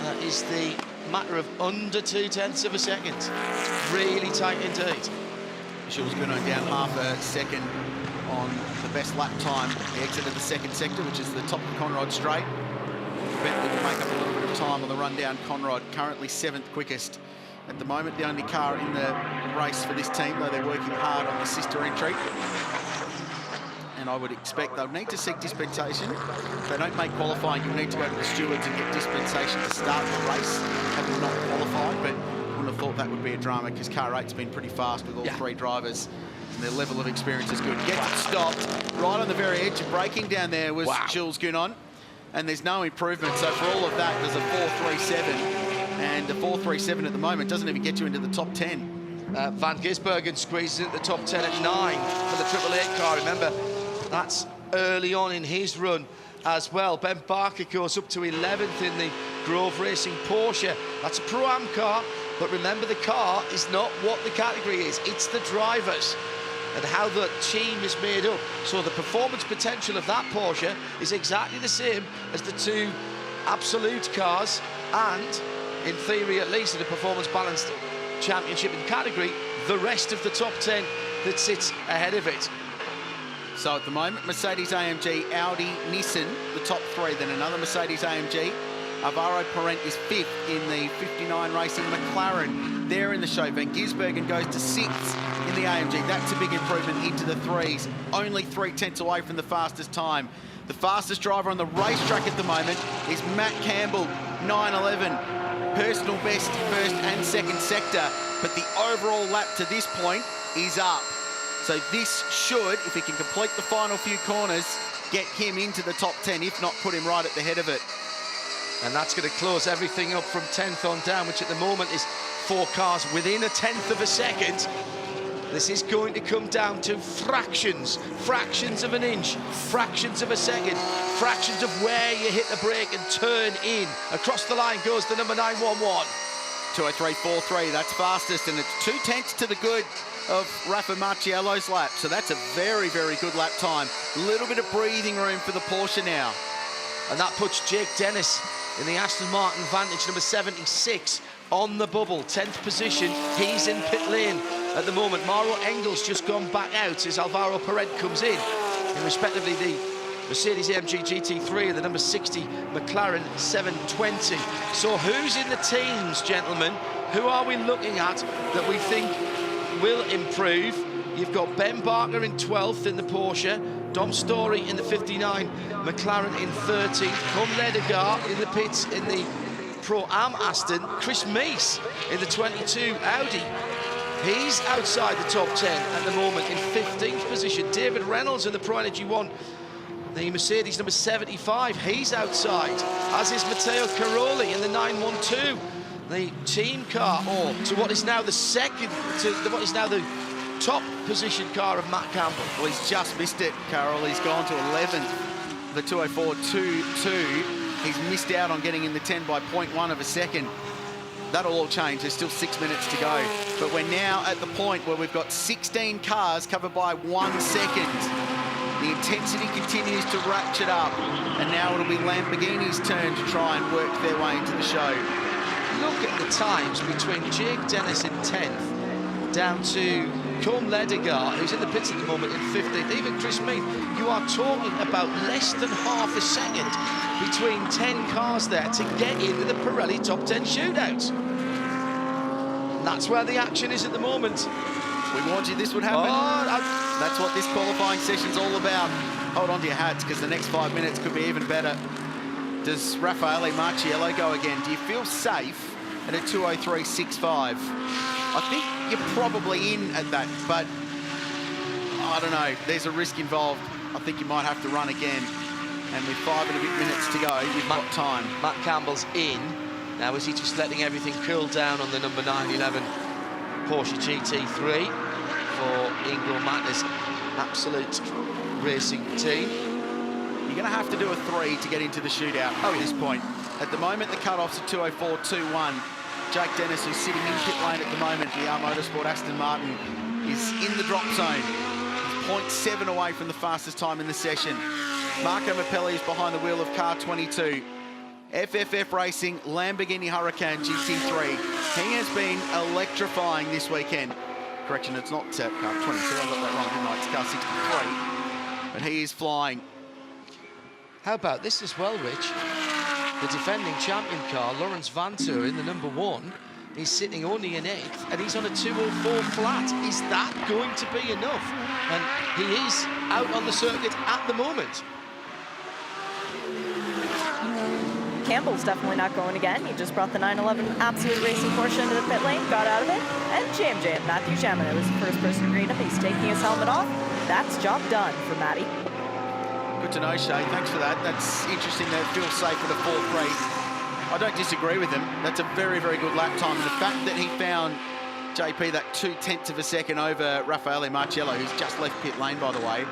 That is the matter of under 2 tenths of a second. It's really tight indeed. Jules Gounon down half a second on the best lap time. He exited the second sector, which is the top of Conrod Straight. Bentley will make up a little bit of time on the run down Conrod, currently 7th quickest. At the moment, the only car in the race for this team, though they're working hard on the sister entry. And I would expect they'll need to seek dispensation. If they don't make qualifying, you'll need to go to the stewards and get dispensation to start the race, having not qualified, but wouldn't have thought that would be a drama because car 8's been pretty fast with all 3 drivers, and their level of experience is good. Gets it stopped right on the very edge of braking down there was Jules Gunon, and there's no improvement. So for all of that, there's a 4.37, and the 4.37 at the moment doesn't even get you into the top 10. Van Gisbergen squeezes into the top 10 at 9 for the Triple 8 car. Remember, that's early on in his run as well. Ben Barker goes up to 11th in the Grove Racing Porsche. That's a Pro-Am car, but remember, the car is not what the category is. It's the drivers and how the team is made up. So the performance potential of that Porsche is exactly the same as the 2 Absolute cars, and in theory at least in the performance balanced championship in category, the rest of the top 10 that sits ahead of it. So at the moment, Mercedes AMG, Audi, Nissan, the top 3, then another Mercedes AMG. Alvaro Parent is 5th in the 59 Racing McLaren. They're in the show. Van Gisbergen goes to 6th in the AMG. That's a big improvement into the 3s. Only 3/10 away from the fastest time. The fastest driver on the racetrack at the moment is Matt Campbell, 9:11. Personal best first and second sector, but the overall lap to this point is up. So this should, if he can complete the final few corners, get him into the top 10, if not put him right at the head of it. And that's going to close everything up from 10th on down, which at the moment is 4 cars within a 10th of a second. This is going to come down to fractions of an inch, fractions of a second, fractions of where you hit the brake and turn in. Across the line goes the number 911. 2:03.43, that's fastest, and it's 2/10 to the good of Rafa Marciello's lap. So that's a very, very good lap time. A little bit of breathing room for the Porsche now. And that puts Jake Dennis in the Aston Martin Vantage, number 76, on the bubble, 10th position. He's in pit lane at the moment. Mauro Engel's just gone back out as Alvaro Parent comes in respectively the Mercedes AMG GT3 and the number 60 McLaren 720. So who's in the teams, gentlemen? Who are we looking at that we think will improve? You've got Ben Barker in 12th in the Porsche, Dom Story in the 59, McLaren in 13th, Cum Ledegaard in the pits in the Pro-Am Aston, Chris Meese in the 22 Audi. He's outside the top 10 at the moment in 15th position. David Reynolds in the Pro Energy 1, the Mercedes number 75, he's outside, as is Matteo Caroli in the 912, the team car, to what is now the top position car of Matt Campbell. Well, he's just missed it, Carol. He's gone to 11th, the 2:04.22. He's missed out on getting in the 10 by 0.1 of a second. That'll all change. There's still 6 minutes to go. But we're now at the point where we've got 16 cars covered by 1 second. The intensity continues to ratchet up, and now it'll be Lamborghini's turn to try and work their way into the show. Look at the times between Jake Dennis in 10th down to Cum Ledegaard, who's in the pits at the moment in 15th. Even Chris Meade, you are talking about less than half a second between 10 cars there to get into the Pirelli top 10 shootout. And that's where the action is at the moment. We warned you this would happen. That's what this qualifying session's all about. Hold on to your hats, because the next 5 minutes could be even better. Does Raffaele Marciello go again? Do you feel safe at a 2:03.65? I think you're probably in at that, but I don't know. There's a risk involved. I think you might have to run again. And with 5 and a bit minutes to go, we've got time. Matt Campbell's in. Now, is he just letting everything cool down on the number 911 Porsche GT3 for Ingo Matner's Absolute Racing team? You're going to have to do a 3 to get into the shootout at this point. At the moment, the cut-off's at 2:04.21. Jake Dennis, who's sitting in pit lane at the moment, the Motorsport Aston Martin, is in the drop zone. He's 0.7 away from the fastest time in the session. Marco Mappelli is behind the wheel of car 22. FFF Racing Lamborghini Huracan GT3. He has been electrifying this weekend. Correction, it's not car 22, I got that wrong, didn't I? It's car 63. But he is flying. How about this as well, Rich? The defending champion car, Lawrence Vantour, in the number 1, is sitting only in 8th, and he's on a 204 flat. Is that going to be enough? And he is out on the circuit at the moment. Campbell's definitely not going again. He just brought the 911 Absolute Racing Porsche into the pit lane, got out of it, and JMJ, Matthew Jaminet was the first person to green him. He's taking his helmet off. That's job done for Matty. Good to know, Shay. Thanks for that. That's interesting that it feels safe at a 4.3. I don't disagree with him. That's a very, very good lap time. And the fact that he found JP that 0.2 of a second over Raffaele Marcello, who's just left pit lane, by the way,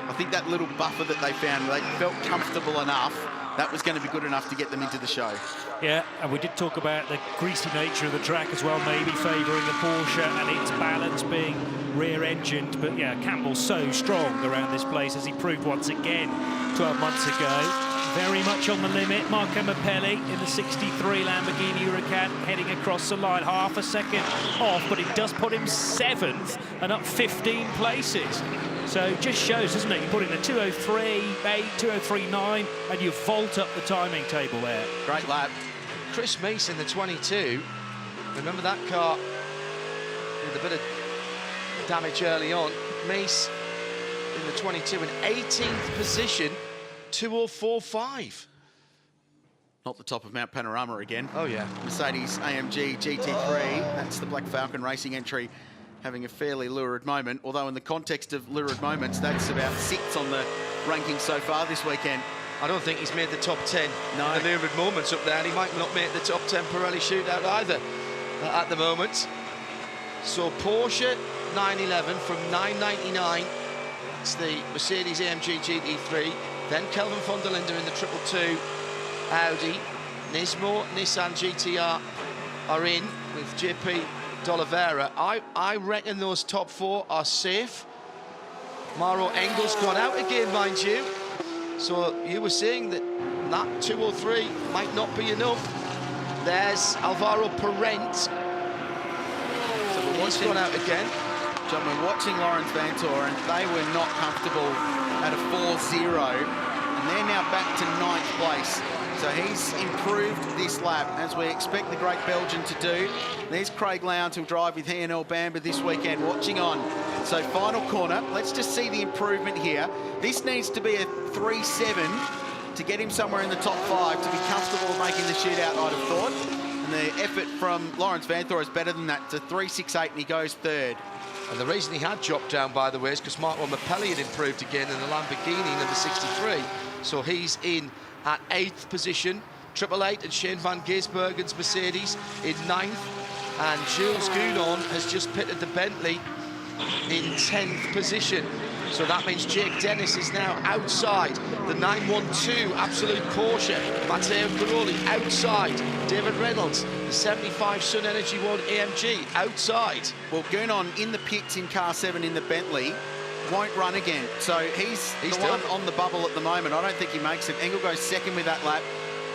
I think that little buffer that they found, they felt comfortable enough, that was going to be good enough to get them into the show. Yeah, and we did talk about the greasy nature of the track as well, maybe favouring the Porsche and its balance being rear-engined. But yeah, Campbell's so strong around this place, as he proved once again 12 months ago. Very much on the limit. Marco Mappelli in the 63 Lamborghini Huracan heading across the line, half a second off, but it does put him 7th and up 15 places. So just shows, doesn't it? You put in a 2:03.8, 2:03.9, and you vault up the timing table there. Great lap. Chris Meese in the 22. Remember that car with a bit of damage early on. Meese in the 22 in 18th position, 2:04.5. Not the top of Mount Panorama again. Oh, yeah. Mercedes AMG GT3. That's the Black Falcon Racing entry, having a fairly lurid moment. Although in the context of lurid moments, that's about 6 on the ranking so far this weekend. I don't think he's made the top 10. No. The lurid moments up there, and he might not make the top 10 Pirelli shootout either at the moment. So Porsche 911 from 999. It's the Mercedes AMG GT3. Then Kelvin von der Linde in the 222 Audi. Nismo, Nissan GTR are in with JP d'Oliveira. I reckon those top 4 are safe. Maro Engel's gone out again, mind you. So you were saying that 203 might not be enough. There's Alvaro Parent. So he's gone out again. John, we're watching Lawrence Vantour, and they were not comfortable at a 4.0, and they're now back to 9th place. So he's improved this lap, as we expect the great Belgian to do. There's Craig Lowndes, who'll drive with H&L Bamber this weekend, watching on. So final corner, let's just see the improvement here. This needs to be a 3.7 to get him somewhere in the top 5 to be comfortable making the shootout, I'd have thought. And the effort from Lawrence Vantour is better than that. It's a 3.68 and he goes 3rd. And the reason he had dropped down, by the way, is because Marco Mappelli had improved again in the Lamborghini number 63. So he's in at 8th position. 888 and Shane van Gisbergen's Mercedes in 9th. And Jules Gounon has just pitted the Bentley in 10th position. So that means Jake Dennis is now outside the 912 Absolute Porsche. Matteo Caroli outside. David Reynolds, the 75 Sun Energy One AMG outside. Well, Gounon in the pits in car 7 in the Bentley won't run again. So he's the one on the bubble at the moment. I don't think he makes it. Engel goes 2nd with that lap,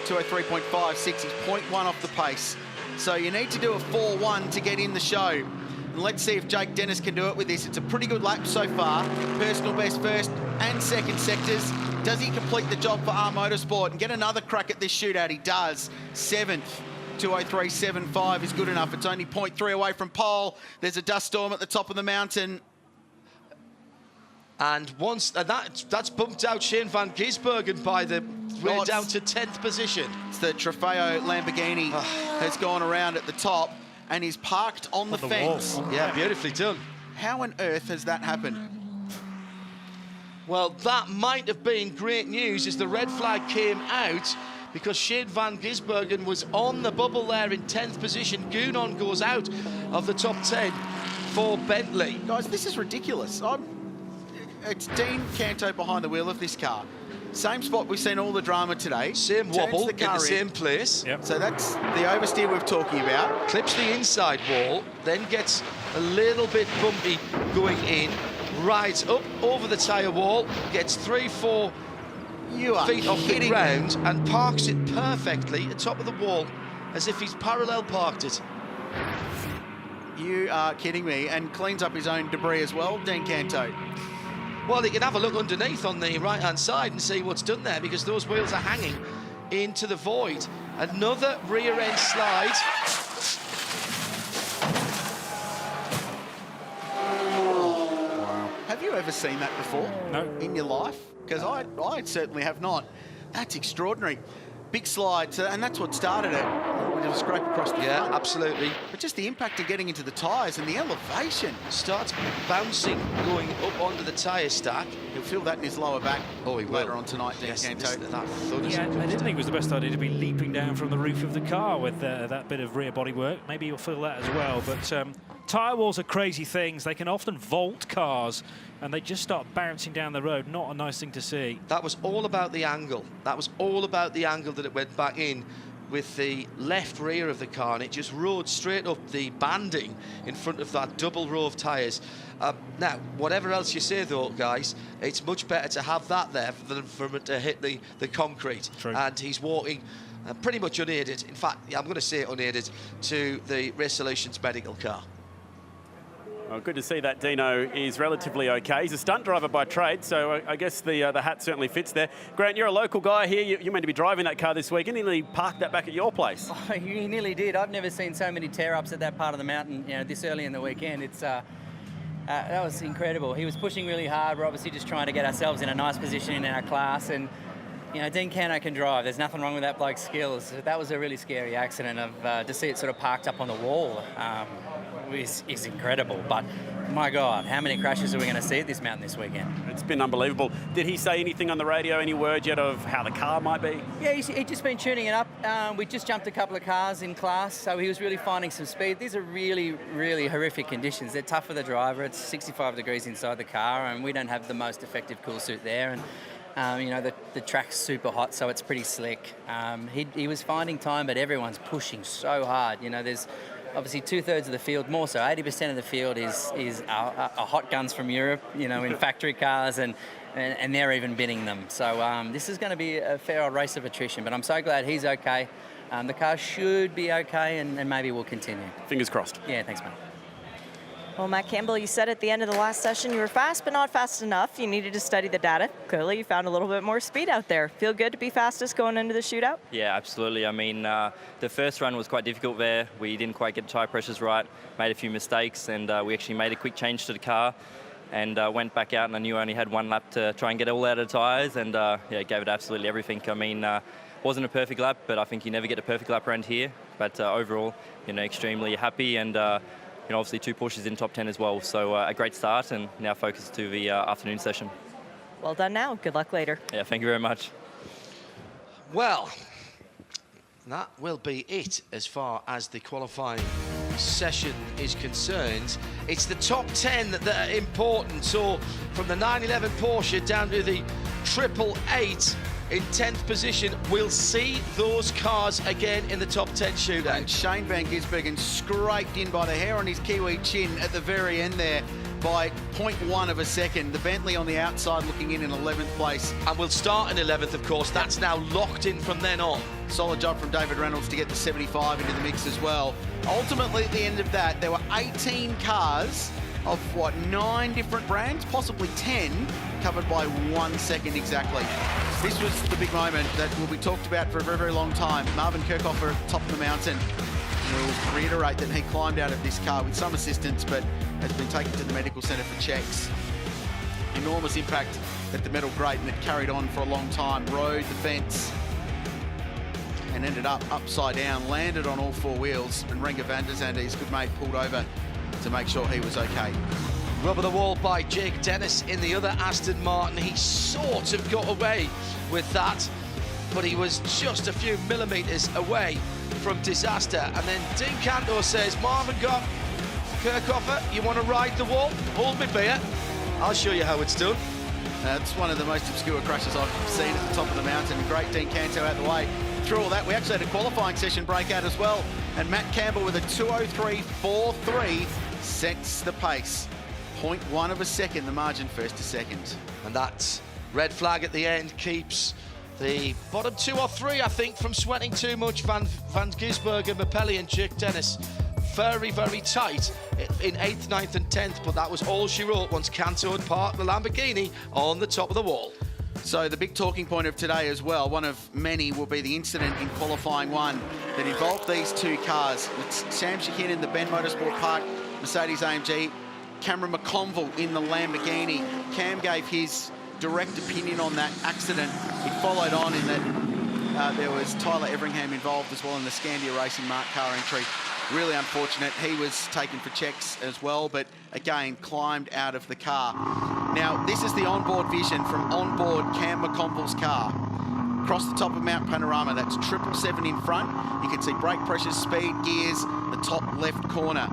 2:03.56. He's 0.1 off the pace. So you need to do a 4.1 to get in the show. And let's see if Jake Dennis can do it with this. It's a pretty good lap so far. Personal best 1st and 2nd sectors. Does he complete the job for R Motorsport and get another crack at this shootout? He does. 7th. 2:03.75 is good enough. It's only 0.3 away from pole. There's a dust storm at the top of the mountain. And once that's bumped out Shane van Gisbergen by the way down to 10th position. It's the Trofeo Lamborghini has gone around at the top and is parked on the fence. Yeah, beautifully done. How on earth has that happened? Well, that might have been great news as the red flag came out, because Shane van Gisbergen was on the bubble there in 10th position. Gounon goes out of the top 10 for Bentley. Guys, this is ridiculous. It's Dean Canto behind the wheel of this car. Same spot we've seen all the drama today. Same wobble in the same place. Yep. So that's the oversteer we're talking about. Clips the inside wall, then gets a little bit bumpy going in, rides up over the tyre wall, gets 3-4 feet off the ground and parks it perfectly at top of the wall as if he's parallel parked it. You are kidding me. And cleans up his own debris as well, Dean Canto. Well, you can have a look underneath on the right-hand side and see what's done there, because those wheels are hanging into the void. Another rear-end slide. Wow. Have you ever seen that before? No. In your life? Because I certainly have not. That's extraordinary. Big slide, and that's what started it. With a scrape across the front. Absolutely. But just the impact of getting into the tyres and the elevation. Starts bouncing, going up onto the tyre stack. He'll feel that in his lower back. Oh, he will. Later on tonight, Dean Canto. Yeah, I didn't think it was the best idea to be leaping down from the roof of the car with that bit of rear body work. Maybe you'll feel that as well. But tyre walls are crazy things. They can often vault cars, and they just start bouncing down the road. Not a nice thing to see. That was all about the angle. That was all about the angle that it went back in with the left rear of the car, and it just rode straight up the banding in front of that double row of tyres. Now, whatever else you say, though, guys, it's much better to have that there than for it to hit the concrete. True. And he's walking pretty much unaided. In fact, I'm going to say unaided to the Race Solutions medical car. Well, good to see that Dino is relatively okay. He's a stunt driver by trade, so I guess the hat certainly fits there. Grant, you're a local guy here. You're meant to be driving that car this week, and he nearly parked that back at your place. Oh, he nearly did. I've never seen so many tear-ups at that part of the mountain, this early in the weekend. It's that was incredible. He was pushing really hard. We're obviously just trying to get ourselves in a nice position in our class, and Dean Canto can drive. There's nothing wrong with that bloke's skills. That was a really scary accident. To see it sort of parked up on the wall is incredible. But my God, how many crashes are we going to see at this mountain this weekend? It's been unbelievable. Did he say anything on the radio, any word yet of how the car might be? Yeah, he's just been tuning it up. We just jumped a couple of cars in class, so he was really finding some speed. These are really, really horrific conditions. They're tough for the driver. It's 65 degrees inside the car, and we don't have the most effective cool suit there. And the track's super hot, so it's pretty slick. He was finding time, but everyone's pushing so hard. There's obviously 2/3 of the field, more so 80% of the field is our hot guns from Europe, in factory cars, and they're even binning them. So this is going to be a fair old race of attrition, but I'm so glad he's okay. The car should be okay, and maybe we'll continue. Fingers crossed. Yeah, thanks, mate. Well, Matt Campbell, you said at the end of the last session you were fast, but not fast enough. You needed to study the data. Clearly, you found a little bit more speed out there. Feel good to be fastest going into the shootout? Yeah, absolutely. I mean, the first run was quite difficult there. We didn't quite get the tyre pressures right, made a few mistakes, and we actually made a quick change to the car and went back out, and I knew I only had one lap to try and get it all out of the tyres, and gave it absolutely everything. I mean, wasn't a perfect lap, but I think you never get a perfect lap around here. But overall, extremely happy, and obviously 2 pushes in top 10 as well. So a great start, and now focus to the afternoon session. Well done now. Good luck later. Yeah, thank you very much. Well, that will be it as far as the qualifying session is concerned. It's the top 10 that are important. So from the 911 Porsche down to the 888 in 10th position, we'll see those cars again in the top 10 shootout. And Shane Van Gisbergen scraped in by the hair on his Kiwi chin at the very end there by 0.1 of a second. The Bentley on the outside looking in 11th place. And we'll start in 11th, of course. That's now locked in from then on. Solid job from David Reynolds to get the 75 into the mix as well. Ultimately, at the end of that, there were 18 cars of, 9 different brands, possibly 10, covered by 1 second exactly. This was the big moment that will be talked about for a very, very long time. Marvin Kirchhofer at the top of the mountain. We'll reiterate that he climbed out of this car with some assistance, but has been taken to the medical centre for checks. Enormous impact at the metal grate, and it carried on for a long time. Rode the fence and ended up upside down, landed on all 4 wheels, and Renger van der Zande, his good mate, pulled over to make sure he was okay. Rubber the wall by Jake Dennis in the other Aston Martin. He sort of got away with that, but he was just a few millimetres away from disaster. And then Dean Canto says, Marvin got Kirchhofer, you want to ride the wall? Hold me beer. I'll show you how it's done. That's one of the most obscure crashes I've seen at the top of the mountain. Great Dean Canto out the way. Through all that, we actually had a qualifying session breakout as well. And Matt Campbell with a 2:03.43 sets the pace. 0.1 of a second, the margin first to second. And that red flag at the end keeps the bottom 2 or 3, I think, from sweating too much. Van Gisbergen, Mapelli and Jake Dennis very, very tight in 8th, 9th and 10th, but that was all she wrote once Canto had parked the Lamborghini on the top of the wall. So the big talking point of today as well, one of many, will be the incident in qualifying one that involved these two cars. It's Sam Shakin in the Ben Motorsport Park Mercedes-AMG, Cameron McConville in the Lamborghini. Cam gave his direct opinion on that accident. It followed on in that there was Tyler Everingham involved as well in the Scandia Racing Mark car entry. Really unfortunate. He was taken for checks as well, but again, climbed out of the car. Now, this is the onboard vision from onboard Cam McConville's car. Across the top of Mount Panorama, that's 777 in front. You can see brake pressures, speed, gears, the top left corner.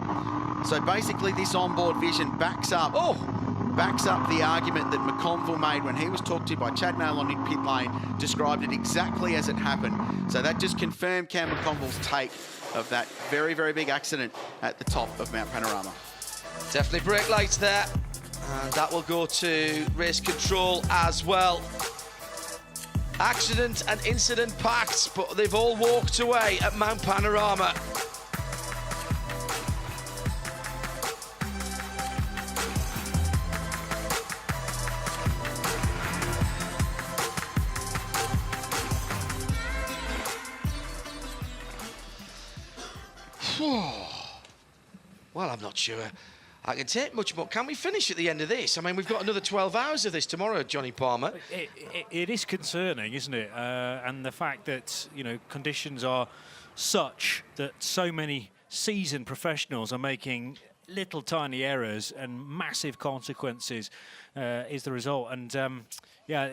So basically, this onboard vision backs up the argument that McConville made when he was talked to by Chad Nailon in pit lane, described it exactly as it happened. So that just confirmed Cam McConville's take of that very, very big accident at the top of Mount Panorama. Definitely brake lights there, and that will go to race control as well. Accident and incident packed, but they've all walked away at Mount Panorama. Well, I'm not sure I can take much more. Can we finish at the end of this? I mean, we've got another 12 hours of this tomorrow, Johnny Palmer. It is concerning, isn't it? And the fact that, you know, conditions are such that so many seasoned professionals are making little tiny errors and massive consequences is the result. And yeah,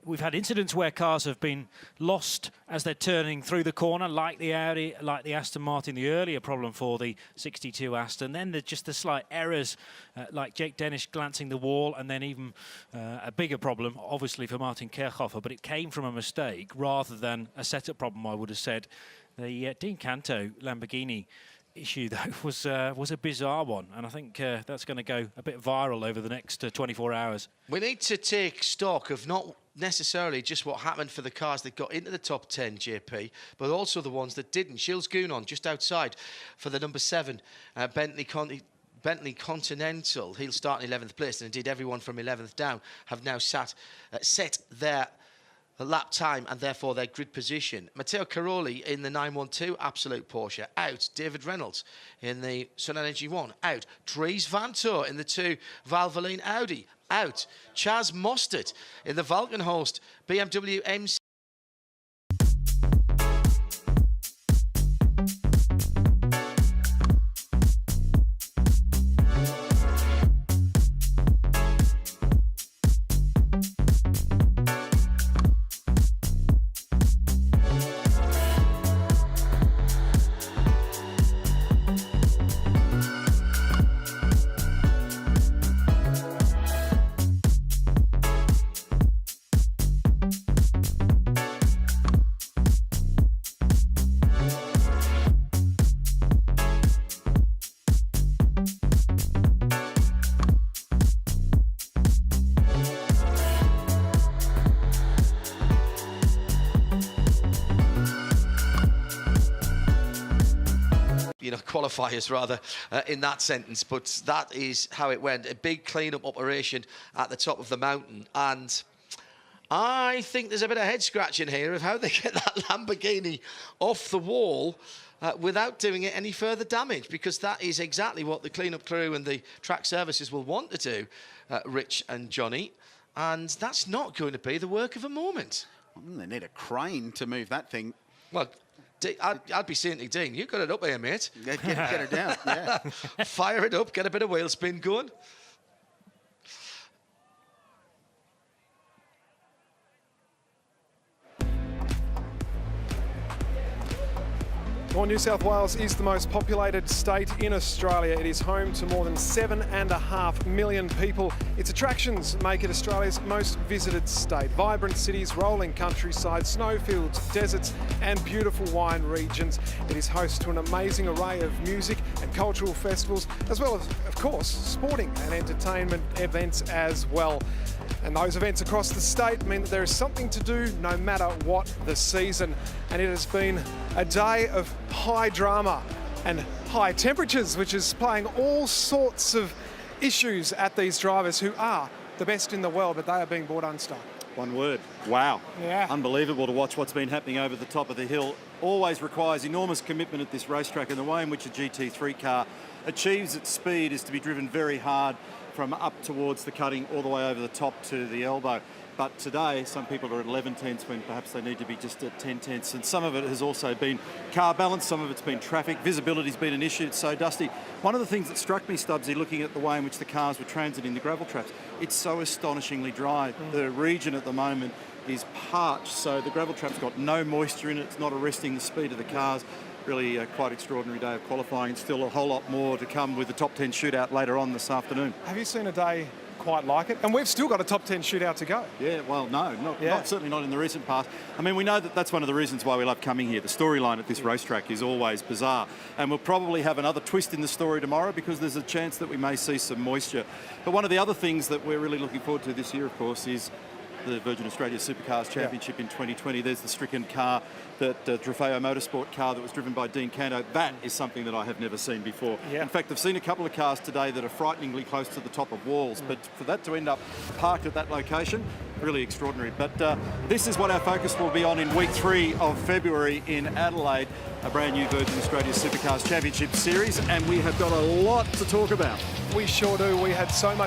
we've had incidents where cars have been lost as they're turning through the corner, like the Audi, like the Aston Martin, the earlier problem for the 62 Aston. Then there's just the slight errors, like Jake Dennis glancing the wall, and then even a bigger problem, obviously, for Martin Kirchhofer, but it came from a mistake rather than a setup problem, I would have said. The Dean Canto Lamborghini issue, though, was a bizarre one, and I think that's going to go a bit viral over the next 24 hours. We need to take stock of not necessarily just what happened for the cars that got into the top 10, JP, but also the ones that didn't. Shields Goonon just outside for the number 7, Bentley Continental. He'll start in 11th place, and indeed everyone from 11th down have now set their lap time and therefore their grid position. Matteo Caroli in the 912 Absolute Porsche, out. David Reynolds in the Sun Energy 1, out. Dries Vanthoor in the 2 Valvoline Audi, out. Chaz Mostert in the Valkenhorst BMW MC. Qualifiers rather in that sentence, but that is how it went. A big clean-up operation at the top of the mountain, and I think there's a bit of head scratching here of how they get that Lamborghini off the wall without doing it any further damage, because that is exactly what the clean-up crew and the track services will want to do, Rich and Johnny, and that's not going to be the work of a moment. They need a crane to move that thing. Well, I'd be saying to Dean, you got it up here, mate. Get it down, yeah. Fire it up, get a bit of wheel spin going. Well, New South Wales is the most populated state in Australia. It is home to more than 7.5 million people. Its attractions make it Australia's most visited state. Vibrant cities, rolling countryside, snowfields, deserts and beautiful wine regions. It is host to an amazing array of music and cultural festivals, as well as, of course, sporting and entertainment events as well. And those events across the state mean that there is something to do no matter what the season. And it has been a day of high drama and high temperatures, which is playing all sorts of issues at these drivers who are the best in the world, but they are being brought unstuck. One word, wow. Yeah. Unbelievable to watch what's been happening over the top of the hill. Always requires enormous commitment at this racetrack, and the way in which a GT3 car achieves its speed is to be driven very hard from up towards the cutting all the way over the top to the elbow. But today, some people are at 11 tenths when perhaps they need to be just at 10 tenths. And some of it has also been car balance, some of it's been traffic. Visibility's been an issue, it's so dusty. One of the things that struck me, Stubbsy, looking at the way in which the cars were transiting the gravel traps, it's so astonishingly dry. The region at the moment is parched, so the gravel trap's got no moisture in it. It's not arresting the speed of the cars. Really a quite extraordinary day of qualifying. Still a whole lot more to come with the top 10 shootout later on this afternoon. Have you seen a day quite like it? And we've still got a top 10 shootout to go. Yeah, well, no, certainly not in the recent past. I mean, we know that that's one of the reasons why we love coming here. The storyline at this racetrack is always bizarre. And we'll probably have another twist in the story tomorrow because there's a chance that we may see some moisture. But one of the other things that we're really looking forward to this year, of course, is the Virgin Australia Supercars Championship in 2020. There's the stricken car, that Trofeo Motorsport car that was driven by Dean Canto. That is something that I have never seen before. In fact, I've seen a couple of cars today that are frighteningly close to the top of walls, but for that to end up parked at that location, really extraordinary. But this is what our focus will be on in week 3 of February in Adelaide, a brand new Virgin Australia Supercars Championship Series, and we have got a lot to talk about. We sure do. We had so much